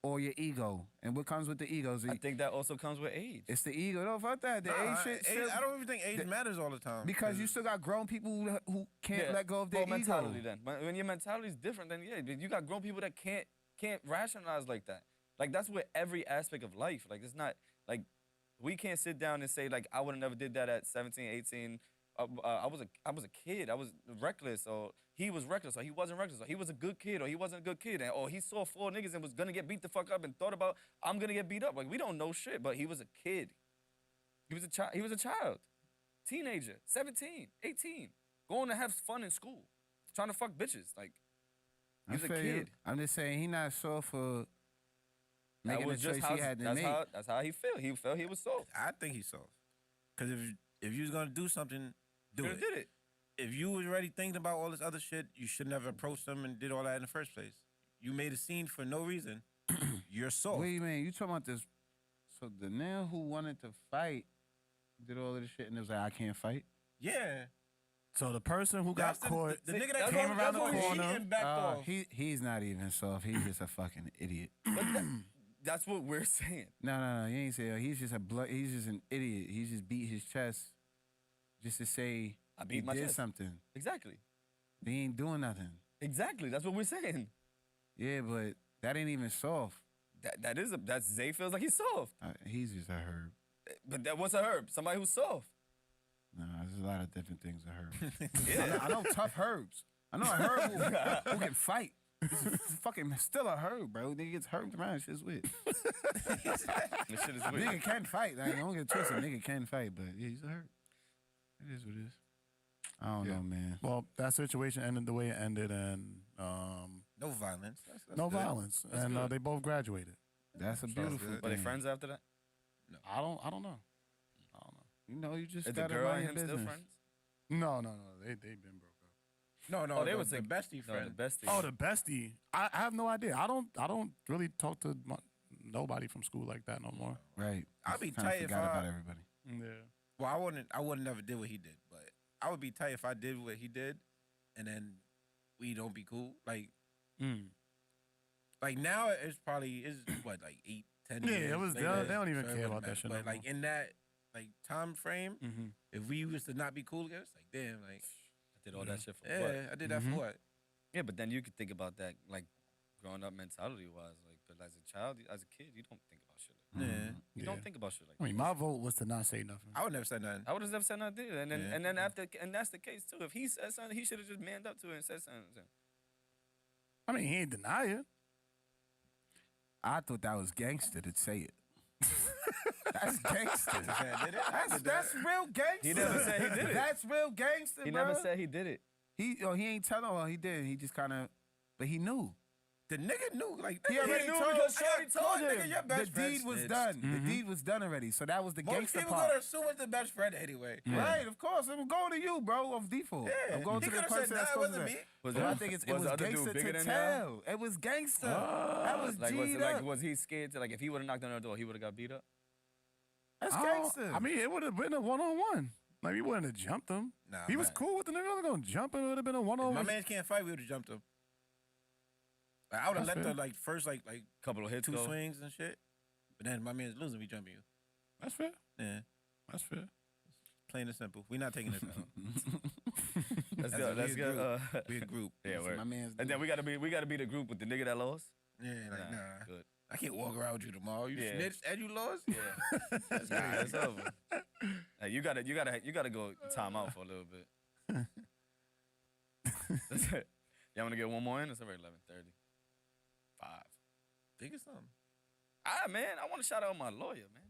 or your ego? And what comes with the ego? I think that also comes with age. It's the ego. No, fuck that. The age shit. still- I don't even think age matters all the time. because you still got grown people who can't Yeah. let go of their well, ego. mentality then. When your mentality is different, then yeah, but you got grown people that can't rationalize like that. Like that's with every aspect of life. Like it's not like we can't sit down and say like I would have never did that at 17, 18. I was a kid. I was reckless, or he was reckless, or he wasn't reckless, or he was a good kid, or he wasn't a good kid, or he saw 4 niggas and was gonna get beat the fuck up and thought about I'm gonna get beat up. Like we don't know shit, but he was a kid. He was a child. He was a child, teenager, 17, 18, going to have fun in school, trying to fuck bitches. Like he was a feel you. kid. I'm just saying he not sure for That making the was just choice how, he had to that's make. That's how he felt. He felt he was soft. I think he's soft. Because if you was gonna do something, do Could've it. did it. If you was already thinking about all this other shit, you should never approach them and did all that in the first place. You made a scene for no reason. You're soft. What do you mean? You talking about this? So the nigga who wanted to fight did all of this shit, and it was like, I can't fight. Yeah. So the person who got That's caught, the nigga that came around the corner. and backed off. He's not even soft. He's just a fucking idiot. That's what we're saying. No. You ain't say he's just he's just an idiot. He just beat his chest just to say I beat he my did chest. something. Exactly. He ain't doing nothing. Exactly. That's what we're saying. Yeah, but that ain't even soft. That's Zay feels like he's soft. He's just a herb. But what's a herb? Somebody who's soft. No, there's a lot of different things a herb. Yeah. I know tough herbs. I know a herb who can fight. He's fucking still a herb, bro. Nigga gets herbed around. Shit's weird. This shit is weird. Nigga can fight. Like, don't get twisted. Nigga can fight, but yeah, he's a herb. It is what it is. I don't know, man. Well, that situation ended the way it ended, and No violence. That's no good. violence, That's and good. they both graduated. That's a beautiful good. Were they thing. friends after that? I don't know. You know, you just Is the gotta girl mind and your him still business. friends? No. They've been broke up. No, Oh, they the, were the like- bestie No, friend. the bestie. Oh, the bestie. I have no idea. I don't really talk to nobody from school like that no more. Right. I'd be Kinda tight if forgot I- about everybody. Yeah. Well, I wouldn't never did what he did, but I would be tight if I did what he did, and then we don't be cool. Like now it's probably what like 8, 10 Yeah, years. it was. They later, don't even so it care wouldn't about that matter. shit. But no like more. in that like time frame, Mm-hmm. if we was to not be cool together, it's like damn, like I did all that shit for yeah, what? I did that for what? Yeah, but then you could think about that, like, growing up mentality wise. Like, but as a child, as a kid, you don't think about shit like that. Yeah, You don't think about shit like I mean, that. my vote was to not say nothing. I would never say nothing. I would have never said nothing. And then, Yeah. and then after, and that's the case too. If he said something, he should have just manned up to it and said something. I mean, he ain't deny it. I thought that was gangster to say it. That's gangster. I did it. That's real gangster. He never said he did it. That's real gangster, He bro. never said he did it. He ain't telling. Well, he did. He just kind of, but he knew. The nigga knew, like He already knew told. because I got Shorty told caught, him. nigga, your The best friend deed was snitched. done. The deed was done already. So that was the Most gangster people part. gonna assume it's the best friend anyway. Right, of course. I'm going to you, bro, of default. Yeah, I'm going he to the coulda said, person that's "Nah, it supposed wasn't to. me." Was But I that- think it was was the other dude gangster bigger to than tell. It was gangster. That was Like, G'd up. was he scared to, like, if he would have knocked on her door, he would have got beat up? That's Oh, gangster. I mean, it would have been a one-on-one. Like, he wouldn't have jumped him. Nah, He was man. cool with the nigga. I was gonna jump him. It would have been a If my one-on-one. man can't fight, we would have jumped him. Like, I would have That's let fair. the like first like Couple of hits 2 go. swings and shit. But then my man's losing, we jumping you. That's fair. Yeah, That's fair. plain and simple. We not taking this out. Let's That's go. a Let's weird go. We a group. Yeah, So word. my man's And then we gotta be the group with the nigga that lost. Yeah, like nah. Good. I can't walk around with you tomorrow. You Yeah. snitched and you lost. Yeah. That's Nah, crazy. it's over. Hey, you gotta go time out for a little bit. That's it. Y'all wanna get one more in? It's already 11:30. 5. Think of something. Man, I wanna shout out my lawyer, man.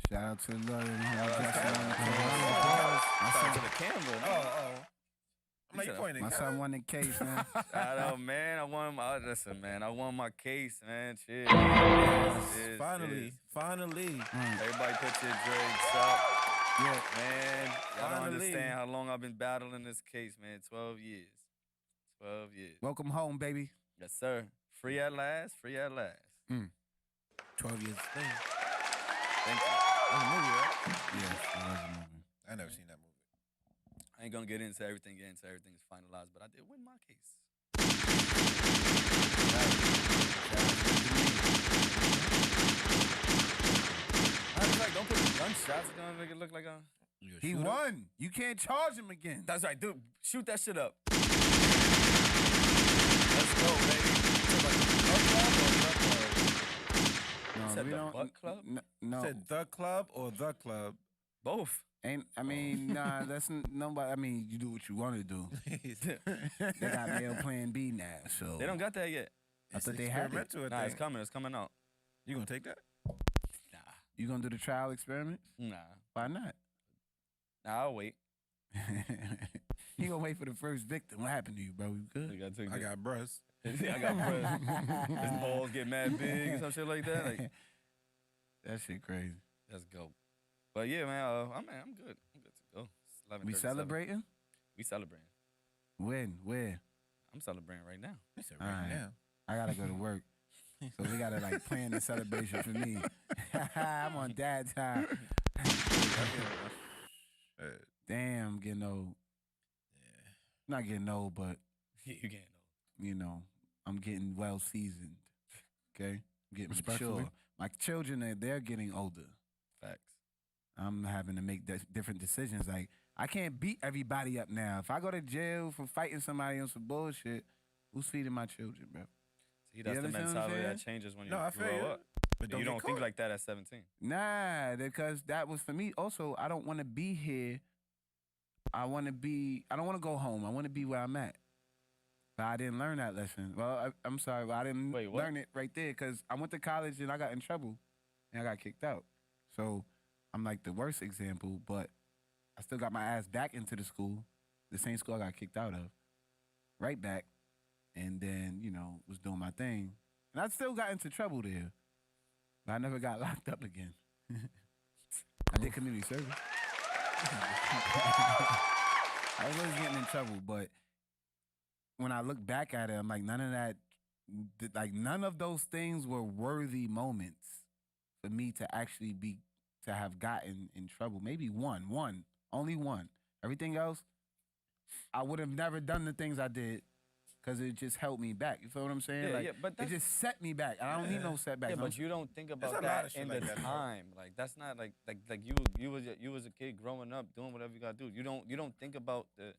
Shout out to the lawyer. Shout out to the camera. Man. I'm like, you pointing. My son won the case, man. Shout out, man. I won my case, man. Cheers. Cheers. Finally. Everybody put your drinks up. Yeah. Man, y'all don't Finally. understand how long I've been battling this case, man. 12 years. 12 years. Welcome home, baby. Yes, sir. Free at last. Free at last. 12 years. Thing. Thank you. That's a movie, right? Yes, it was a movie. I never seen that movie. I ain't gonna get into everything yet until everything is finalized, but I did win my case. I was like, don't put gunshots. It's gonna make it look like a... He won. You can't charge him again. That's right, dude. Shoot that shit up. Let's go, baby. No, Said we the don't. butt club? No, Said the club or the club? Both. ain't. I mean, nah. That's nobody. I mean, you do what you want to do. They got male Plan B now, so They don't got that yet. I thought they had it. experimental, I Nah, it's think. coming. It's coming out. You gonna take that? You gonna do the trial experiment? Nah. Why not? Nah, I'll wait. You gonna wait for the first victim? What happened to you, bro? You good? You gotta take I got breasts. I got breath. His balls get mad big and some shit like that. Like, That shit crazy. let's go. But yeah, man, I'm good. I'm good to go. It's 11:37. We celebrating? We celebrating. When? Where? I'm celebrating right now. He said All right right. now. I gotta go to work. So we gotta like plan the celebration for me. I'm on dad time. Damn, I'm getting old. Yeah. Not getting old, but You getting old. you know, I'm getting well seasoned. Okay, I'm getting Respectfully. mature. My children, they're getting older. Facts. I'm having to make different decisions. Like, I can't beat everybody up now. If I go to jail for fighting somebody on some bullshit, who's feeding my children, bro? See, that's the understand what I'm mentality saying? that changes when you No, I feel grow you. up. But You get don't think caught. like that at 17. Nah, because that was for me. Also, I don't want to be here. I don't want to go home. I want to be where I'm at. But I didn't learn that lesson. Well, I'm sorry, but I didn't Wait, what? learn it right there because I went to college and I got in trouble and I got kicked out. So I'm like the worst example, but I still got my ass back into the school, the same school I got kicked out of, right back, and then, was doing my thing. And I still got into trouble there, but I never got locked up again. I did community service. I was always getting in trouble, but when I look back at it, I'm like, none of those things were worthy moments for me to actually to have gotten in trouble. Maybe only one. Everything else, I would have never done the things I did because it just held me back. You feel what I'm saying? Yeah, but it just set me back. I don't need no setbacks. Yeah, but you don't think about a lot that of shit in like the that, bro. time. Like that's not like you was a kid growing up doing whatever you gotta do. You don't think about the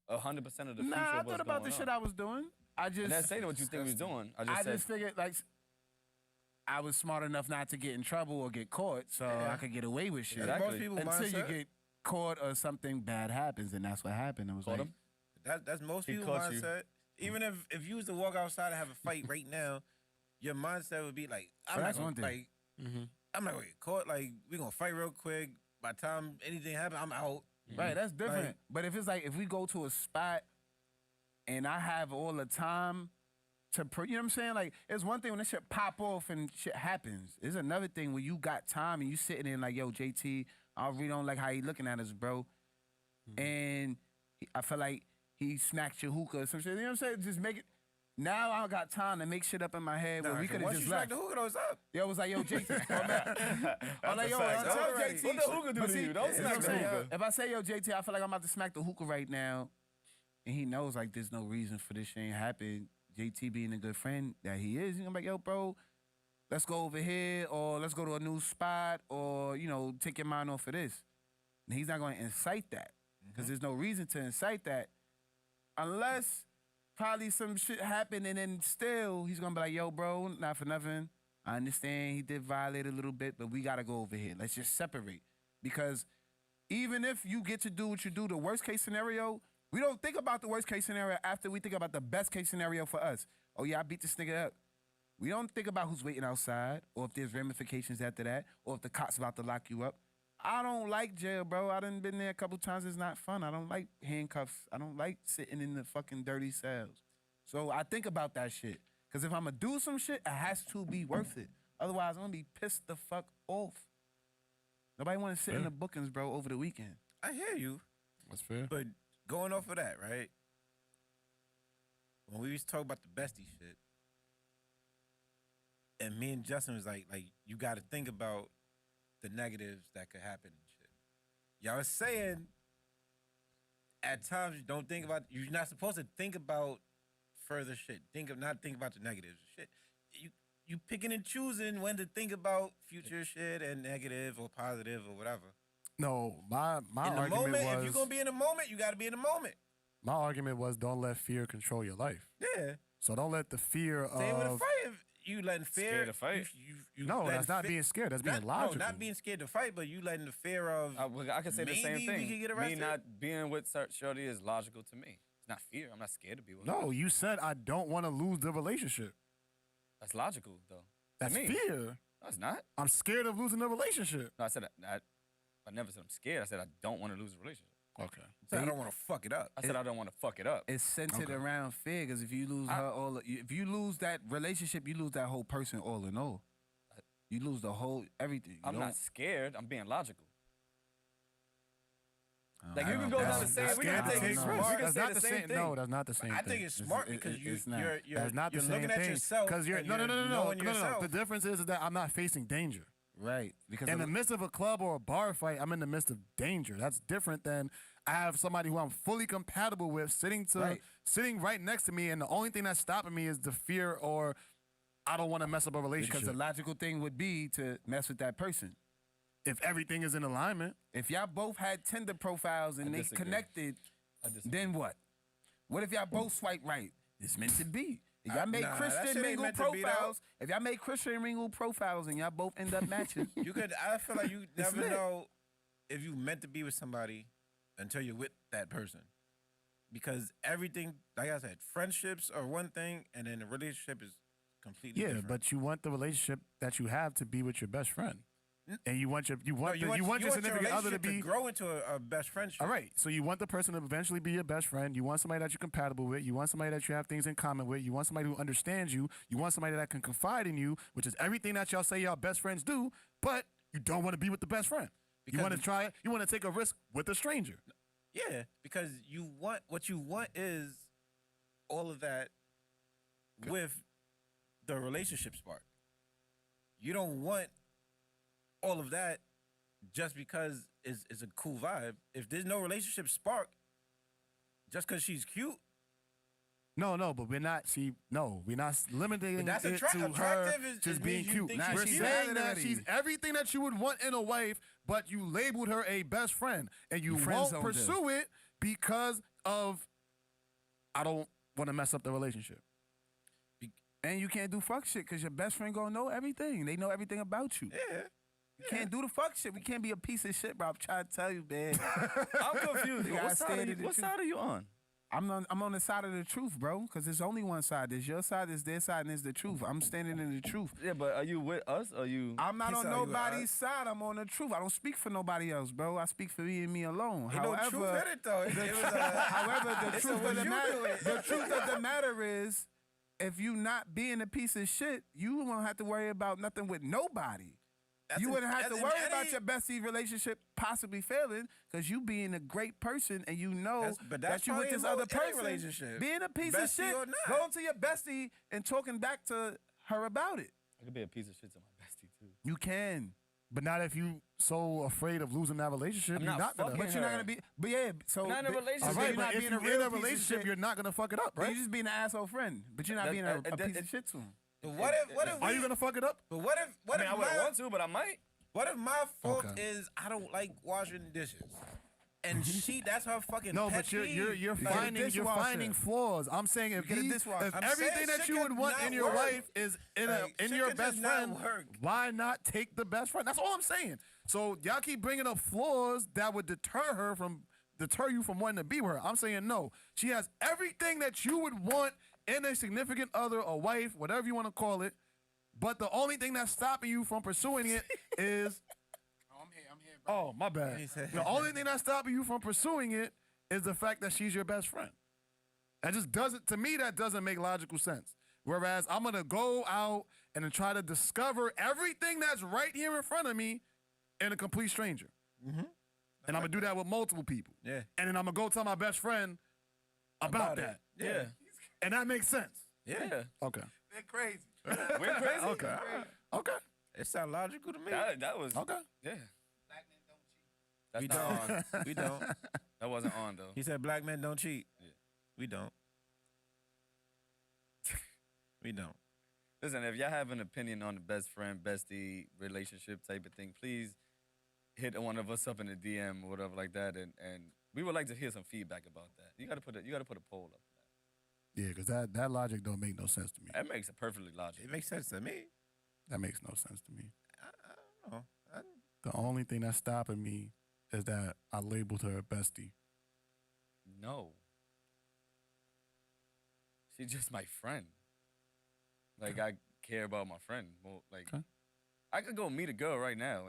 100% of the future. Nah, I of what's thought about the going shit on. I was doing. I just And that's saying what you think you was doing. I just figured like I was smart enough not to get in trouble or get caught, so I could get away with shit. Exactly. Most people Until you mindset. get caught or something bad happens, and that's what happened. It was Caught like, him? That's most He people caught you. mindset. Even if you was to walk outside and have a fight right now, your mindset would be like, I'm But not that's gonna one thing. like, I'm not gonna get caught. Like, we gonna fight real quick. By the time anything happens, I'm out. right, that's different. Like- but if it's like if we go to a spot and I have all the time to, you know what I'm saying? Like, it's one thing when this shit pop off and shit happens. It's another thing when you got time and you sitting in like, yo, JT, I really don't like how he looking at us, bro. And I feel like he smacked your hookah or some shit. You know what I'm saying? Just make it. Now I got time to make shit up in my head where we could have once just you smack left. the hookah, it's up. Yo, it was like, yo, JT. I'm like, yo, fact. I tell Already. JT. What the hookah do but to see, you? Don't you know smack what I'm the saying? hookah. If I say, yo, JT, I feel like I'm about to smack the hookah right now, and he knows like there's no reason for this shit ain't happen. JT being a good friend that he is, I'm like, yo, bro, let's go over here, or let's go to a new spot, or take your mind off of this. And he's not going to incite that because there's no reason to incite that unless probably some shit happened, and then still he's gonna be like, yo, bro, not for nothing. I understand he did violate a little bit, but we gotta go over here. Let's just separate. Because even if you get to do what you do, the worst case scenario, we don't think about the worst case scenario after we think about the best case scenario for us. Oh yeah, I beat this nigga up. We don't think about who's waiting outside, or if there's ramifications after that, or if the cops about to lock you up. I don't like jail, bro. I done been there a couple times. It's not fun. I don't like handcuffs. I don't like sitting in the fucking dirty cells. So I think about that shit. Because if I'm going to do some shit, it has to be worth it. Otherwise, I'm going to be pissed the fuck off. Nobody want to sit in the bookings, bro, over the weekend. I hear you, That's fair. but going off of that, right? When we used to talk about the bestie shit, and me and Justin was like you got to think about the negatives that could happen and shit. Y'all was saying at times you don't think about, you're not supposed to think about further shit. Not think about the negatives and shit. You picking and choosing when to think about future shit and negative or positive or whatever. No, my In the argument moment, was if you're gonna be in the moment, you gotta be in the moment. my argument was don't let fear control your life. Yeah. So don't let the fear Same with a of fight. If you letting fear Scared to fight. You no, letting that's not being scared. That's being logical. No, not being scared to fight, but you letting the fear of I can say the same maybe thing. we could get Me arrested. not being with Shorty is logical to me. It's not fear. I'm not scared to be with her. No, you said I don't want to lose the relationship. That's logical, though. That's me. fear. No, it's not. I'm scared of losing the relationship. No, I said I never said I'm scared. I said I don't want to lose the relationship. Okay. So I don't want to fuck it up. I said I don't want to fuck it up. It's centered around fear, because if you lose her if you lose that relationship, you lose that whole person all in all. You lose the whole everything. I'm not scared. I'm being logical. Like I you can don't go know. down the same. We Scared can to take take risks. risks. We can That's say not the the same same. thing. No, that's not the same I thing. think it's smart because it's not. you're That's not the you're same looking at thing. yourself. Because you're and no. you're knowing The yourself. difference is that I'm not facing danger. Right. Because In the midst of a club or a bar fight, I'm in the midst of danger. That's different than I have somebody who I'm fully compatible with sitting right next to me, and the only thing that's stopping me is the fear or I don't want to mess up a relationship. Because the logical thing would be to mess with that person. If everything is in alignment. If y'all both had Tinder profiles and they connected, then what? What if y'all both swipe right? It's meant to be. If y'all make Christian mingle profiles, if y'all make Christian mingle profiles and y'all both end up matching, I feel like you never know if you meant to be with somebody until you're with that person. Because everything, like I said, friendships are one thing, and then the relationship is completely different. But you want the relationship that you have to be with your best friend. And you want your significant other to be grow into a best friendship. All right. So you want the person to eventually be your best friend. You want somebody that you're compatible with. You want somebody that you have things in common with. You want somebody who understands you. You want somebody that can confide in you, which is everything that y'all say y'all best friends do. But you don't want to be with the best friend. You want to try it. You want to take a risk with a stranger. Yeah, because what you want is all of that with the relationship spark. You don't want all of that just because it's a cool vibe. If there's no relationship spark, just because she's cute. No, but we're not. We're not limiting it to attractive her just being cute. We're saying that she's everything that you would want in a wife, but you labeled her a best friend, and you won't pursue it because of I don't want to mess up the relationship. And you can't do fuck shit because your best friend gonna know everything. They know everything about you. Yeah. You can't do the fuck shit. We can't be a piece of shit, bro. I'm trying to tell you, man. I'm confused. What side are you on? I'm on the side of the truth, bro, because there's only one side. There's your side, there's their side, and there's the truth. I'm standing in the truth. Yeah, but are you with us or you? I'm not on nobody's side. I'm on the truth. I don't speak for nobody else, bro. I speak for me and me alone. However, no truth in it, though. The truth of the matter is, if you not being a piece of shit, you won't have to worry about nothing with nobody. You wouldn't have to worry about your bestie relationship possibly failing because you being a great person and you know that you with this other person. Relationship. Being a piece of shit, going to your bestie and talking back to her about it. I could be a piece of shit to my bestie too. You can. But not if you so afraid of losing that relationship. You're not gonna. But you're not gonna be. But yeah, so not in a relationship. All right, but if you're in a relationship, you're not gonna fuck it up, right? You're just being an asshole friend, but you're not being a piece of shit to him. What if are you gonna fuck it up? But what if I wouldn't want to, but I might. What if my fault is I don't like washing dishes, and that's her fucking no, pet but you're finding flaws. I'm saying if everything that you would want in your wife is in your best friend, why not take the best friend? That's all I'm saying. So y'all keep bringing up flaws that would deter you from wanting to be with her. I'm saying no. She has everything that you would want in a significant other, a wife, whatever you want to call it. But the only thing that's stopping you from pursuing it is... I'm here, bro. Oh, my bad. The only thing that's stopping you from pursuing it is the fact that she's your best friend. That just doesn't... To me, that doesn't make logical sense. Whereas I'm going to go out and then try to discover everything that's right here in front of me in a complete stranger. Mm-hmm. And I'm going to do that with multiple people. Yeah. And then I'm going to go tell my best friend about that. Yeah. And that makes sense. Yeah. Okay. They're crazy. We're crazy. Okay. It sounds logical to me. That was okay. Yeah. Black men don't cheat. That's not on. We don't. That wasn't on though. He said black men don't cheat. Yeah. We don't. We don't. Listen, if y'all have an opinion on the best friend, bestie relationship type of thing, please hit one of us up in the DM or whatever like that, and we would like to hear some feedback about that. You gotta put a poll up. Yeah, because that logic don't make no sense to me. That makes it perfectly logical. It makes sense to me. That makes no sense to me. I don't know. The only thing that's stopping me is that I labeled her a bestie. No. She's just my friend. Like, I care about my friend. Well, like, okay. I could go meet a girl right now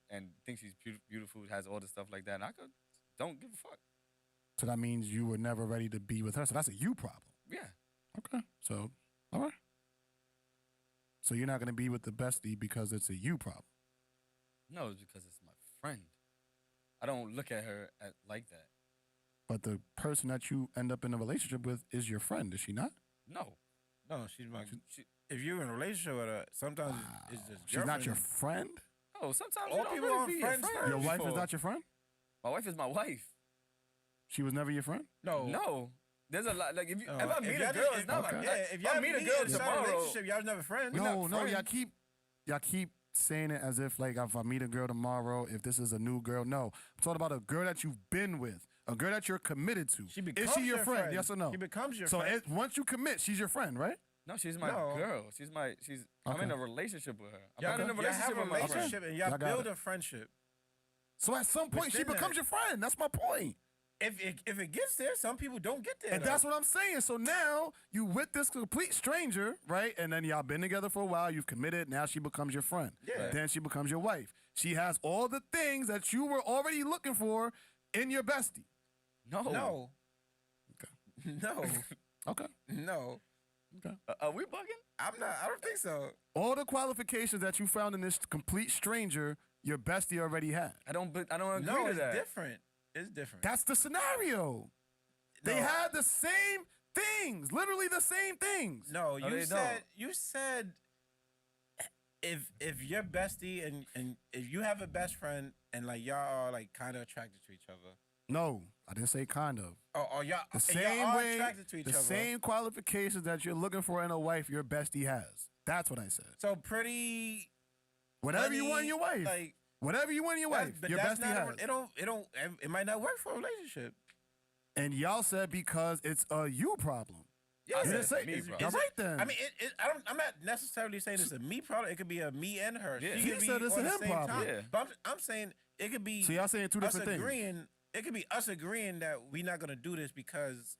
and think she's beautiful, has all the stuff like that, and I don't give a fuck. So that means you were never ready to be with her. So that's a you problem. Yeah. Okay. So, all right. So you're not going to be with the bestie because it's a you problem. No, it's because it's my friend. I don't look at her like that. But the person that you end up in a relationship with is your friend, is she not? No. No, she's my... if you're in a relationship with her, sometimes it's just She's not your friend? No, sometimes All you don't people really aren't be friends your friend. first. Your wife is before. not your friend? My wife is my wife. She was never your friend? No. There's a lot. Like if I meet a y'all girl, just- it's not okay. like Yeah, if y'all meet a meet girl in a tomorrow. relationship, y'all was never friends. No, Not y'all friends. keep saying it as if like if I meet a girl tomorrow, if this is a new girl. No. I'm talking about a girl that you've been with, a girl that you're committed to. She becomes is she your your friend? friend. Yes or no? She becomes your so friend. once you commit, she's your friend, right? No, she's my No. girl. I'm Okay. in a relationship with her. I'm Y'all not in a have relationship a with my friend. relationship and y'all Y'all got build it. a friendship. So at some point, she Within becomes that. your friend. That's my point. If it gets there, some people don't get there. And though. that's what I'm saying. So now you with this complete stranger, right? And then y'all been together for a while. You've committed. Now she becomes your friend. Yeah. Then she becomes your wife. She has all the things that you were already looking for in your bestie. No. No. No. Okay. No. Okay. Are we bugging? I'm not. I don't think so. All the qualifications that you found in this complete stranger, your bestie already had. I don't agree No, to it's that. different. It's different. That's the scenario. They No. had the same things, literally the same things. No, No, you they said don't. you said if your bestie and if you have a best friend and like y'all are like kind of attracted to each other, No, I didn't say kind of. or y'all The and same y'all are way, attracted to each the other. same qualifications that you're looking for in a wife, your bestie has. That's what I said. So pretty. Whatever you money, want in your wife. like Whatever you want in your wife, but your that's bestie not. has. It might not work for a relationship. And y'all said because it's a you problem. Yeah, I said didn't say me, it's- bro. All it's- right then. I mean, I'm not necessarily saying it's a me problem. It could be a me and her. Yeah. She He could be said it's a on the him same problem. time. Yeah. But I'm saying it could be. So y'all saying two us different things. agreeing. It could be us agreeing that we're not gonna do this because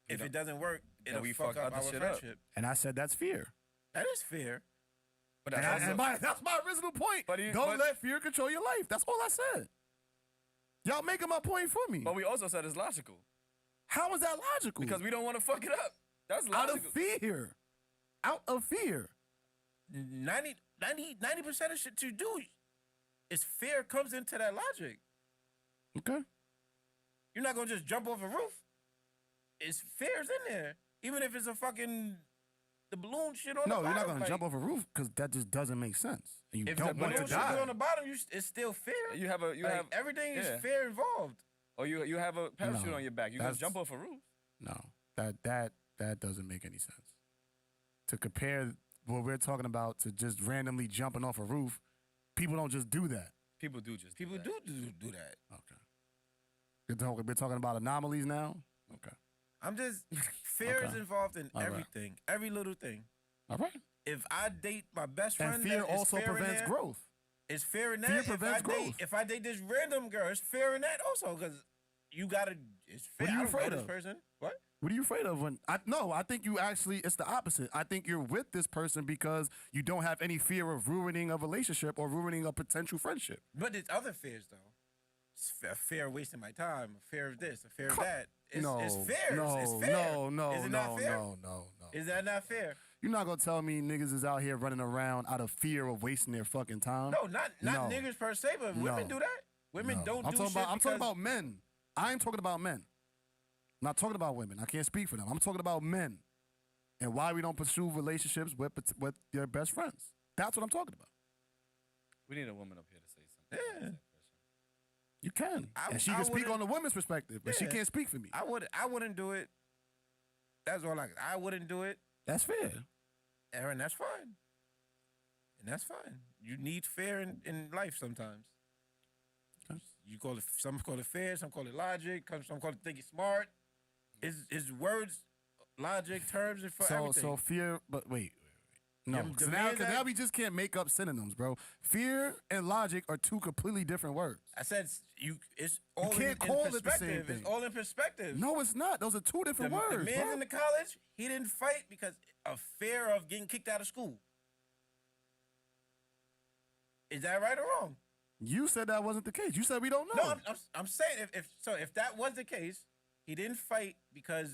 if it doesn't work, it'll we fuck fuck up other our shit up. friendship. And I said that's fear. That is fair. But And, that's also, that's my original point. But Don't let fear control your life. That's all I said. Y'all making my point for me. but we also said it's logical How is that logical? because we don't want to fuck it up. That's out logical. of fear. Out of fear. 90% of shit you do is fear comes into that logic. Okay. You're not gonna just jump off a roof. It's fears in there, even if it's a fucking the balloon shit on the No, bottom. you're not gonna like, jump off a roof because that just doesn't make sense. And you If the don't want balloon to shit is die. on the bottom, it's still fear. You have Like, everything yeah. is fear involved. Or you have a parachute No, on your back. You can that's- jump off a roof. No, that doesn't make any sense. To compare what we're talking about to just randomly jumping off a roof, people don't just do that. People do just People do. That. do that. Okay. We're talking about anomalies now? Okay. I'm just fear is Okay. involved in All right. everything, every little thing. All right. If I date my best friend, And fear that is also fear in prevents there. growth. It's fear in that. Fear prevents growth. If I date this random girl, it's fear in that also because you gotta. It's fear. What are you I don't know afraid this of? person. What? What are you afraid of when I think you actually it's the opposite. I think you're with this person because you don't have any fear of ruining a relationship or ruining a potential friendship. But there's other fears though. It's a fear of wasting my time. A fear of this. A fear of Co- that. It's no, fear. no, it's fair. no, Is it no, not fair? no. Is that not fair? You're not gonna tell me niggas is out here running around out of fear of wasting their fucking time. No, not No. niggas per se, but women No. do that. Women No. don't I'm do talking shit about I'm talking because- about men. I ain't talking about men. I'm not talking about women. I can't speak for them. I'm talking about men and why we don't pursue relationships with their best friends. That's what I'm talking about. We need a woman up here to say something. Yeah. You can, I- and she I can speak wouldn't- on the woman's perspective, but she Yeah. can't speak for me. I wouldn't do it. That's all I wouldn't do it. That's fair. Aaron, that's fine. And that's fine. You need fear in life sometimes. Okay. You call it some call it fear, some call it logic, some call it thinking smart. It's words, logic, terms, and for everything. So fear, but wait. No, Yeah, 'cause demand that- now we just can't make up synonyms, bro. Fear and logic are two completely different words. I said it's all can't in call it the same perspective. thing. It's all in perspective. No, it's not. Those are two the different words, man bro. in the college, he didn't fight because of fear of getting kicked out of school. Is that right or wrong? You said that wasn't the case. You said we don't know. No, I'm saying if that was the case, he didn't fight because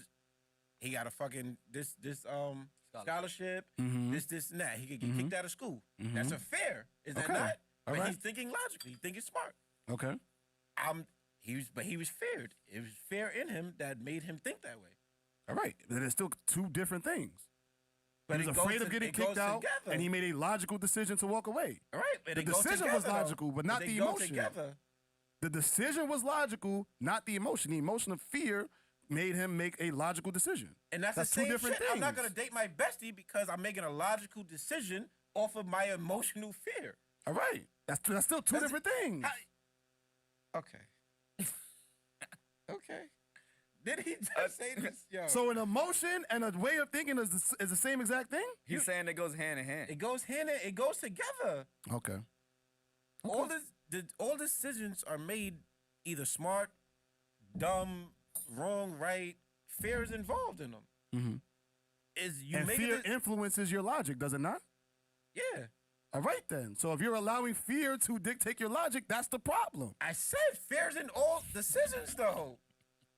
he got a fucking this scholarship, Mhm. this and that. He could get kicked out of school. That's a fear, is that Okay. not? All But right. he's thinking logically. He's thinking smart. Okay. He was feared. It was fear in him that made him think that way. All right. Then it's still two different things. But he was afraid of getting kicked out, and he made a logical decision to walk away. Right. The decision was logical, but not the emotion. Together. The decision was logical, not the emotion. The emotion of fear made him make a logical decision. And that's the same two different things. I'm not going to date my bestie because I'm making a logical decision off of my emotional fear. All right. That's still two different things. Okay. Okay. Did he just say this? Yo. So an emotion and a way of thinking is the same exact thing? He's saying it goes hand in hand. It goes it goes together. Okay. All decisions are made either smart, dumb, wrong, right. Fear is involved in them. Mm-hmm. Fear influences your logic, does it not? Yeah. All right then. So if you're allowing fear to dictate your logic, that's the problem. I said fear's in all decisions, though.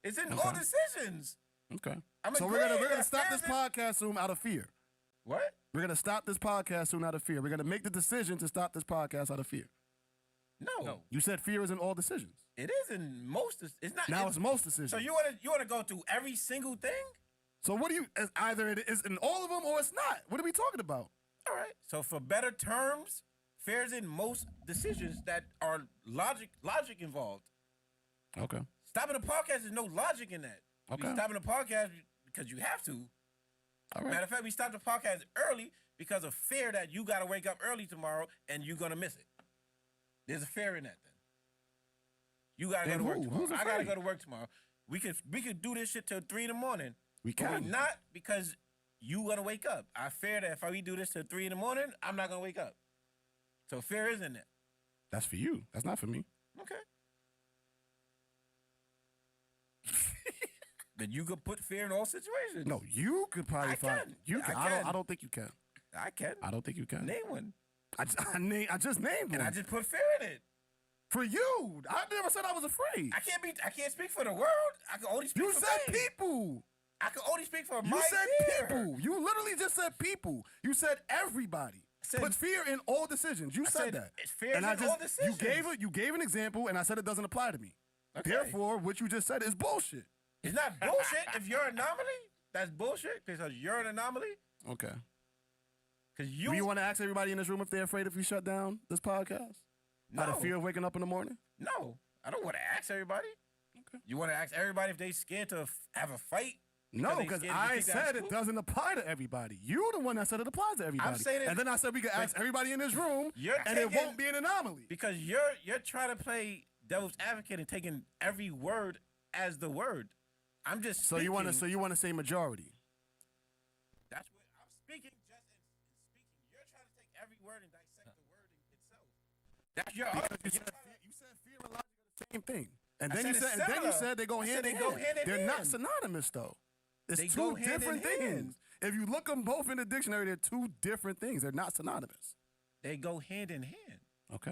It's in all decisions. Okay. So we're gonna stop this podcast soon out of fear. What? We're gonna stop this podcast soon out of fear. We're gonna make the decision to stop this podcast out of fear. No. You said fear is in all decisions. It is in most. It's not. Now it's most decisions. So you wanna go through every single thing? So what do you? Either it is in all of them or it's not. What are we talking about? All right. So for better terms, fear's in most decisions that are logic involved. Okay. Stopping the podcast, there's no logic in that. Okay. We stopping the podcast because you have to. All right. Matter of fact, we stopped the podcast early because of fear that you got to wake up early tomorrow and you're going to miss it. There's a fear in that then. You got to go to work tomorrow. I got to go to work tomorrow. We could do this shit till 3 in the morning. We can. But we're not because you going to wake up. I fear that if we do this till 3 in the morning, I'm not going to wake up. So fear is in there. That's for you. That's not for me. Okay. Then you could put fear in all situations. No, you could probably find. You can. I don't think you can. I can. I don't think you can. Name one. I just named one. And I just put fear in it. For you, I never said I was afraid. I can't speak for the world. I can only speak for me. You said people. I can only speak for my You said fear. people. You literally just said people. You said everybody. Put fear in all decisions. You said that. It's fear in all decisions. You gave an example, and I said it doesn't apply to me. Okay. Therefore, what you just said is bullshit. It's not bullshit if you're an anomaly. That's bullshit because you're an anomaly. Okay. Because Do you want to ask everybody in this room if they're afraid if we shut down this podcast? No. Out of fear of waking up in the morning? No. I don't want to ask everybody. Okay. You want to ask everybody if they scared to have a fight? No, because I said it doesn't apply to everybody. You're the one that said it applies to everybody. I'm saying it, and then I said we could ask everybody in this room, and it won't be an anomaly. Because you're trying to play devil's advocate and taking every word as the word. I'm just speaking. So you want to say majority? That's what I'm speaking. Just in speaking, you're trying to take every word and dissect the word in itself. That's your argument. You said fear and logic are the same thing, and then you said they go hand in hand. They're not synonymous though. It's two different things. If you look them both in the dictionary, they're two different things. They're not synonymous. They go hand in hand. Okay.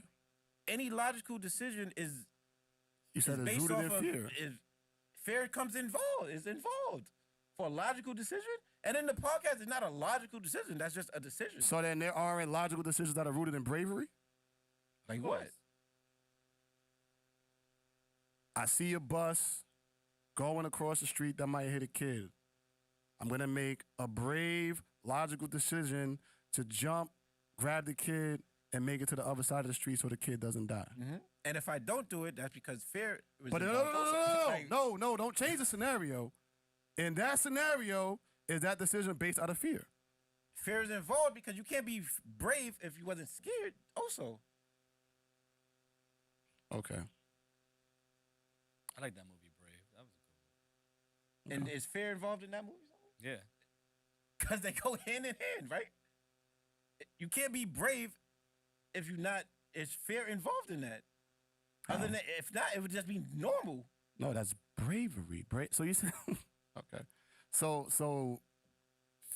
Any logical decision is. You said it's rooted in fear. Fear comes involved. Is involved for a logical decision, and in the podcast, it's not a logical decision. That's just a decision. So then there aren't logical decisions that are rooted in bravery. Like what? I see a bus going across the street that might hit a kid. I'm gonna make a brave, logical decision to jump, grab the kid, and make it to the other side of the street so the kid doesn't die. Mm-hmm. And if I don't do it, that's because fear. But no, don't change the scenario. In that scenario, is that decision based out of fear? Fear is involved because you can't be brave if you wasn't scared. Also. Okay. I like that movie, Brave. That was a good one. And is fear involved in that movie? Yeah. Because they go hand in hand, right? You can't be brave if you're not. Is fear involved in that? Other than if not, it would just be normal. No, that's bravery. So you said okay. So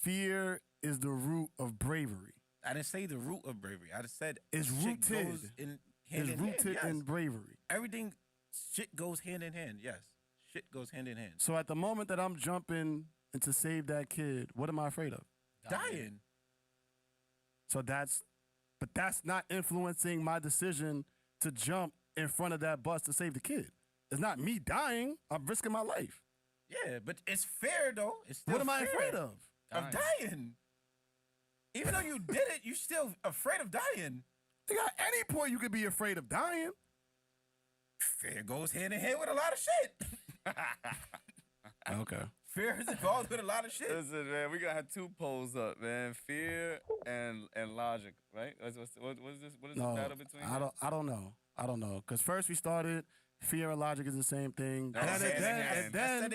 fear is the root of bravery. I didn't say the root of bravery. I just said it's rooted. In bravery. Everything, shit goes hand in hand. Yes, shit goes hand in hand. So at the moment that I'm jumping and to save that kid, what am I afraid of? Dying. So that's not influencing my decision to jump in front of that bus to save the kid. It's not me dying. I'm risking my life. Yeah, but it's fair though. It's still what am I afraid of? Of dying. Even though you did it, you still afraid of dying. At any point, you could be afraid of dying. Fear goes hand in hand with a lot of shit. Okay. Fear is involved with a lot of shit. Listen, man, we gotta have 2 polls up, man. Fear and logic, right? What is this? What is the battle between? I don't know. Because first we started fear and logic is the same thing. And then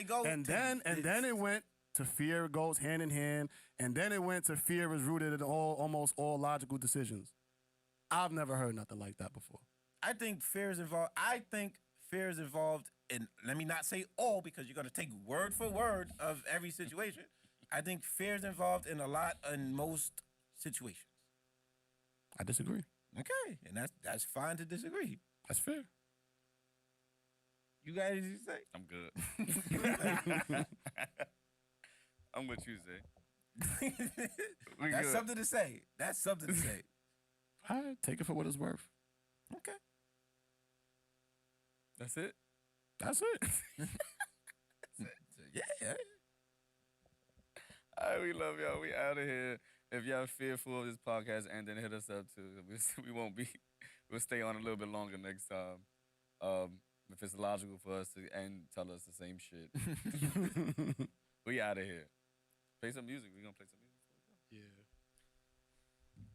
it went to fear goes hand in hand, and then it went to fear is rooted in almost all logical decisions. I've never heard nothing like that before. I think fear is involved. And let me not say all because you're going to take word for word of every situation. I think fear is involved in most situations. I disagree. Okay, and that's fine to disagree. That's fair. You got anything to say? I'm good. I'm what you say. That's something to say. That's something to say. All right, take it for what it's worth. Okay. That's it? That's it. Yeah. All right, we love y'all. We out of here. If y'all fearful of this podcast, and then hit us up too. We won't be. We'll stay on a little bit longer next time. If it's logical for us to tell us the same shit. We out of here. Play some music. We're gonna play some music before we go. Yeah.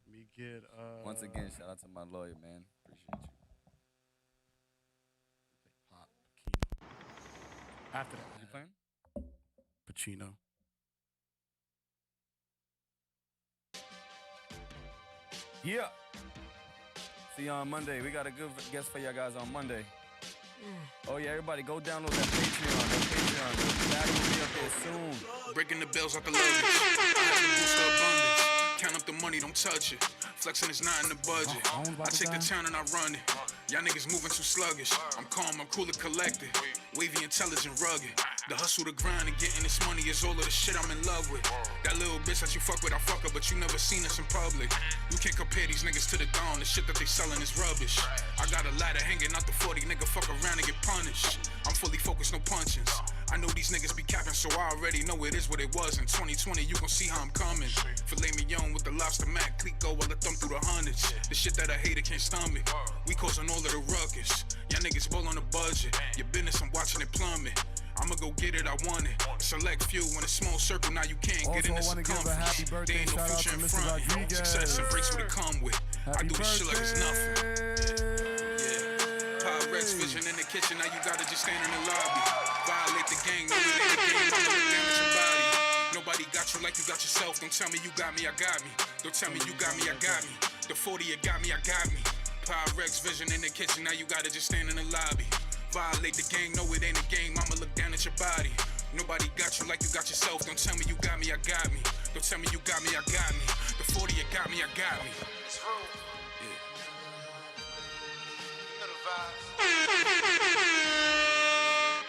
Let me get Once again, shout out to my lawyer, man. Appreciate you. Pop Pacino. After that, You playing? Pacino. Yeah. See you on Monday. We got a good guest for y'all guys on Monday. Oh yeah, everybody go download that Patreon. The battle will be up there soon. Breaking the bills out the luggage. I have to boost the abundance. Count up the money, don't touch it. Flexing is not in the budget. I take the town and I run it. Y'all niggas moving too sluggish. I'm calm, I'm cool and collected. Wavy, intelligent, rugged. The hustle, the grind, and getting this money is all of the shit I'm in love with. That little bitch that you fuck with, I fuck her, but you never seen us in public. You can't compare these niggas to the dawn. The shit that they selling is rubbish. I got a ladder hanging out the 40, nigga fuck around and get punished. I'm fully focused, no punchings. I know these niggas be capping, so I already know it is what it was. In 2020, you gon' see how I'm coming. Filet mignon with the lobster mac, Clico while I thumb through the hundreds. The shit that a hater can't stomach. We causing all of the ruckus. Y'all niggas ball on a budget. Your business, I'm watching it plummet. I'ma go get it, I want it. Select few in a small circle, now you can't get in the circumference. There ain't no future in front. Success embrace what it come with. I do this shit like it's nothing. Yeah. Pyrex vision in the kitchen, now you gotta just stand in the lobby. Violate the gang, no it ain't a game, I'ma look damage your body. Nobody got you like you got yourself. Don't tell me you got me, I got me. Don't tell me you got me, I got me. The 40, you got me, I got me. Pyrex vision in the kitchen, now you gotta just stand in the lobby. Violate the gang, no it ain't a game, I'ma look down at your body. Nobody got you like you got yourself. Don't tell me you got me, I got me. Don't tell me you got me, I got me. The 40, you got me, I got me. It's real. Yeah. You know the vibes. I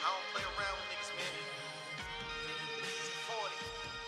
don't play around with niggas, man. 40.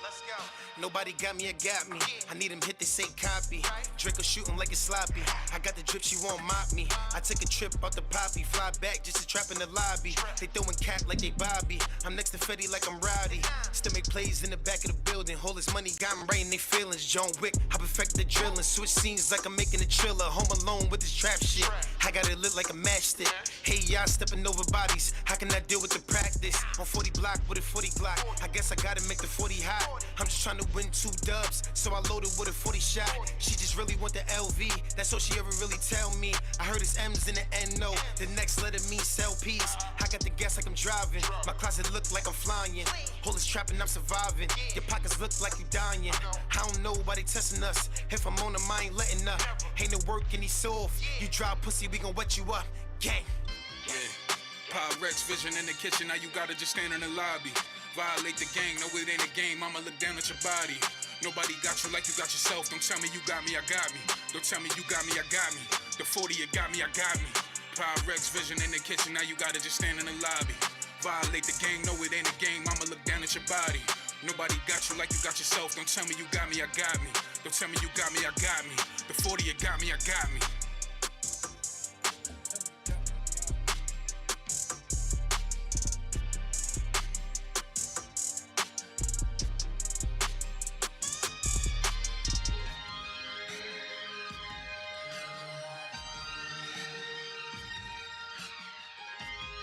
Let's go. Nobody got me, I got me. I need him hit, they say copy. Draco shoot him like it's sloppy. I got the drip, she won't mop me. I took a trip out the poppy. Fly back just to trap in the lobby. They throwing cap like they Bobby. I'm next to Fetty like I'm Rowdy. Still make plays in the back of the building. Hold his money, got him right in they feelings. John Wick, I perfect the drilling. Switch scenes like I'm making a thriller. Home alone with this trap shit. I got it lit like a matchstick. Hey, y'all stepping over bodies. How can I deal with the practice? On 40 block with a 40 Glock. I guess I gotta make the 40 hot. I'm just trying to win 2 dubs, so I loaded with a 40 shot. She just really want the LV. That's all she ever really tell me. I heard it's M's in the N-O. The next letter means sell peace. I got the gas like I'm driving. My closet look like I'm flying. Hold this trap and I'm surviving. Your pockets look like you dying. I don't know why they testing us. If I'm on them, I ain't letting up. Ain't no work and he's soft. You dry pussy, we gon' wet you up. Gang. Yeah. Pyrex vision in the kitchen, now you gotta just stand in the lobby. Violate the gang, no it ain't a game, I'ma look down at your body. Nobody got you like you got yourself. Don't tell me you got me, I got me. Don't tell me you got me, I got me. The 40, you got me, I got me. Pyrex vision in the kitchen, now you gotta just stand in the lobby. Violate the gang, no it ain't a game, I'ma look down at your body. Nobody got you like you got yourself. Don't tell me you got me, I got me. Don't tell me you got me, I got me. The 40, you got me, I got me.